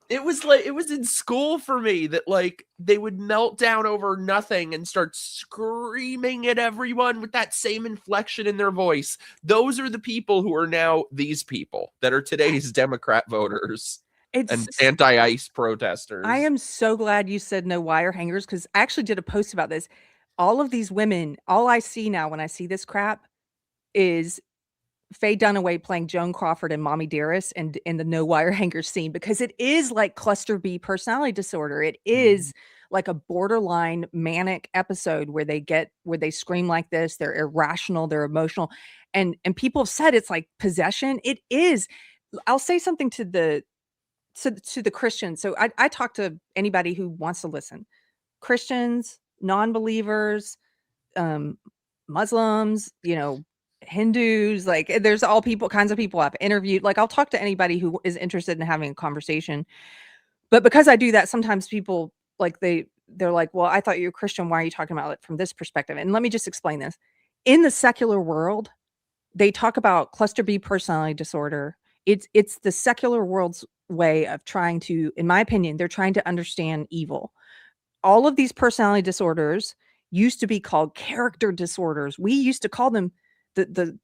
It was like, it was in school for me that like they would melt down over nothing and start screaming at everyone with that same inflection in their voice. Those are the people who are now these people that are today's Democrat voters and anti-ICE protesters. I am so glad you said no wire hangers, because I actually did a post about this. All of these women, all I see now when I see this crap is Faye Dunaway playing Joan Crawford and Mommy Dearest and in the no wire hanger scene, because it is like cluster B personality disorder. It is like a borderline manic episode where they scream like this. They're irrational. They're emotional. And people have said it's like possession. It is. I'll say something to the Christians. So I talk to anybody who wants to listen. Christians, non-believers, Muslims, Hindus, like there's all kinds of people I've interviewed. Like I'll talk to anybody who is interested in having a conversation. But because I do that, sometimes people like they're like, well, I thought you were Christian. Why are you talking about it from this perspective? And let me just explain this. In the secular world, they talk about cluster B personality disorder. It's the secular world's way of trying to, in my opinion, they're trying to understand evil. All of these personality disorders used to be called character disorders. We used to call them the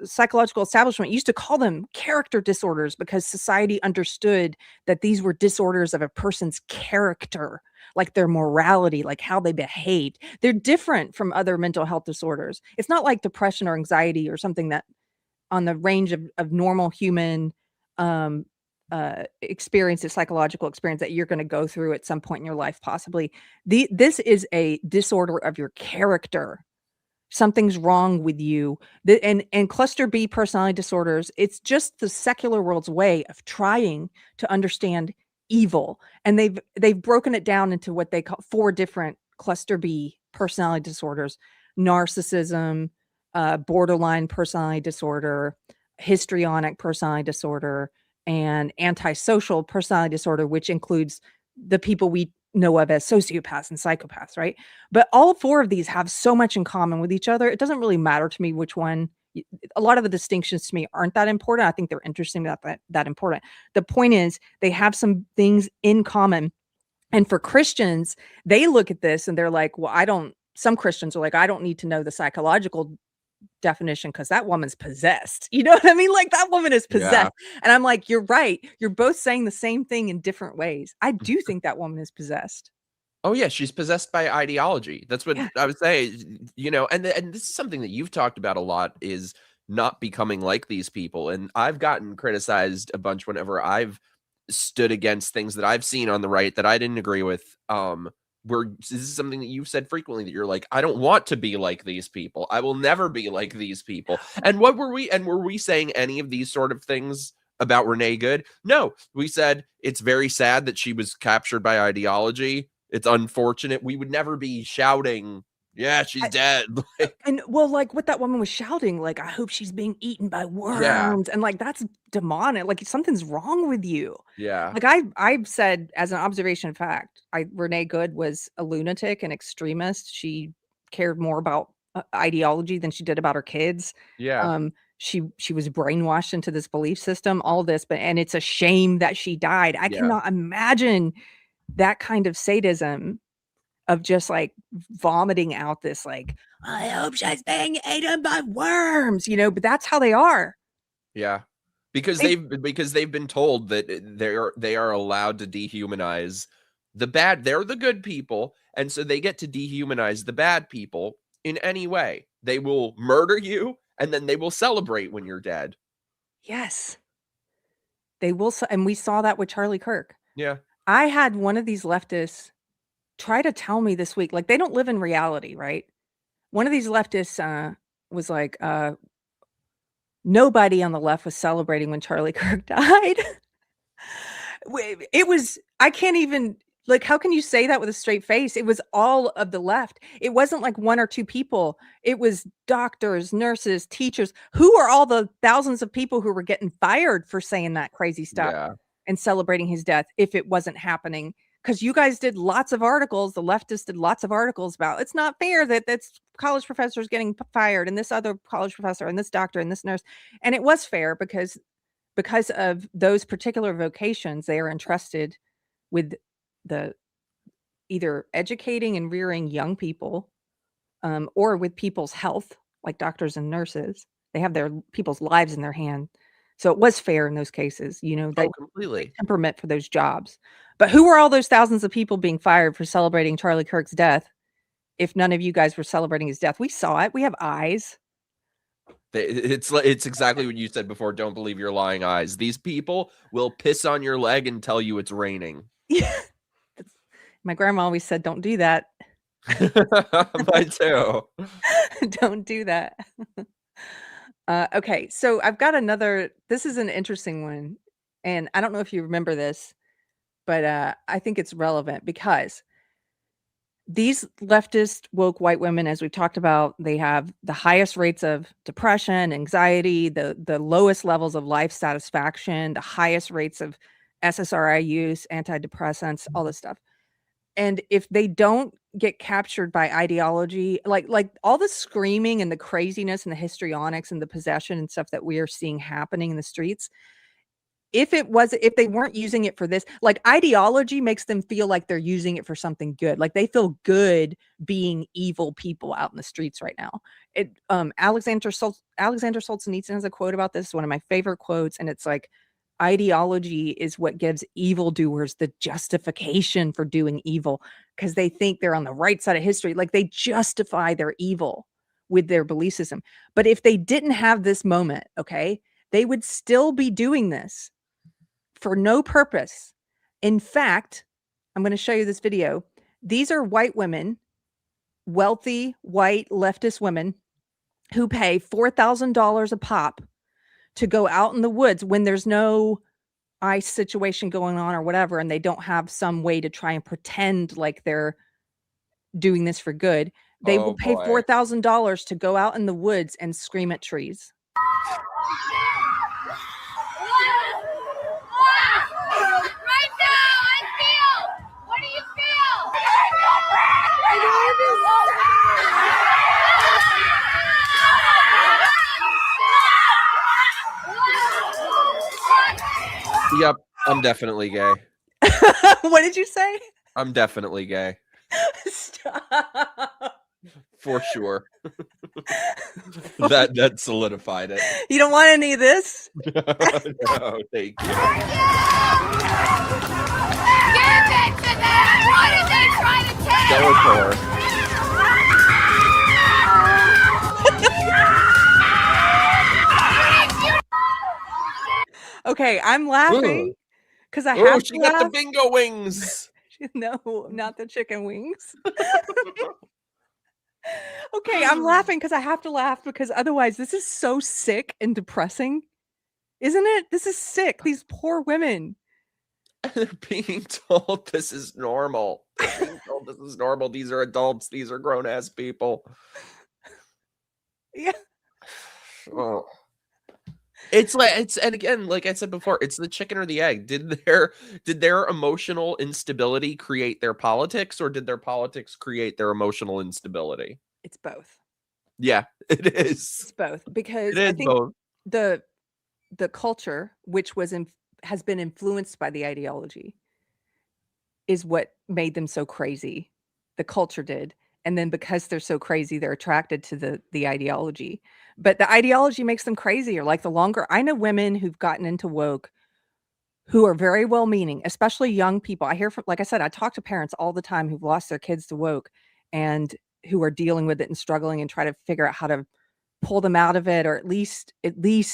psychological establishment used to call them character disorders because society understood that these were disorders of a person's character, like their morality, like how they behaved. They're different from other mental health disorders. It's not like depression or anxiety or something that on the range of normal human experiences, psychological experience that you're going to go through at some point in your life, possibly. This is a disorder of your character. Something's wrong with you. And cluster B personality disorders, it's just the secular world's way of trying to understand evil. And they've broken it down into what they call 4 different cluster B personality disorders: narcissism, borderline personality disorder, histrionic personality disorder, and antisocial personality disorder, which includes the people we know of as sociopaths and psychopaths, right? But all 4 of these have so much in common with each other. It doesn't really matter to me which one. a lot of the distinctions to me aren't that important. I think they're interesting, but not that important. The point is they have some things in common. And for Christians, they look at this and they're like, well, some Christians are like, I don't need to know the psychological definition because that woman's possessed. You know what I mean? Like, that woman is possessed. Yeah. And I'm like, you're right. You're both saying the same thing in different ways. I do think that woman is possessed. Oh yeah, she's possessed by ideology. That's what I would say, you know, and this is something that you've talked about a lot, is not becoming like these people. And I've gotten criticized a bunch whenever I've stood against things that I've seen on the right that I didn't agree with. Where this is something that you've said frequently, that you're like, I don't want to be like these people. I will never be like these people. And were we saying any of these sort of things about Renee Good? No, we said it's very sad that she was captured by ideology. It's unfortunate. We would never be shouting, yeah, she's dead. And well, like what that woman was shouting, like, I hope she's being eaten by worms. And like, that's demonic. Like, something's wrong with you. Yeah. Like I've said, as an observation fact, Renee Good was a lunatic and extremist. She cared more about ideology than she did about her kids. Yeah. She was brainwashed into this belief system, all this, and it's a shame that she died. I cannot imagine that kind of sadism of just like vomiting out this, like, I hope she's being eaten by worms, you know, but that's how they are. Yeah. Because they've been told that they are allowed to dehumanize the bad. They're the good people, and so they get to dehumanize the bad people in any way. They will murder you, and then they will celebrate when you're dead. Yes. They will, and we saw that with Charlie Kirk. Yeah. I had one of these leftists try to tell me this week, like, they don't live in reality, right? One of these leftists was like, nobody on the left was celebrating when Charlie Kirk died. It was, I can't even, like, how can you say that with a straight face? It was all of the left. It wasn't like one or two people. It was doctors, nurses, teachers. Who are all the thousands of people who were getting fired for saying that crazy stuff and celebrating his death if it wasn't happening? Because you guys did lots of articles, the leftists did lots of articles about, it's not fair that that's college professors getting fired and this other college professor and this doctor and this nurse. And it was fair because of those particular vocations, they are entrusted with the either educating and rearing young people or with people's health, like doctors and nurses. They have their people's lives in their hand. So it was fair in those cases, you know, they completely temperament for those jobs. But who were all those thousands of people being fired for celebrating Charlie Kirk's death if none of you guys were celebrating his death? We saw it. We have eyes. It's exactly what you said before. Don't believe your lying eyes. These people will piss on your leg and tell you it's raining. Yeah. My grandma always said, don't do that. Mine too. Don't do that. Okay, so I've got another, this is an interesting one. And I don't know if you remember this, but I think it's relevant because these leftist woke white women, as we've talked about, they have the highest rates of depression, anxiety, the lowest levels of life satisfaction, the highest rates of SSRI use, anti-depressants, all this stuff. And if they don't get captured by ideology, like all the screaming and the craziness and the histrionics and the possession and stuff that we are seeing happening in the streets, if they weren't using it for this, like, ideology makes them feel like they're using it for something good. Like, they feel good being evil people out in the streets right now. Alexander Solzhenitsyn has a quote about this, one of my favorite quotes, and it's like, ideology is what gives evildoers the justification for doing evil, because they think they're on the right side of history. Like, they justify their evil with their belief system. But if they didn't have this moment, okay, they would still be doing this for no purpose. In fact, I'm going to show you this video. These are white women, wealthy, white, leftist women who pay $4,000 a pop to go out in the woods when there's no ICE situation going on or whatever, and they don't have some way to try and pretend like they're doing this for good. They will pay $4,000 to go out in the woods and scream at trees. Right now, I feel. What do you feel? Yep, I'm definitely gay. What did you say? I'm definitely gay. Stop. For sure. that solidified it. You don't want any of this? No, thank you. Give it to them! What are they trying to take? Go with her. Okay, I'm laughing because I Oh, have she to got the laugh. bingo wings. No, not the chicken wings. Okay, I'm laughing because I have to laugh because otherwise this is so sick and depressing. Isn't it? This is sick. These poor women. They're being told this is normal. They're being told this is normal. These are adults. These are grown-ass people. Yeah. Oh. And again, like I said before, it's the chicken or the egg. Did their emotional instability create their politics, or did their politics create their emotional instability? It's both. Yeah, it is. It's both because It is I think both. the culture, which has been influenced by the ideology, is what made them so crazy. The culture did. And then because they're so crazy, they're attracted to the ideology. But the ideology makes them crazier. Like the longer I know women who've gotten into woke who are very well-meaning, especially young people. I hear from, like I said, I talk to parents all the time who've lost their kids to woke and who are dealing with it and struggling and try to figure out how to pull them out of it, or at least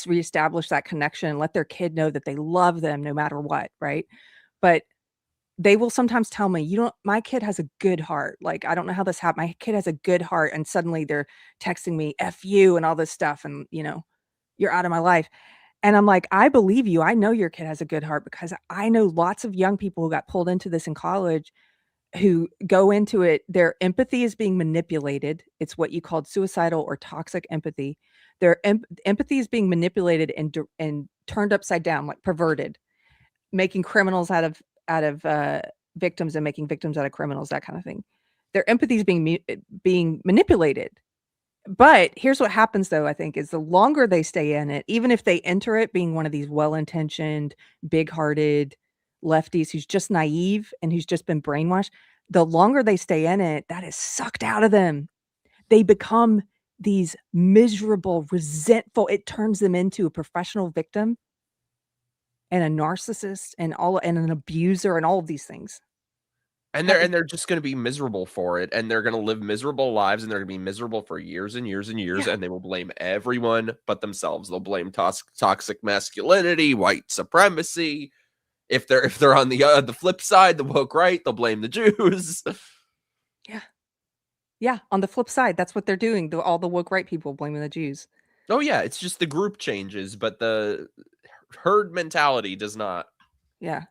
reestablish that connection and let their kid know that they love them no matter what, right? But they will sometimes tell me, my kid has a good heart. Like, I don't know how this happened. My kid has a good heart. And suddenly they're texting me, F you and all this stuff. And, you're out of my life. And I'm like, I believe you. I know your kid has a good heart because I know lots of young people who got pulled into this in college who go into it. Their empathy is being manipulated. It's what you called suicidal or toxic empathy. Their empathy is being manipulated and turned upside down, like perverted, making criminals out of victims and making victims out of criminals, that kind of thing. Their empathy is being manipulated. But here's what happens, though, I think, is the longer they stay in it, even if they enter it being one of these well-intentioned, big-hearted lefties who's just naive and who's just been brainwashed, the longer they stay in it, that is sucked out of them. They become these miserable, resentful. It turns them into a professional victim and a narcissist and an abuser and all of these things. And they're just going to be miserable for it, and they're going to live miserable lives, and they're going to be miserable for years and years and years, and they will blame everyone but themselves. They'll blame toxic masculinity, white supremacy. If they're on the flip side, the woke right, they'll blame the Jews. Yeah. On the flip side, that's what they're doing. All the woke right people blaming the Jews. Oh yeah, it's just the group changes, but the herd mentality does not. Yeah.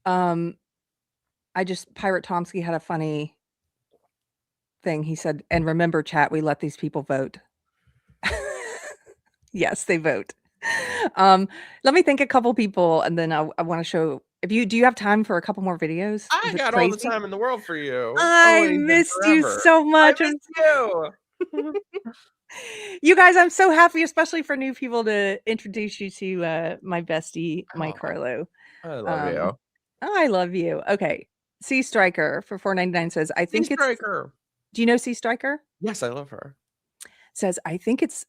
Pirate Tomsky had a funny thing. He said, and remember, chat, we let these people vote. Yes, they vote. Let me thank a couple people, and then I want to show. Do you have time for a couple more videos? I got all the time in the world for you. I missed you so much. I missed you. You guys, I'm so happy, especially for new people, to introduce you to my bestie, Mike Harlow. I love you. I love you. Okay. C Striker for $4.99 says, I think it's Striker. Do you know C Striker? Yes, I love her. Says, I think it's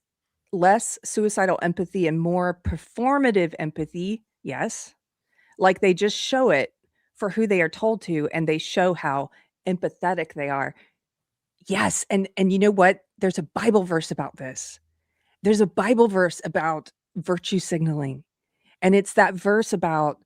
less suicidal empathy and more performative empathy. Yes. Like they just show it for who they are told to, and they show how empathetic they are. Yes. And you know what? There's a Bible verse about this. There's a Bible verse about virtue signaling. And it's that verse about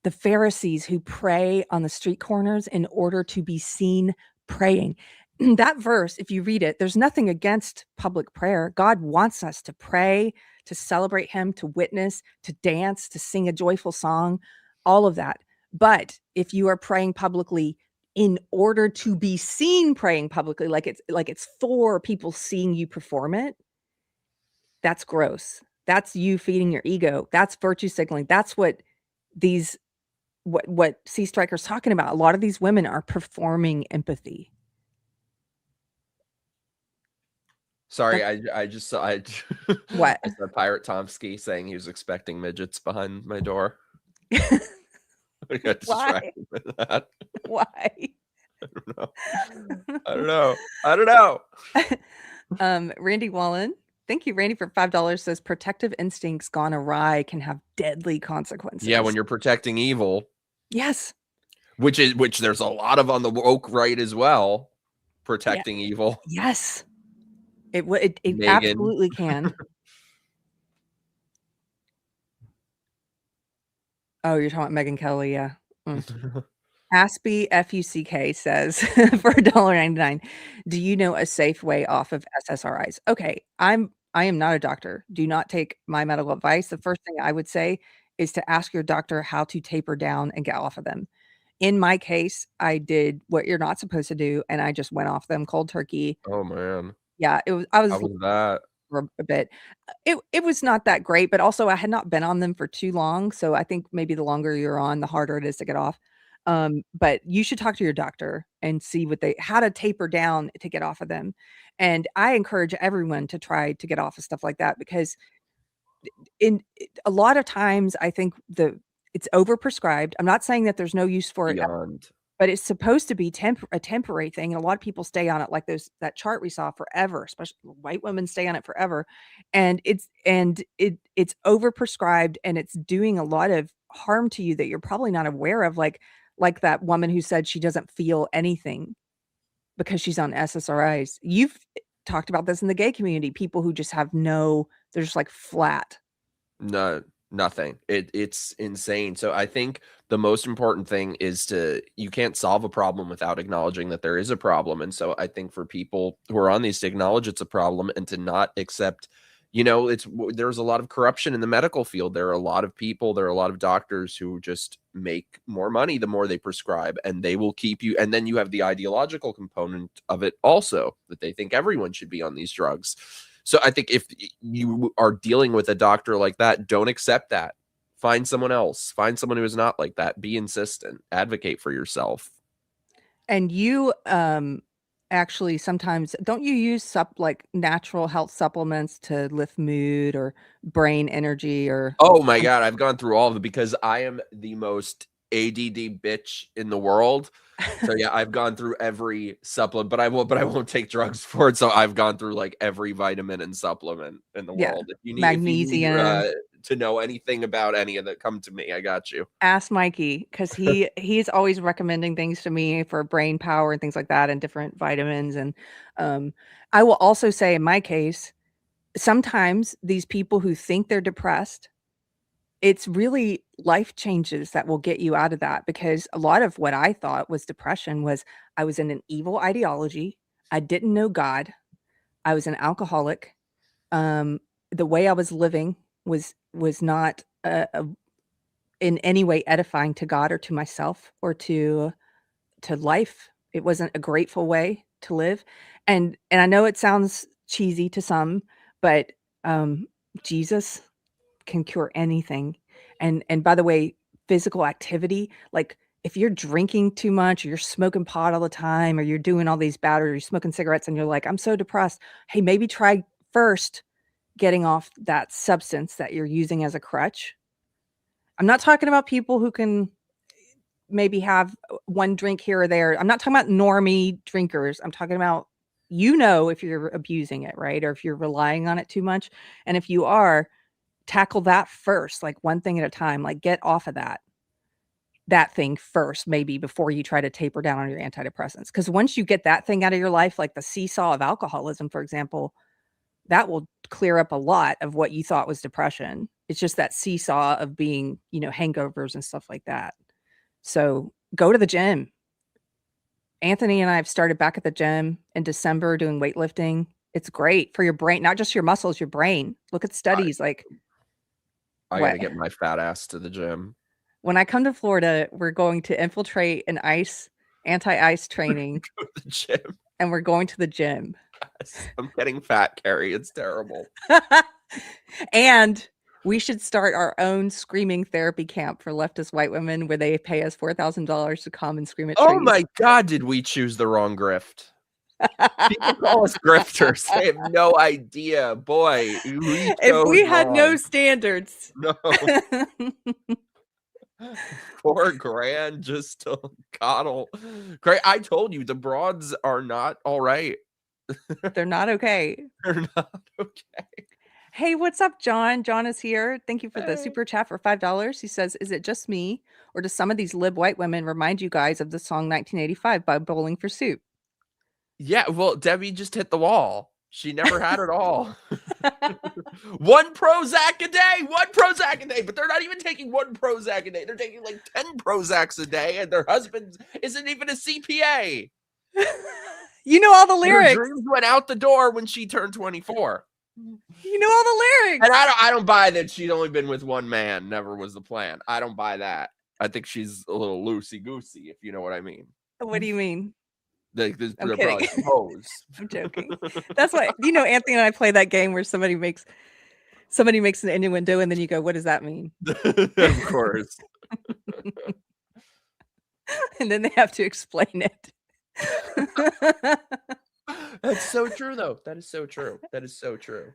the Pharisees who pray on the street corners in order to be seen praying. That verse, if you read it, there's nothing against public prayer. God wants us to pray, to celebrate him, to witness, to dance, to sing a joyful song, all of that. But if you are praying publicly in order to be seen praying publicly, like it's for people seeing you perform it, that's gross. That's you feeding your ego. That's virtue signaling. That's what C Striker's talking about. A lot of these women are performing empathy. Sorry, I just saw what? I saw Pirate Tomsky saying he was expecting midgets behind my door. I got distracted by that. Why? I don't know. Randy Wallen, thank you, Randy, for $5. Says protective instincts gone awry can have deadly consequences. Yeah, when you're protecting evil. Yes. Which there's a lot of on the woke right as well. Protecting evil. Yes. It absolutely can. Oh, you're talking about Megyn Kelly, yeah. Aspie FUCK says for $1.99, do you know a safe way off of SSRIs? Okay, I am not a doctor. Do not take my medical advice. The first thing I would say is to ask your doctor how to taper down and get off of them. In my case, I did what you're not supposed to do, and I just went off them cold turkey. Oh man. Yeah, I was How was that? for a bit. It was not that great, but also I had not been on them for too long, so I think maybe the longer you're on, the harder it is to get off. But you should talk to your doctor and see how to taper down to get off of them. And I encourage everyone to try to get off of stuff like that, because a lot of times I think it's overprescribed. I'm not saying that there's no use for it, but it's supposed to be a temporary thing. And a lot of people stay on it, like that chart we saw, forever, especially white women stay on it forever. And it's overprescribed, and it's doing a lot of harm to you that you're probably not aware of. Like that woman who said she doesn't feel anything because she's on SSRIs. You've talked about this in the gay community, people who just they're just like flat. No, nothing. It's insane. So I think the most important thing is you can't solve a problem without acknowledging that there is a problem. And so I think for people who are on these to acknowledge it's a problem and to not accept, there's a lot of corruption in the medical field. There are a lot of doctors who just make more money the more they prescribe, and they will keep you. And then you have the ideological component of it also, that they think everyone should be on these drugs. So I think if you are dealing with a doctor like that, don't accept that. Find someone else. Find someone who is not like that. Be insistent. Advocate for yourself. And you actually sometimes, don't you use like natural health supplements to lift mood or brain energy or? Oh my God, I've gone through all of it because I am the most ADD bitch in the world. So yeah, I've gone through every supplement, but I won't take drugs for it. So I've gone through like every vitamin and supplement in the world. If you need magnesium, to know anything about any of that, come to me. I got you. Ask Mikey, because he's always recommending things to me for brain power and things like that, and different vitamins. And I will also say, in my case, sometimes these people who think they're depressed, it's really life changes that will get you out of that. Because a lot of what I thought was depression was I was in an evil ideology. I didn't know God. I was an alcoholic. The way I was living was not in any way edifying to God or to myself or to life. It wasn't a grateful way to live. And I know it sounds cheesy to some, but Jesus can cure anything. And by the way, physical activity, like if you're drinking too much, or you're smoking pot all the time, or you're doing all these bad, or you're smoking cigarettes and you're like, I'm so depressed. Hey, maybe try first getting off that substance that you're using as a crutch. I'm not talking about people who can maybe have one drink here or there. I'm not talking about normie drinkers. I'm talking about, if you're abusing it, right? Or if you're relying on it too much. And if you are, tackle that first, like one thing at a time, like get off of that thing first, maybe before you try to taper down on your antidepressants. Because once you get that thing out of your life, like the seesaw of alcoholism, for example, that will clear up a lot of what you thought was depression. It's just that seesaw of being, hangovers and stuff like that. So go to the gym. Anthony and I have started back at the gym in December doing weightlifting. It's great for your brain, not just your muscles, your brain. Look at studies I gotta get my fat ass to the gym. When I come to Florida, we're going to infiltrate an anti-ice training. Go to the gym. And we're going to the gym. I'm getting fat, Keri. It's terrible. And we should start our own screaming therapy camp for leftist white women, where they pay us $4,000 to come and scream at trees. Oh my God, did we choose the wrong grift? People call us grifters. They have no idea. Boy, if we had no standards. No. $4,000 just to coddle. Great. I told you the broads are not all right. They're not okay. They're not okay. Hey, what's up, John? John is here. Thank you for the Hey. super chat for $5. He says, is it just me, or do some of these lib white women remind you guys of the song 1985 by Bowling for Soup? Yeah, well, Debbie just hit the wall. She never had it all. One Prozac a day, but they're not even taking one Prozac a day. They're taking like 10 Prozacs a day, and their husband isn't even a CPA. You know all the lyrics. Her dreams went out the door when she turned 24. You know all the lyrics. And I don't buy that she'd only been with one man. Never was the plan. I don't buy that. I think she's a little loosey-goosey, if you know what I mean. What do you mean? I'm kidding. Pose. I'm joking. That's why, Anthony and I play that game where somebody makes an innuendo and then you go, what does that mean? Of course. And then they have to explain it. That's so true, though. That is so true. That is so true.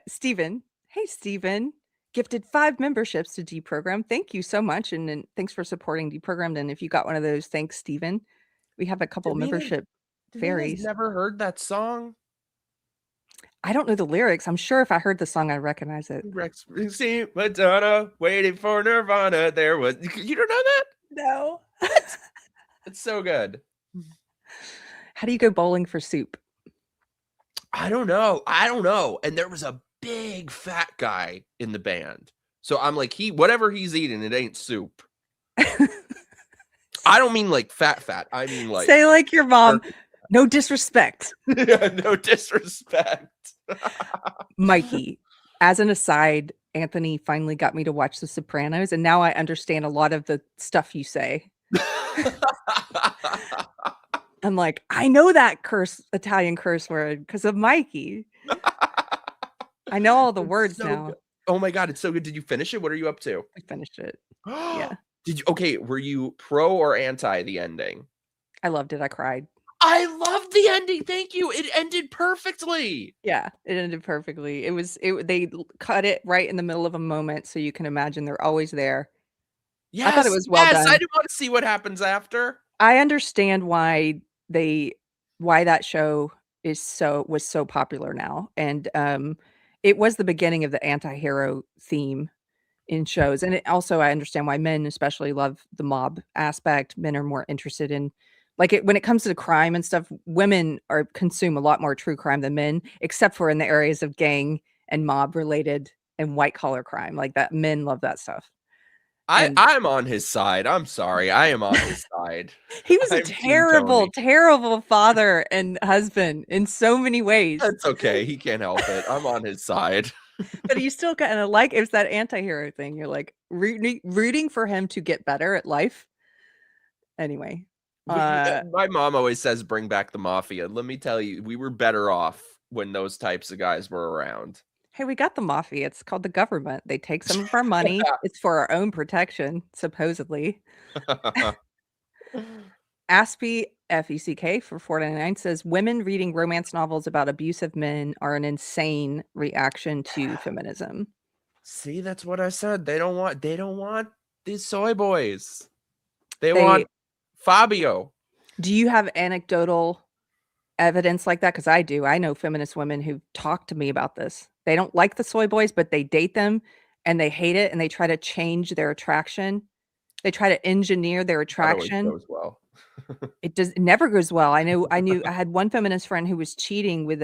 Steven. Hey, Steven. Gifted 5 memberships to Deprogrammed. Thank you so much. And thanks for supporting Deprogrammed. And if you got one of those, thanks, Steven. We have a couple membership fairies. Never heard that song? I don't know the lyrics. I'm sure if I heard the song, I'd recognize it. See Madonna waiting for Nirvana. There was. You don't know that? No. It's so good. How do you go bowling for soup? I don't know. And there was a big fat guy in the band. So I'm like, whatever he's eating, it ain't soup. I don't mean like fat. I mean like. Say like your mom. No disrespect. Yeah, no disrespect. Mikey, as an aside, Anthony finally got me to watch The Sopranos, and now I understand a lot of the stuff you say. I'm like, I know that Italian curse word because of Mikey. I know all the words now. Good. Oh my God, it's so good. Did you finish it? What are you up to? I finished it. Yeah. Did you? Okay, were you pro or anti the ending? I loved it. I cried. I loved the ending. Thank you. It ended perfectly. Yeah, it ended perfectly. They cut it right in the middle of a moment, so you can imagine they're always there. Yes, I thought it was well done. I didn't want to see what happens after. I understand why that show was so popular now, and it was the beginning of the anti-hero theme in shows, and I understand why men especially love the mob aspect. Men are more interested in when it comes to crime and stuff. Women consume a lot more true crime than men, except for in the areas of gang and mob related and white collar crime. Like that, men love that stuff. I'm on his side. I'm sorry. I am on his side. He was a terrible, terrible father and husband in so many ways. That's okay. He can't help it. I'm on his side. But you still kind of it's that anti-hero thing. You're like rooting for him to get better at life. Anyway. My mom always says, bring back the mafia. Let me tell you, we were better off when those types of guys were around. Hey, we got the mafia. It's called the government. They take some of our money. It's for our own protection, supposedly. Aspie FECK for $4.99 says women reading romance novels about abusive men are an insane reaction to feminism. See, that's what I said. They don't want these soy boys. They want Fabio. Do you have anecdotal evidence like that? Because I do. I know feminist women who talk to me about this. They don't like the soy boys, but they date them and they hate it and they try to change their attraction. They try to engineer their attraction. That always goes well. It never goes well. I had one feminist friend who was cheating with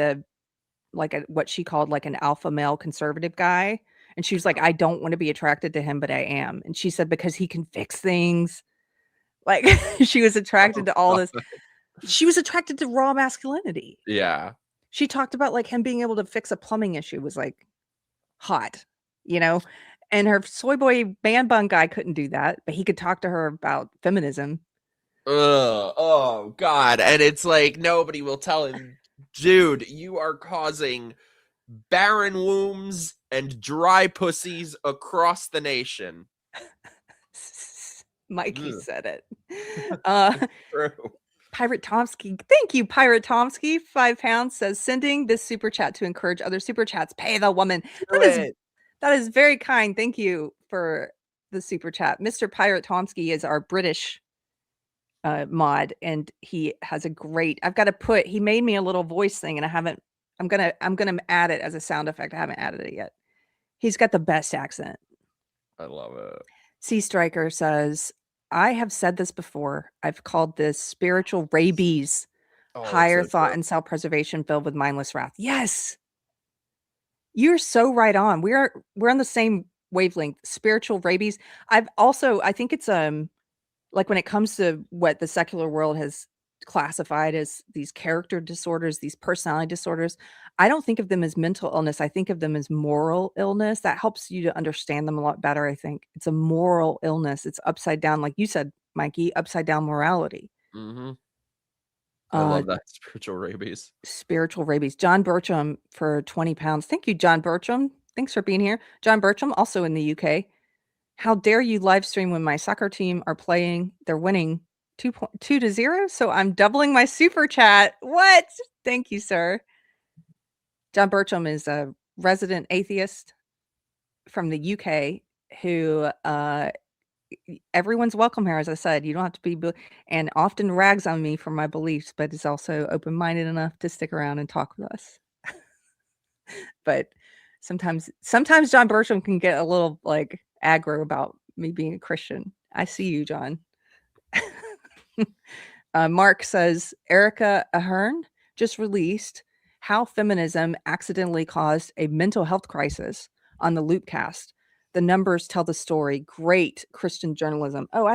what she called like an alpha male conservative guy. And she was like, I don't want to be attracted to him, but I am. And she said, because he can fix things. Like she was attracted to all this. She was attracted to raw masculinity. Yeah. She talked about like him being able to fix a plumbing issue was like hot, and her soy boy man bun guy couldn't do that, but he could talk to her about feminism. Oh God. And it's like, nobody will tell him, dude, you are causing barren wombs and dry pussies across the nation. Mikey said it. True. Pirate Tomsky, thank you, Pirate Tomsky. £5 says sending this super chat to encourage other super chats. Pay the woman. That is very kind. Thank you for the super chat. Mr. Pirate Tomsky is our British mod, and he has a great, he made me a little voice thing, and I'm gonna add it as a sound effect. I haven't added it yet. He's got the best accent. I love it. Sea Striker says, I have said this before. I've called this spiritual rabies, higher thought and self-preservation filled with mindless wrath. Yes. You're so right on. We're on the same wavelength. Spiritual rabies. I think it's like when it comes to what the secular world has classified as these character disorders, these personality disorders, I don't think of them as mental illness. I think of them as moral illness. That helps you to understand them a lot better. I think it's a moral illness. It's upside down, like you said, Mikey, upside down morality. Mm-hmm. I love that. Spiritual rabies. Spiritual rabies. John Bertram for 20 pounds. Thank you, John Bertram. Thanks for being here. John Bertram, also in the UK. How dare you live stream when my soccer team are playing? They're winning 2-0. So I'm doubling my super chat. What? Thank you, sir. John Bertram is a resident atheist from the UK who everyone's welcome here. As I said, you don't have to be, and often rags on me for my beliefs, but is also open-minded enough to stick around and talk with us. But sometimes John Bertram can get a little like aggro about me being a Christian. I see you, John. Mark says, Erica Ahern just released How Feminism Accidentally Caused a Mental Health Crisis on the Loopcast. The numbers tell the story. Great Christian journalism. Oh,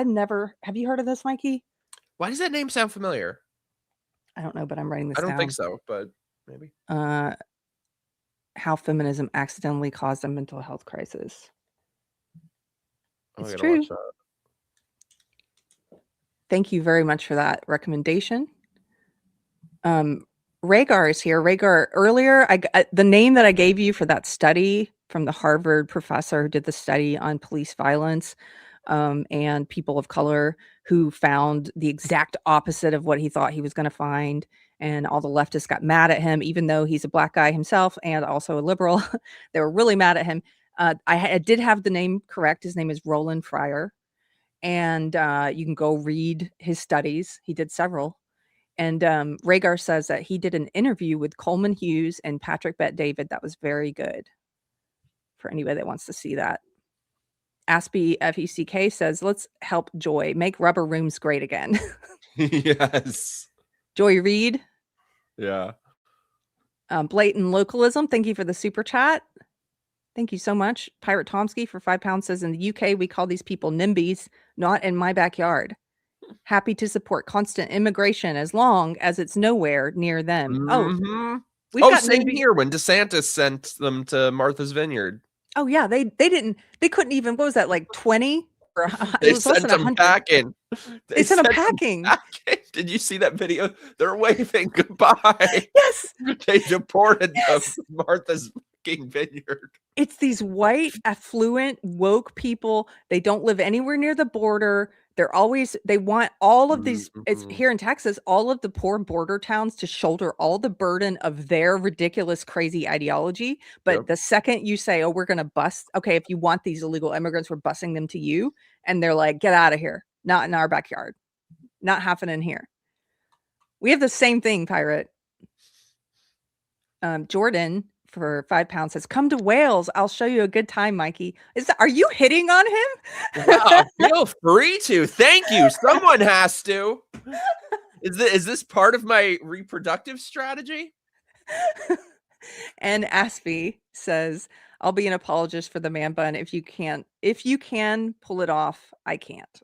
have you heard of this, Mikey? Why does that name sound familiar? I don't know, but I'm writing this down. I don't think so, but maybe. How Feminism Accidentally Caused a Mental Health Crisis. It's true. Thank you very much for that recommendation. Rhaegar is here. Rhaegar, earlier, the name that I gave you for that study from the Harvard professor who did the study on police violence and people of color who found the exact opposite of what he thought he was going to find. And all the leftists got mad at him, even though he's a black guy himself and also a liberal. They were really mad at him. I did have the name correct. His name is Roland Fryer. And you can go read his studies. He did several. And Rhaegar says that he did an interview with Coleman Hughes and Patrick Bet-David. That was very good for anybody that wants to see that. Aspie FECK says, let's help Joy make rubber rooms great again. Yes. Joy Reed. Yeah. Blatant Localism. Thank you for the super chat. Thank you so much. Pirate Tomsky for 5 pounds says, in the UK, we call these people NIMBYs, not in my backyard. Happy to support constant immigration as long as it's nowhere near them. Mm-hmm. Same here when DeSantis sent them to Martha's Vineyard. Oh yeah, they couldn't even, what was that, like 20? They sent them packing. They sent them packing. Did you see that video? They're waving goodbye. Yes. They deported them to Martha's Vineyard. It's these white, affluent, woke people. They don't live anywhere near the border. They want all of these, it's here in Texas, all of the poor border towns to shoulder all the burden of their ridiculous, crazy ideology. But the second you say, oh, we're going to bust, okay, if you want these illegal immigrants, we're busing them to you. And they're like, get out of here. Not in our backyard. Not happening here. We have the same thing, Pirate. Jordan for 5 pounds says, come to Wales. I'll show you a good time, Mikey. Are you hitting on him? Wow, feel free to. Thank you. Someone has to. Is this part of my reproductive strategy? And Aspie says, I'll be an apologist for the man bun if you can pull it off. I can't.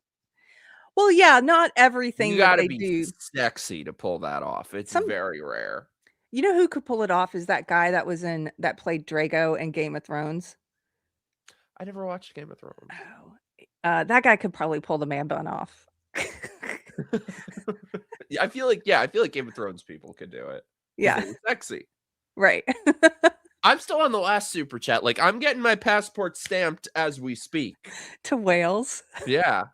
Well, yeah, not everything you that they be do. Sexy to pull that off. It's very rare. You know who could pull it off is that guy that played Drago in Game of Thrones. I never watched Game of Thrones. Oh, that guy could probably pull the man bun off. Yeah, I feel like Game of Thrones people could do it. Yeah, sexy. Right. I'm still on the last super chat. Like, I'm getting my passport stamped as we speak. To Wales. Yeah.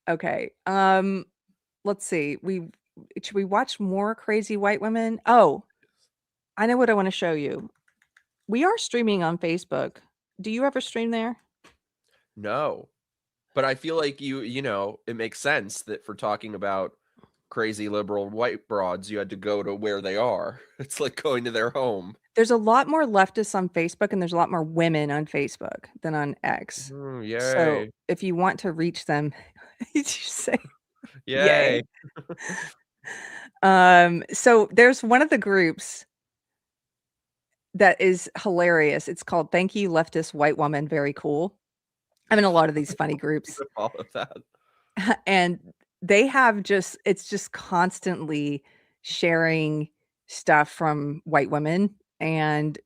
Okay. Let's see. Should we watch more crazy white women? Oh, I know what I want to show you. We are streaming on Facebook. Do you ever stream there? No. But I feel like you know, it makes sense that for talking about crazy liberal white broads, you had to go to where they are. It's like going to their home. There's a lot more leftists on Facebook, and there's a lot more women on Facebook than on X. Yay. So if you want to reach them, you say Yay. So there's one of the groups that is hilarious. It's called Thank You Leftist White Woman Very Cool. I'm in a lot of these funny groups. All of that. And they have it's just constantly sharing stuff from white women, and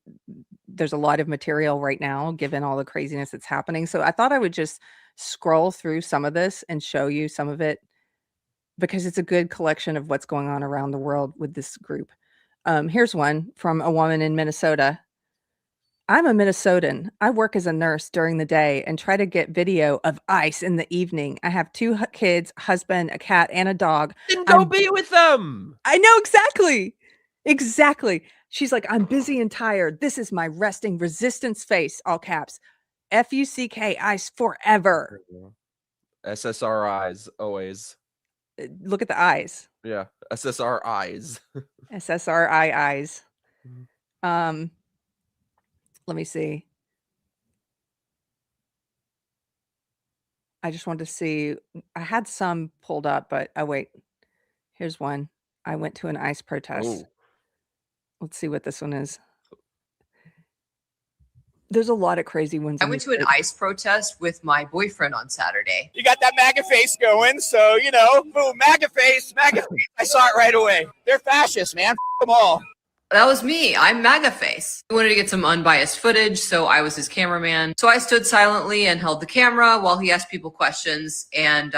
there's a lot of material right now given all the craziness that's happening. So I thought I would just scroll through some of this and show you some of it, because it's a good collection of what's going on around the world with this group. Here's one from a woman in Minnesota. I'm a Minnesotan. I work as a nurse during the day and try to get video of ICE in the evening. I have 2 kids, husband, a cat, and a dog. Then go be with them. I know, exactly. Exactly. She's like, I'm busy and tired. This is my resting resistance face, all caps. FUCK, ICE forever. SSRIs always. Look at the eyes. Yeah, SSRIs. SSRI eyes. Let me see. I just wanted to see. I had some pulled up, but wait. Here's one. I went to an ICE protest. Oh. Let's see what this one is. There's a lot of crazy ones. I went to an ICE protest with my boyfriend on Saturday. You got that MAGA face going, so, you know, boom, MAGA face, MAGA face. I saw it right away. They're fascists, man. F them all. That was me. I'm MAGA face. He wanted to get some unbiased footage, so I was his cameraman. So I stood silently and held the camera while he asked people questions, and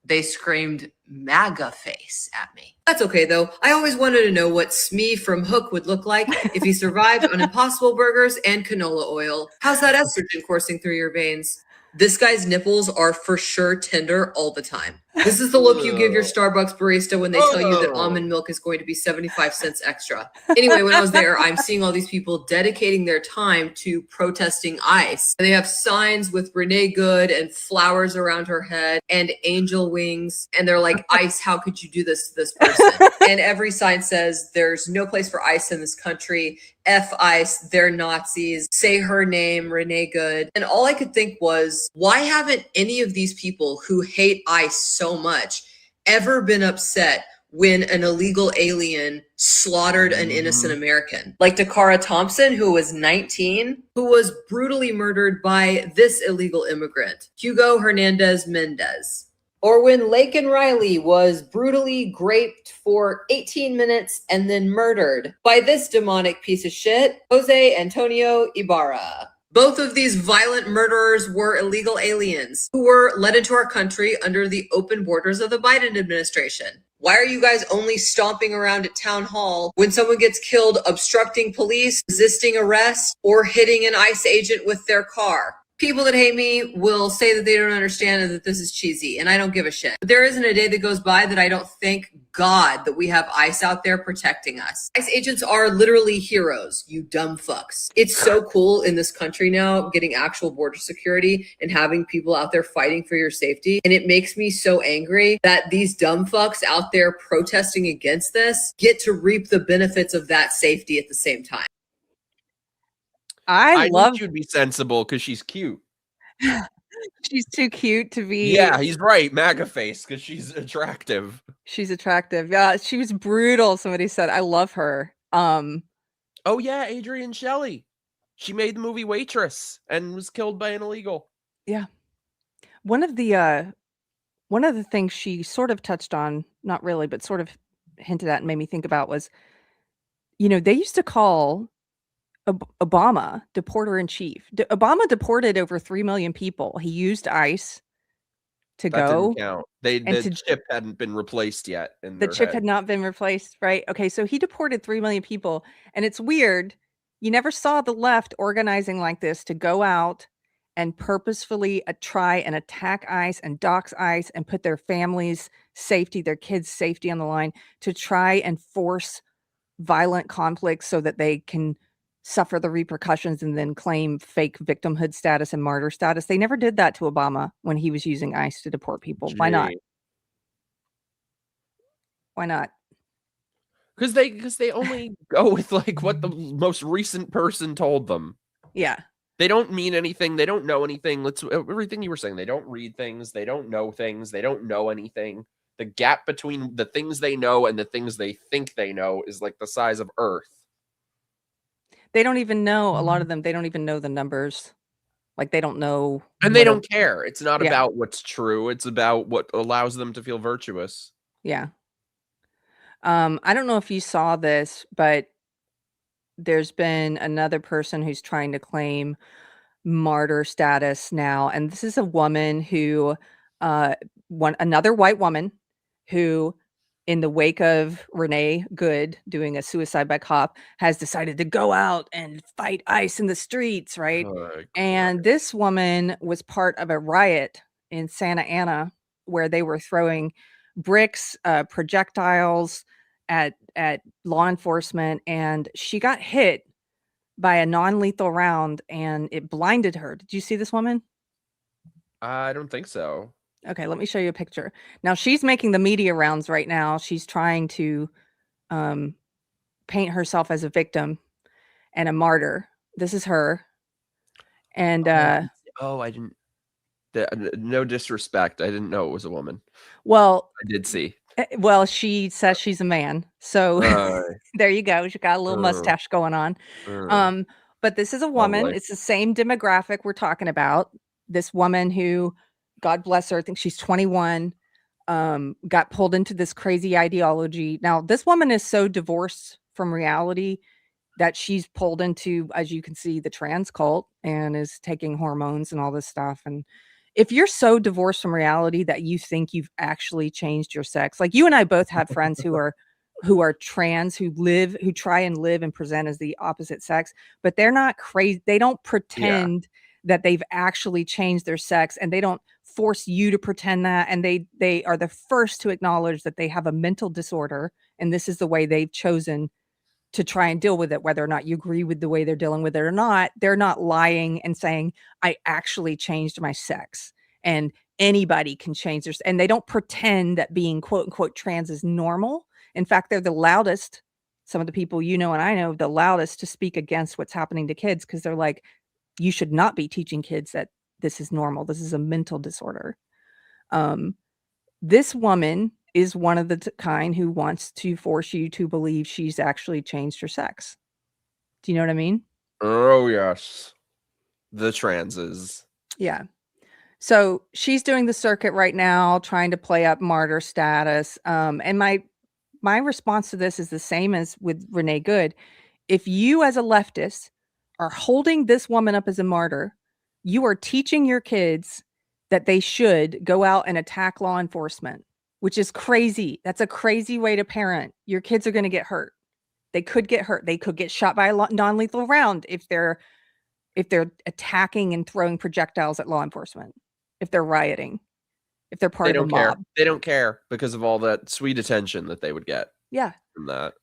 they screamed MAGA face at me. That's okay, though. I always wanted to know what Smee from Hook would look like if he survived on Impossible Burgers and canola oil. How's that estrogen coursing through your veins? This guy's nipples are for sure tender all the time. This is the look you give your Starbucks barista when they tell you that almond milk is going to be 75 cents extra. Anyway, when I was there, I'm seeing all these people dedicating their time to protesting ICE. They have signs with Renee Good and flowers around her head and angel wings. And they're like, ICE, how could you do this to this person? And every sign says, there's no place for ICE in this country. F ICE, they're Nazis. Say her name, Renee Good. And all I could think was, why haven't any of these people who hate ICE so much ever been upset when an illegal alien slaughtered an innocent American? Like Takara Thompson, who was 19, who was brutally murdered by this illegal immigrant, Hugo Hernandez Mendez. Or when Laken Riley was brutally raped for 18 minutes and then murdered by this demonic piece of shit, Jose Antonio Ibarra. Both of these violent murderers were illegal aliens who were let into our country under the open borders of the Biden administration. Why are you guys only stomping around at town hall when someone gets killed obstructing police, resisting arrest, or hitting an ICE agent with their car? People that hate me will say that they don't understand and that this is cheesy, and I don't give a shit. But there isn't a day that goes by that I don't thank God that we have ICE out there protecting us. ICE agents are literally heroes, you dumb fucks. It's so cool in this country now, getting actual border security and having people out there fighting for your safety. And it makes me so angry that these dumb fucks out there protesting against this get to reap the benefits of that safety at the same time. I love you'd be sensible because she's cute. She's too cute to be. Yeah, he's right. MAGA face because she's attractive. She's attractive. Yeah, she was brutal. Somebody said, I love her. Oh yeah, Adrienne Shelley. She made the movie Waitress and was killed by an illegal. Yeah. One of the things she sort of touched on, not really, but sort of hinted at and made me think about was, you know, they used to call Obama deporter in chief. Obama deported over 3 million people. He used ICE to that go. Didn't count. The chip hadn't been replaced yet. The chip had not been replaced, right? Okay, so he deported 3 million people, and it's weird. You never saw the left organizing like this to go out and purposefully try and attack ICE and dox ICE and put their families' safety, their kids' safety on the line to try and force violent conflicts so that they can suffer the repercussions and then claim fake victimhood status and martyr status. They never did that to Obama when he was using ICE to deport people. Why not? Gee. Why not? Because they only go with like what the most recent person told them. Yeah. They don't mean anything. They don't know anything. Everything you were saying. They don't read things. They don't know things. They don't know anything. The gap between the things they know and the things they think they know is like the size of Earth. They don't even know, a lot of them, they don't even know the numbers. Like they don't know. And they don't care. It's not Yeah. about what's true. It's about what allows them to feel virtuous. Yeah. I don't know if you saw this, but there's been another person who's trying to claim martyr status now. And this is a woman who, another white woman who, in the wake of Renee Good doing a suicide by cop, has decided to go out and fight ICE in the streets, right? And this woman was part of a riot in Santa Ana where they were throwing bricks, projectiles at law enforcement, and she got hit by a non-lethal round and it blinded her. Did you see this woman? I don't think so. Okay, let me show you a picture. Now she's making the media rounds right now. She's trying to paint herself as a victim and a martyr. This is her. And I didn't. No disrespect. I didn't know it was a woman. Well, I did see. Well, she says she's a man. So there you go. She got a little mustache going on. But this is a woman. Lovely. It's the same demographic we're talking about. This woman who, God bless her, I think she's 21, got pulled into this crazy ideology. Now, this woman is so divorced from reality that she's pulled into, as you can see, the trans cult and is taking hormones and all this stuff. And if you're so divorced from reality that you think you've actually changed your sex, like you and I both have friends who are trans, who try and live and present as the opposite sex, but they're not crazy. They don't pretend that they've actually changed their sex, and they don't force you to pretend that. And they are the first to acknowledge that they have a mental disorder, and this is the way they've chosen to try and deal with it, whether or not you agree with the way they're dealing with it or not. They're not lying and saying, I actually changed my sex, and anybody can change their, and they don't pretend that being quote unquote trans is normal. In fact, they're the loudest. Some of the people you know and I know, the loudest to speak against what's happening to kids, because they're like, you should not be teaching kids that this is normal. This is a mental disorder. This woman is one of the kind who wants to force you to believe she's actually changed her sex. Do you know what I mean? Oh, yes. The transes. Yeah. So she's doing the circuit right now, trying to play up martyr status. And my response to this is the same as with Renee Good. If you as a leftist are holding this woman up as a martyr, you are teaching your kids that they should go out and attack law enforcement, which is crazy. That's a crazy way to parent. Your kids are going to get hurt. They could get hurt. They could get shot by a non-lethal round if they're attacking and throwing projectiles at law enforcement, if they're rioting, if they're part of a mob. They don't care because of all that sweet attention that they would get. Yeah. From that.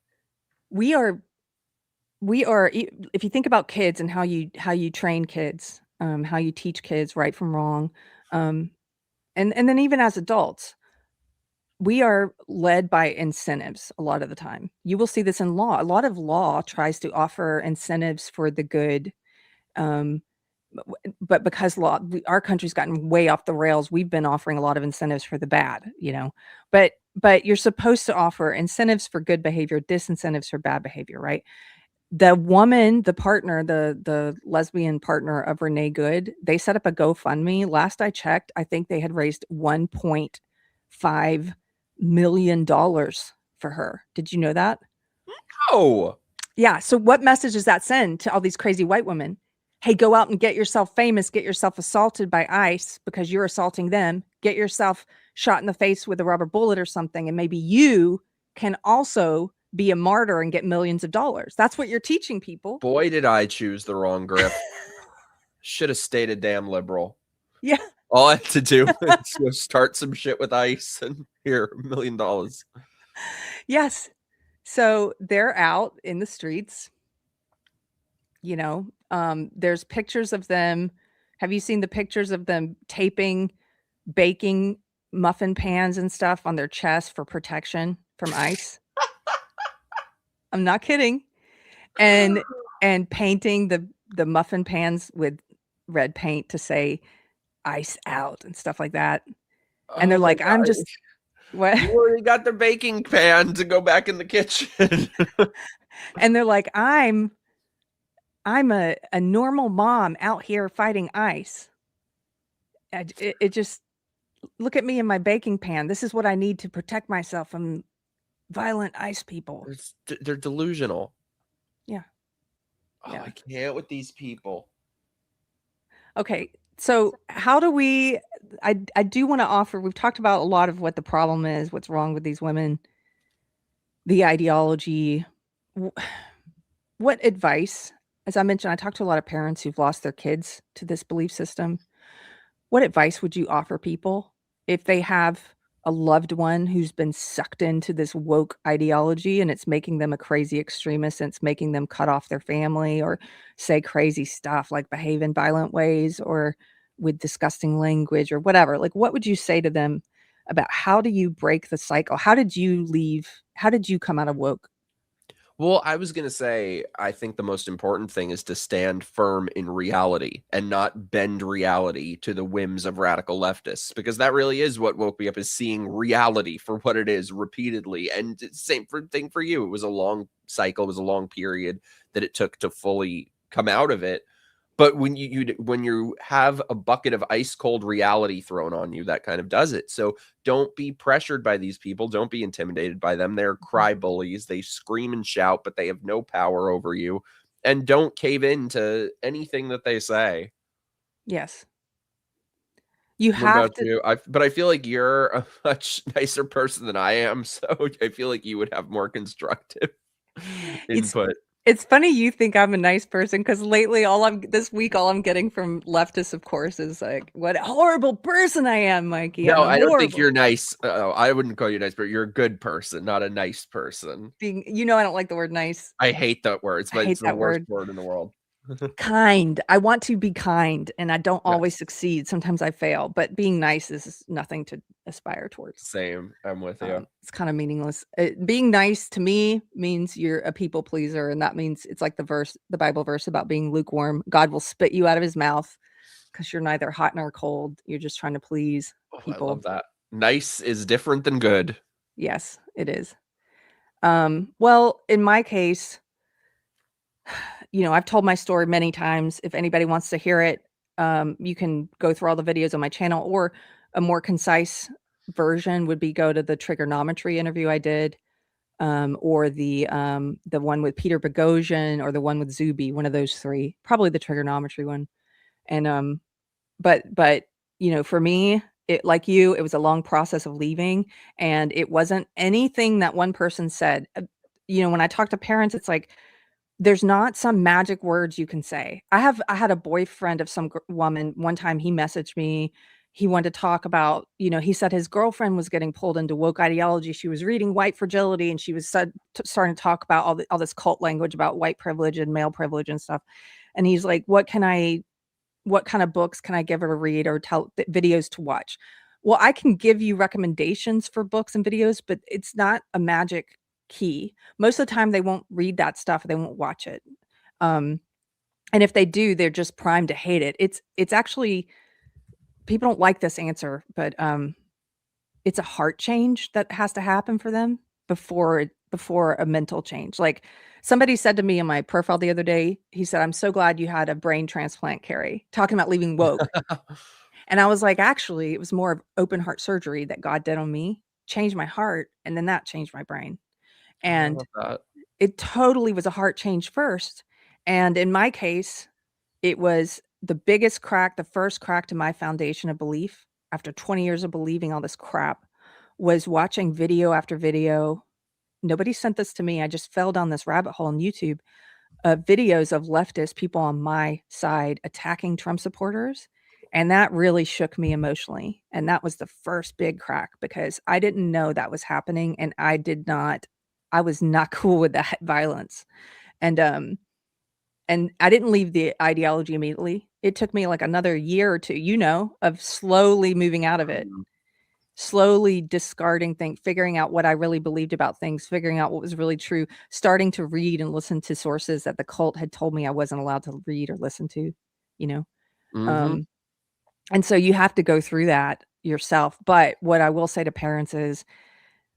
We are, if you think about kids and how you train kids, how you teach kids right from wrong, and then even as adults, we are led by incentives a lot of the time. You will see this in law. A lot of law tries to offer incentives for the good. But because our country's gotten way off the rails, we've been offering a lot of incentives for the bad, but you're supposed to offer incentives for good behavior, disincentives for bad behavior, right? The woman, the partner, the lesbian partner of Renee Good, they set up a GoFundMe. Last I checked, I think they had raised $1.5 million for her. Did you know that? Oh, yeah. So what message does that send to all these crazy white women? Hey, go out and get yourself famous, get yourself assaulted by ICE because you're assaulting them, get yourself shot in the face with a rubber bullet or something, and maybe you can also be a martyr and get millions of dollars. That's what you're teaching people. Boy, did I choose the wrong grip. Should have stayed a damn liberal. Yeah. All I had to do is go start some shit with ICE and here, $1 million. Yes. So they're out in the streets You know, there's pictures of them. Have you seen the pictures of them taping baking muffin pans and stuff on their chest for protection from ice? I'm not kidding. And painting the muffin pans with red paint to say ice out and stuff like that. And they're Oh my like, I'm God. just what? You already got their baking pan to go back in the kitchen. And they're like, I'm a normal mom out here fighting ice. It just look at me in my baking pan. This is what I need to protect myself from violent ice people. They're delusional. Yeah. Oh, Yeah. I can't with these people. Okay. So how do we, I do want to offer, we've talked about a lot of what the problem is, what's wrong with these women, the ideology. What advice, as I mentioned, I talked to a lot of parents who've lost their kids to this belief system. What advice would you offer people if they have a loved one who's been sucked into this woke ideology and it's making them a crazy extremist and it's making them cut off their family or say crazy stuff like behave in violent ways or with disgusting language or whatever? Like, what would you say to them about how do you break the cycle? How did you leave? How did you come out of woke? Well, I was going to say, I think the most important thing is to stand firm in reality and not bend reality to the whims of radical leftists, because that really is what woke me up, is seeing reality for what it is repeatedly. And same thing for you. It was a long cycle. It was a long period that it took to fully come out of it. But when you have a bucket of ice cold reality thrown on you, that kind of does it. So don't be pressured by these people. Don't be intimidated by them. They're cry bullies. They scream and shout, but they have no power over you. And don't cave in to anything that they say. Yes. You What have about to. you? But I feel like you're a much nicer person than I am. So I feel like you would have more constructive input. It's funny you think I'm a nice person because lately this week all I'm getting from leftists, of course, is like, what a horrible person I am, Mikey. No, I'm I don't think horrible. you're nice. I wouldn't call you nice, but you're a good person, not a nice person. I don't like the word nice. I hate that word. I hate It's the that worst word. word in the world. Kind. I want to be kind, and I don't Yes. always succeed. Sometimes I fail, but being nice is nothing to aspire towards. Same. I'm with you. It's kind of meaningless. Being nice to me means you're a people pleaser, and that means it's like the Bible verse about being lukewarm. God will spit you out of his mouth because you're neither hot nor cold. You're just trying to please people. I love that. Nice is different than good. Yes, it is. Well, in my case, I've told my story many times. If anybody wants to hear it, you can go through all the videos on my channel, or a more concise version would be go to the trigonometry interview I did, or the one with Peter Boghossian, or the one with Zuby, one of those three, probably the trigonometry one. And but for me, it was a long process of leaving, and it wasn't anything that one person said. When I talk to parents, it's like there's not some magic words you can say. I had a boyfriend of some woman one time. He messaged me. He wanted to talk about, he said his girlfriend was getting pulled into woke ideology. She was reading White Fragility, and she was starting to talk about all this cult language about white privilege and male privilege and stuff. And he's like, what kind of books can I give her to read or videos to watch? Well, I can give you recommendations for books and videos, but it's not a magic key. Most of the time they won't read that stuff. They won't watch it. And if they do, they're just primed to hate it. It's actually, people don't like this answer, but it's a heart change that has to happen for them before a mental change. Like somebody said to me in my profile the other day, he said, I'm so glad you had a brain transplant, Keri, talking about leaving woke. And I was like, actually, it was more of open heart surgery that God did on me, changed my heart, and then that changed my brain. And it totally was a heart change first. And in my case, it was the biggest crack, the first crack to my foundation of belief after 20 years of believing all this crap was watching video after video. Nobody sent this to me. I just fell down this rabbit hole on YouTube of videos of leftist people on my side attacking Trump supporters. And that really shook me emotionally. And that was the first big crack because I didn't know that was happening. And I was not cool with that violence. And And I didn't leave the ideology immediately. It took me like another year or two, of slowly moving out of it, slowly discarding things, figuring out what I really believed about things, figuring out what was really true, starting to read and listen to sources that the cult had told me I wasn't allowed to read or listen to, you know? And so you have to go through that yourself. But what I will say to parents is,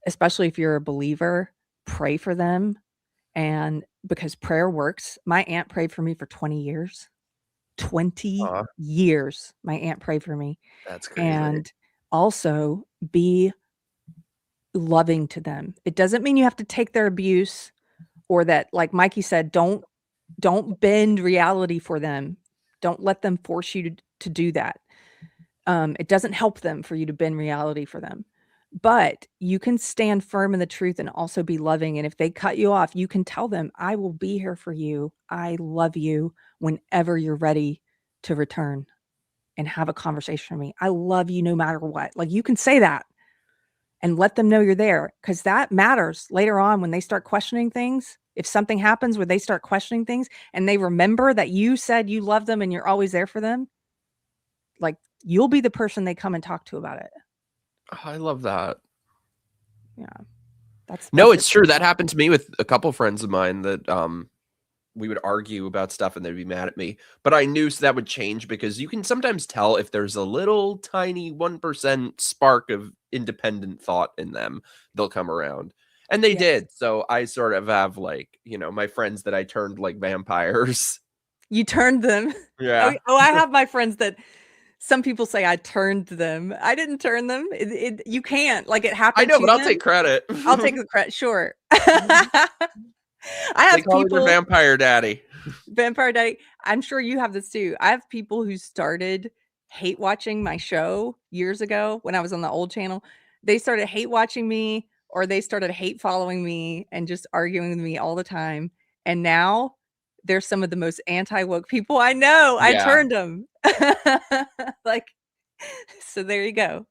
especially if you're a believer, pray for them. And because prayer works. My aunt prayed for me for 20 years. 20 years. My aunt prayed for me. That's crazy. And also be loving to them. It doesn't mean you have to take their abuse, or that, like Mikey said, don't bend reality for them. Don't let them force you to do that. It doesn't help them for you to bend reality for them. But you can stand firm in the truth and also be loving. And if they cut you off, you can tell them, I will be here for you. I love you whenever you're ready to return and have a conversation with me. I love you no matter what. Like, you can say that and let them know you're there, because that matters later on when they start questioning things. If something happens where they start questioning things and they remember that you said you love them and you're always there for them, like, you'll be the person they come and talk to about it. I love that. Yeah. That's it's true. That happened to me with a couple friends of mine that we would argue about stuff and they'd be mad at me. But I knew that would change, because you can sometimes tell if there's a little tiny 1% spark of independent thought in them, they'll come around. And they did. So I sort of have, like, my friends that I turned like vampires. You turned them. Yeah. I have my friends that some people say I turned them. I didn't turn them. You can't. Like, it happened. I know, but I'll take credit. I'll take the credit. Sure. I have people. Vampire daddy. Vampire daddy. I'm sure you have this too. I have people who started hate watching my show years ago when I was on the old channel. They started hate watching me, or they started hate following me and just arguing with me all the time. And now they're some of the most anti-woke people I know. I turned them. Like, so there you go.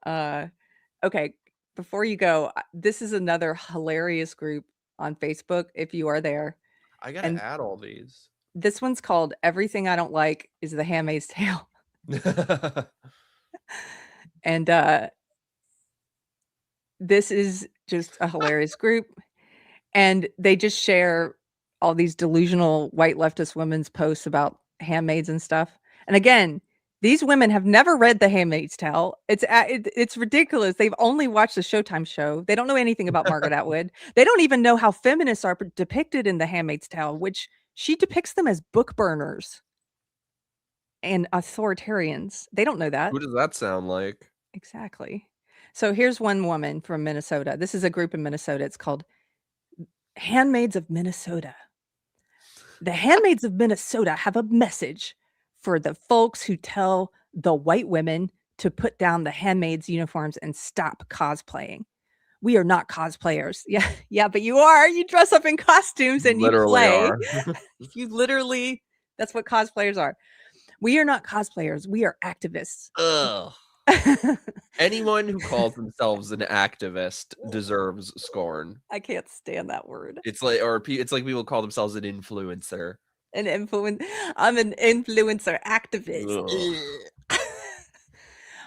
Okay. Before you go, this is another hilarious group on Facebook, if you are there. I gotta add all these. This one's called Everything I Don't Like is the Handmaid's Tale. And this is just a hilarious group. And they just share all these delusional white leftist women's posts about handmaids and stuff. And again, these women have never read The Handmaid's Tale. It's ridiculous. They've only watched the Showtime show. They don't know anything about Margaret Atwood. They don't even know how feminists are depicted in The Handmaid's Tale, which she depicts them as book burners and authoritarians. They don't know that. Who does that sound like? Exactly. So here's one woman from Minnesota. This is a group in Minnesota. It's called Handmaids of Minnesota. The Handmaids of Minnesota have a message for the folks who tell the white women to put down the handmaids' uniforms and stop cosplaying. We are not cosplayers. Yeah, but you are. You dress up in costumes and you play. You literally, that's what cosplayers are. We are not cosplayers. We are activists. Ugh. Anyone who calls themselves an activist deserves scorn. I can't stand that word. It's like people call themselves an influencer. I'm an influencer activist.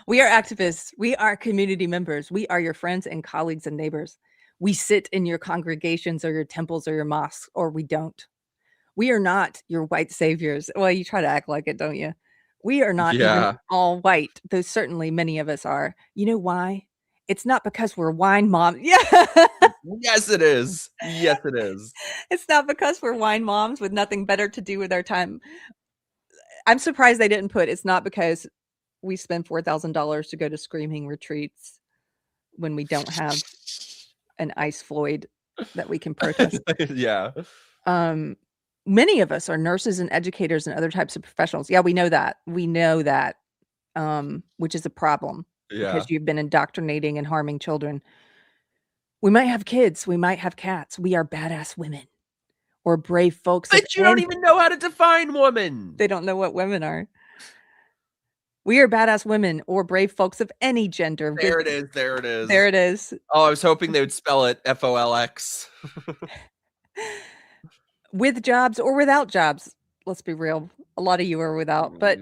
We are activists. We are community members. We are your friends and colleagues and neighbors. We sit in your congregations or your temples or your mosques, or we don't. We are not your white saviors. Well, you try to act like it, don't you? We are not even all white, though certainly many of us are. You know why? It's not because we're wine moms. Yeah. Yes, it is. Yes, it is. It's not because we're wine moms with nothing better to do with our time. I'm surprised they didn't put, it's not because we spend $4,000 to go to screaming retreats when we don't have an Ice Floyd that we can protest. Yeah. Many of us are nurses and educators and other types of professionals. Yeah, we know that. We know that, which is a problem because you've been indoctrinating and harming children. We might have kids. We might have cats. We are badass women or brave folks. But you don't even know how to define woman. They don't know what women are. We are badass women or brave folks of any gender. There it is. There it is. There it is. Oh, I was hoping they would spell it FOLX. with jobs or without jobs. Let's be real. A lot of you are without, but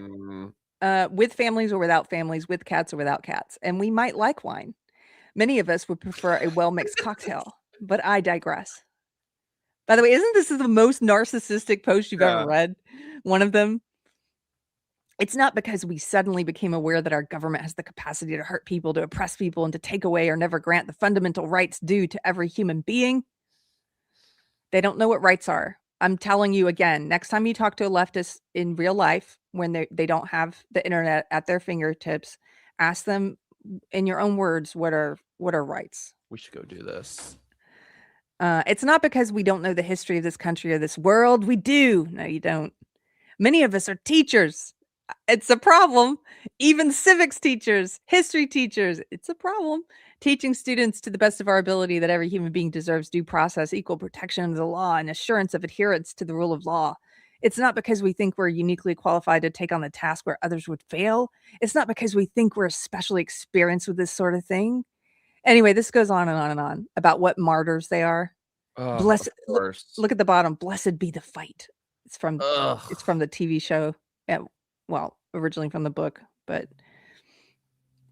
with families or without families, with cats or without cats. And we might like wine. Many of us would prefer a well-mixed cocktail, but I digress. By the way, isn't this the most narcissistic post you've ever read? One of them. It's not because we suddenly became aware that our government has the capacity to hurt people, to oppress people, and to take away or never grant the fundamental rights due to every human being. They don't know what rights are. I'm telling you again, next time you talk to a leftist in real life, when they don't have the internet at their fingertips, ask them in your own words, what are rights? We should go do this. It's not because we don't know the history of this country or this world. We do. No, you don't. Many of us are teachers. It's a problem. Even civics teachers, history teachers, it's a problem. Teaching students to the best of our ability that every human being deserves due process, equal protection of the law, and assurance of adherence to the rule of law. It's not because we think we're uniquely qualified to take on the task where others would fail. It's not because we think we're especially experienced with this sort of thing. Anyway, this goes on and on and on about what martyrs they are. Blessed. Look at the bottom. Blessed be the fight. It's from the TV show. Well, originally from the book, but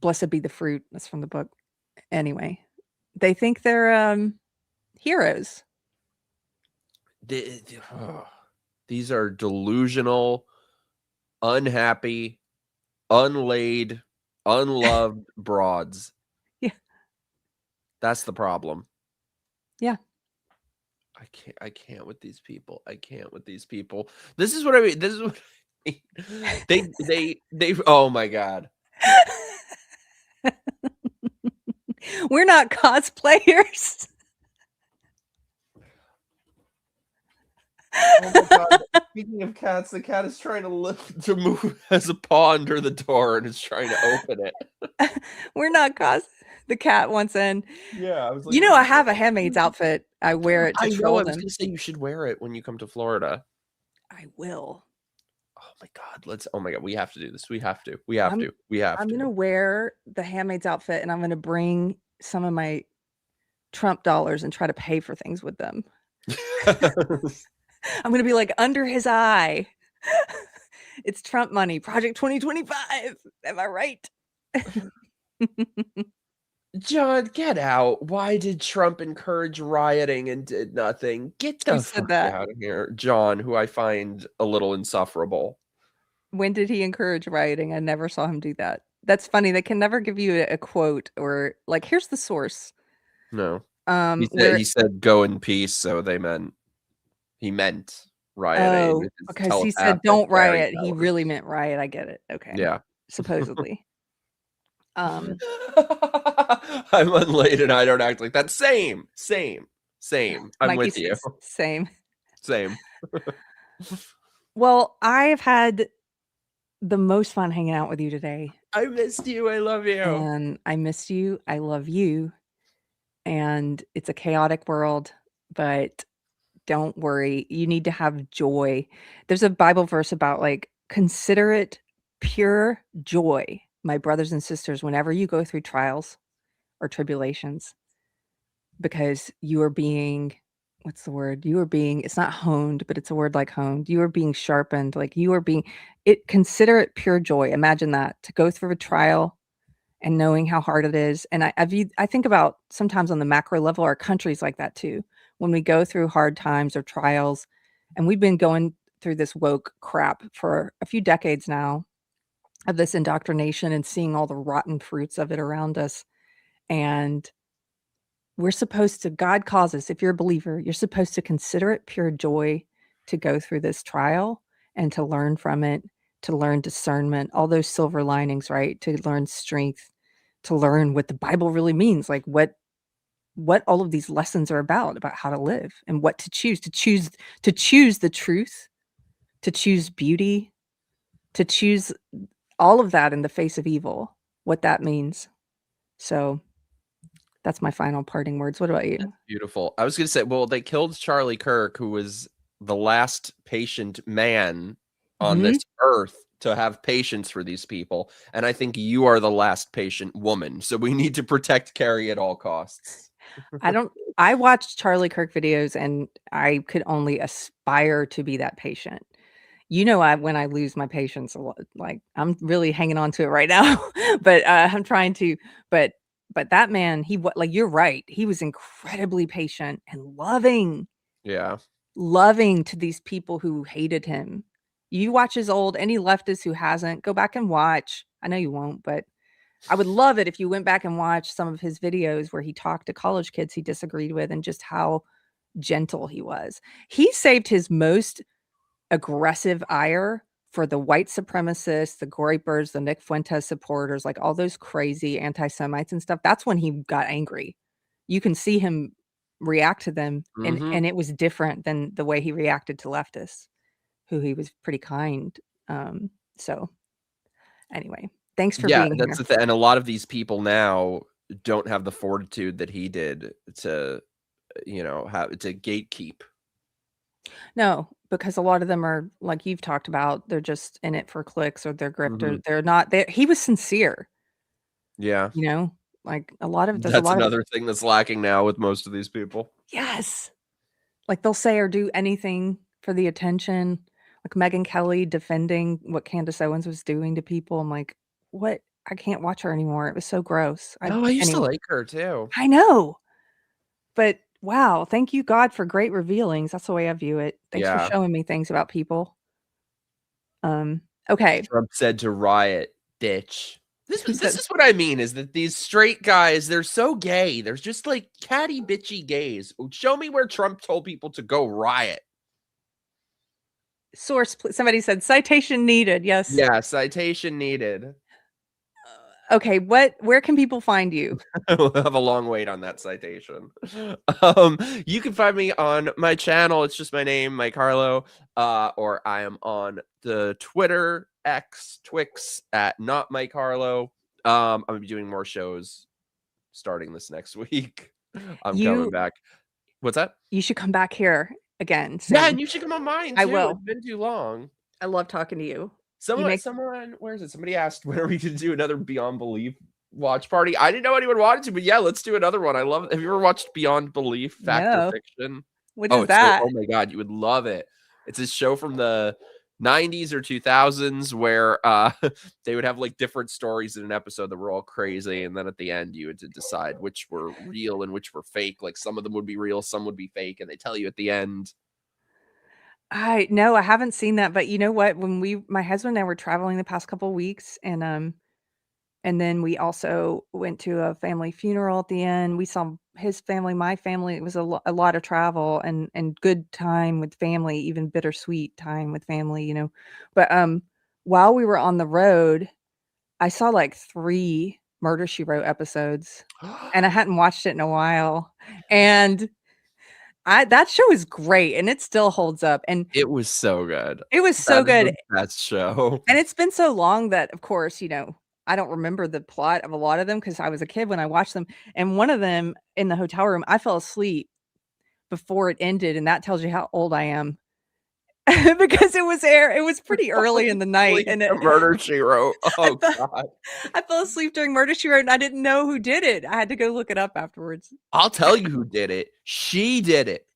blessed be the fruit. That's from the book. Anyway, they think they're heroes. These are delusional, unhappy, unlaid, unloved broads. Yeah. That's the problem. Yeah. I can't with these people. I can't with these people. This is what I mean. This is what they oh my God. We're not cosplayers. Oh my God. Speaking of cats, the cat is trying to move as a paw under the door and is trying to open it. We're not the cat wants in. Yeah, I was like, I have a handmaid's outfit. I wear it to troll them. I was gonna say you should wear it when you come to Florida. I will. Oh my God, oh my God, we have to do this. We have to. I'm gonna wear the handmaid's outfit and I'm gonna bring some of my Trump dollars and try to pay for things with them. I'm gonna be like under his eye. It's Trump money, Project 2025. Am I right? John, get out. Why did Trump encourage rioting and did nothing? Get the fuck out of here. John, who I find a little insufferable. When did he encourage rioting? I never saw him do that. That's funny. They can never give you a quote or like, here's the source. No. He said go in peace, so he meant rioting. Oh, because he said don't riot. He really meant riot. I get it. Okay. Yeah. Supposedly. I'm unlaid and I don't act like that. Same. I'm Mikey with you. Same. Well, I've had the most fun hanging out with you today. I missed you. I love you. And I missed you. I love you. And it's a chaotic world, but don't worry. You need to have joy. There's a Bible verse about like, consider it pure joy, my brothers and sisters, whenever you go through trials or tribulations, because you are being, what's the word? You are being, it's not honed, but it's a word like honed. You are being sharpened. Like you are being, consider it pure joy. Imagine that, to go through a trial and knowing how hard it is. And I think about sometimes on the macro level, our country's like that too. When we go through hard times or trials, and we've been going through this woke crap for a few decades now, of this indoctrination and seeing all the rotten fruits of it around us. And we're supposed to, God calls us, if you're a believer, you're supposed to consider it pure joy to go through this trial and to learn from it, to learn discernment, all those silver linings, right? To learn strength, to learn what the Bible really means, like what all of these lessons are about how to live and what to choose the truth, to choose beauty, to choose all of that in the face of evil, what that means. So that's my final parting words. What about you? That's beautiful. I was going to say, well, they killed Charlie Kirk, who was the last patient man on this earth to have patience for these people. And I think you are the last patient woman. So we need to protect Keri at all costs. I watched Charlie Kirk videos and I could only aspire to be that patient. When I lose my patience a lot, like I'm really hanging on to it right now, but I'm trying to, but that man, like, you're right. He was incredibly patient and loving to these people who hated him. You watch his any leftist who hasn't, go back and watch. I know you won't, but I would love it if you went back and watched some of his videos where he talked to college kids he disagreed with and just how gentle he was. He saved his most aggressive ire for the white supremacists, the Groypers, the Nick Fuentes supporters, like all those crazy anti-Semites and stuff. That's when he got angry. You can see him react to them, and it was different than the way he reacted to leftists, who he was pretty kind. So anyway, thanks for being here. That's the thing. And a lot of these people now don't have the fortitude that he did to, have to gatekeep. No, because a lot of them are, like you've talked about, they're just in it for clicks, or they're grifters. They're not there. He was sincere. Yeah. Like a lot of, that's another thing that's lacking now with most of these people. Yes. Like they'll say or do anything for the attention. Like Megyn Kelly defending what Candace Owens was doing to people. I'm like, what? I can't watch her anymore. It was so gross. I used to like her too. I know. But wow, thank you, God, for great revealings. That's the way I view it. Thanks for showing me things about people. Okay. Trump said to riot, bitch. This is what I mean, is that these straight guys, they're so gay. There's just like catty, bitchy gays. Show me where Trump told people to go riot. Source, somebody said citation needed. Yes. Yeah, citation needed. Okay, where can people find you? We'll have a long wait on that citation. You can find me on my channel. It's just my name, Mike Harlow. Or I am on the Twitter, Twix at not Mike Harlow. I'm gonna be doing more shows starting this next week. I'm coming back. What's that? You should come back here again soon. Yeah, and you should come on mine too. I will. It's been too long. I love talking to you. Someone, where is it? Somebody asked, when are we going to do another Beyond Belief watch party? I didn't know anyone wanted to, but yeah, let's do another one. I love it. Have you ever watched Beyond Belief, Fact or Fiction? What is that? Oh my God, you would love it. It's a show from the 90s or 2000s where they would have like different stories in an episode that were all crazy. And then at the end, you had to decide which were real and which were fake. Like some of them would be real, some would be fake. And they tell you at the end. I haven't seen that, but you know what? When my husband and I were traveling the past couple of weeks, and then we also went to a family funeral at the end. We saw his family, my family. It was a lot of travel and good time with family, even bittersweet time with family, But while we were on the road, I saw like 3 Murder, She Wrote episodes, and I hadn't watched it in a while. And that show is great, and it still holds up. And it was so good. It was so good. That show. And it's been so long that, of course, I don't remember the plot of a lot of them because I was a kid when I watched them. And one of them in the hotel room, I fell asleep before it ended, and that tells you how old I am. Because it was pretty early in the night, and Murder, She Wrote. Oh God! I fell asleep during Murder, She Wrote, and I didn't know who did it. I had to go look it up afterwards. I'll tell you who did it. She did it.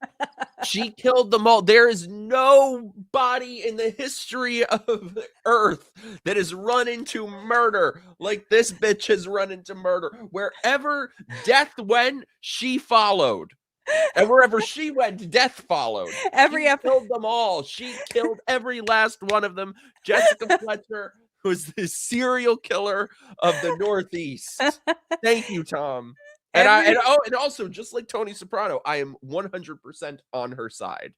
She killed them all. There is nobody in the history of the earth that has run into murder like this bitch has run into murder. Wherever death went, she followed. And wherever she went, death followed. She killed them all. She killed every last one of them. Jessica Fletcher was the serial killer of the Northeast. Thank you, Tom. And also, just like Tony Soprano, I am 100% on her side.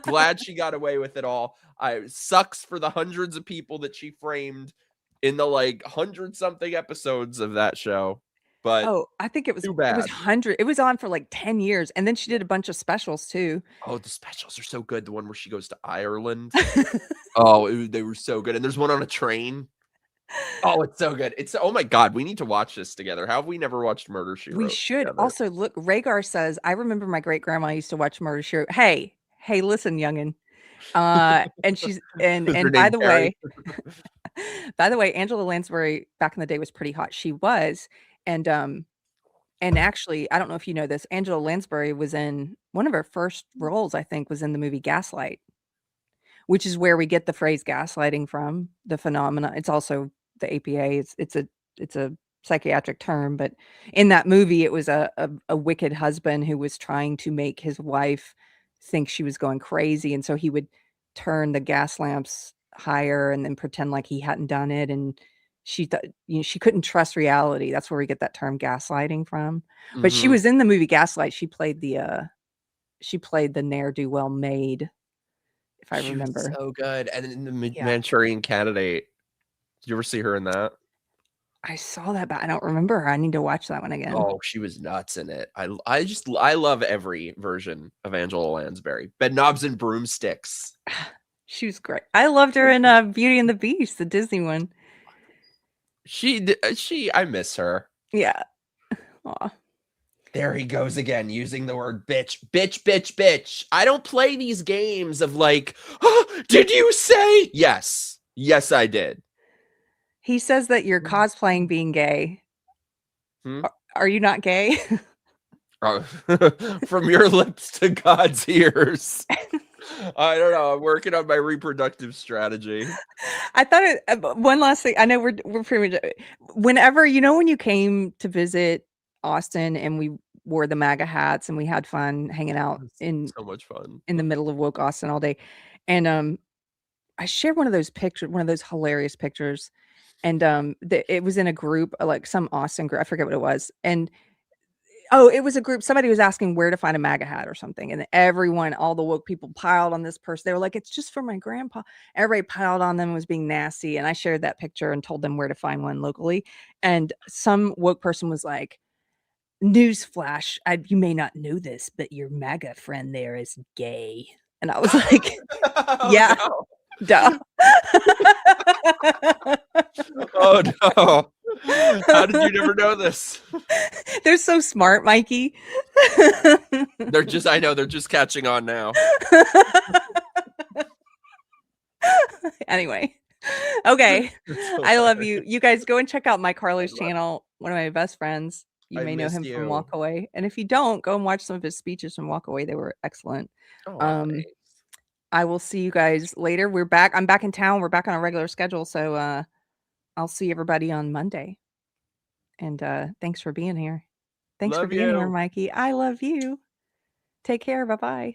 Glad she got away with it all. It sucks for the hundreds of people that she framed in the 100-something episodes of that show. But I think it was too bad. It was 100. It was on for like 10 years, and then she did a bunch of specials too. Oh, the specials are so good. The one where she goes to Ireland. They were so good. And there's one on a train. Oh, it's so good. Oh my God, we need to watch this together. How have we never watched Murder, She Wrote? We should. Together? Also, look, Rhaegar says, I remember my great grandma used to watch Murder, She Wrote. Hey, listen, youngin. And she's and by the way, Angela Lansbury back in the day was pretty hot. She was. And And actually, I don't know if you know this, Angela Lansbury was in one of her first roles, I think, was in the movie Gaslight, which is where we get the phrase gaslighting from, the phenomena. It's also the APA. It's a psychiatric term, but in that movie, it was a wicked husband who was trying to make his wife think she was going crazy, and so he would turn the gas lamps higher and then pretend like he hadn't done it, and she thought, she couldn't trust reality. That's where we get that term gaslighting from. But she was in the movie Gaslight. She played the ne'er-do-well maid, if I remember. Was so good. And in the Manchurian Candidate, did you ever see her in that? I saw that, but I don't remember her. I need to watch that one again. Oh, she was nuts in it. I love every version of Angela Lansbury. Bed knobs and broomsticks. She was great. I loved her in Beauty and the Beast, the Disney one. I miss her. Yeah. Aw. There he goes again, using the word bitch, bitch, bitch, bitch. I don't play these games of like, oh, did you say? Yes. Yes, I did. He says that you're cosplaying being gay. Are you not gay? From your lips to God's ears. I don't know. I'm working on my reproductive strategy. I thought one last thing. I know we're pretty much. Whenever, when you came to visit Austin and we wore the MAGA hats and we had fun hanging out so much fun in the middle of woke Austin all day, and I shared one of those pictures, one of those hilarious pictures, and it was in a group, like some Austin group. I forget what it was, and it was a group. Somebody was asking where to find a MAGA hat or something. And everyone, all the woke people piled on this person. They were like, it's just for my grandpa. Everybody piled on them, was being nasty. And I shared that picture and told them where to find one locally. And some woke person was like, newsflash, you may not know this, but your MAGA friend there is gay. And I was like, yeah, no. Duh. Oh no. How did you never know this? They're so smart, Mikey. They're just catching on now. Anyway. Okay. I love you. You guys go and check out Mike Harlow's channel, one of my best friends. You may know him from Walk Away. And if you don't, go and watch some of his speeches from Walk Away. They were excellent. Nice. I will see you guys later. We're back. I'm back in town. We're back on a regular schedule. So I'll see everybody on Monday. And thanks for being here. Thanks for being here, Mikey. I love you. Take care. Bye-bye.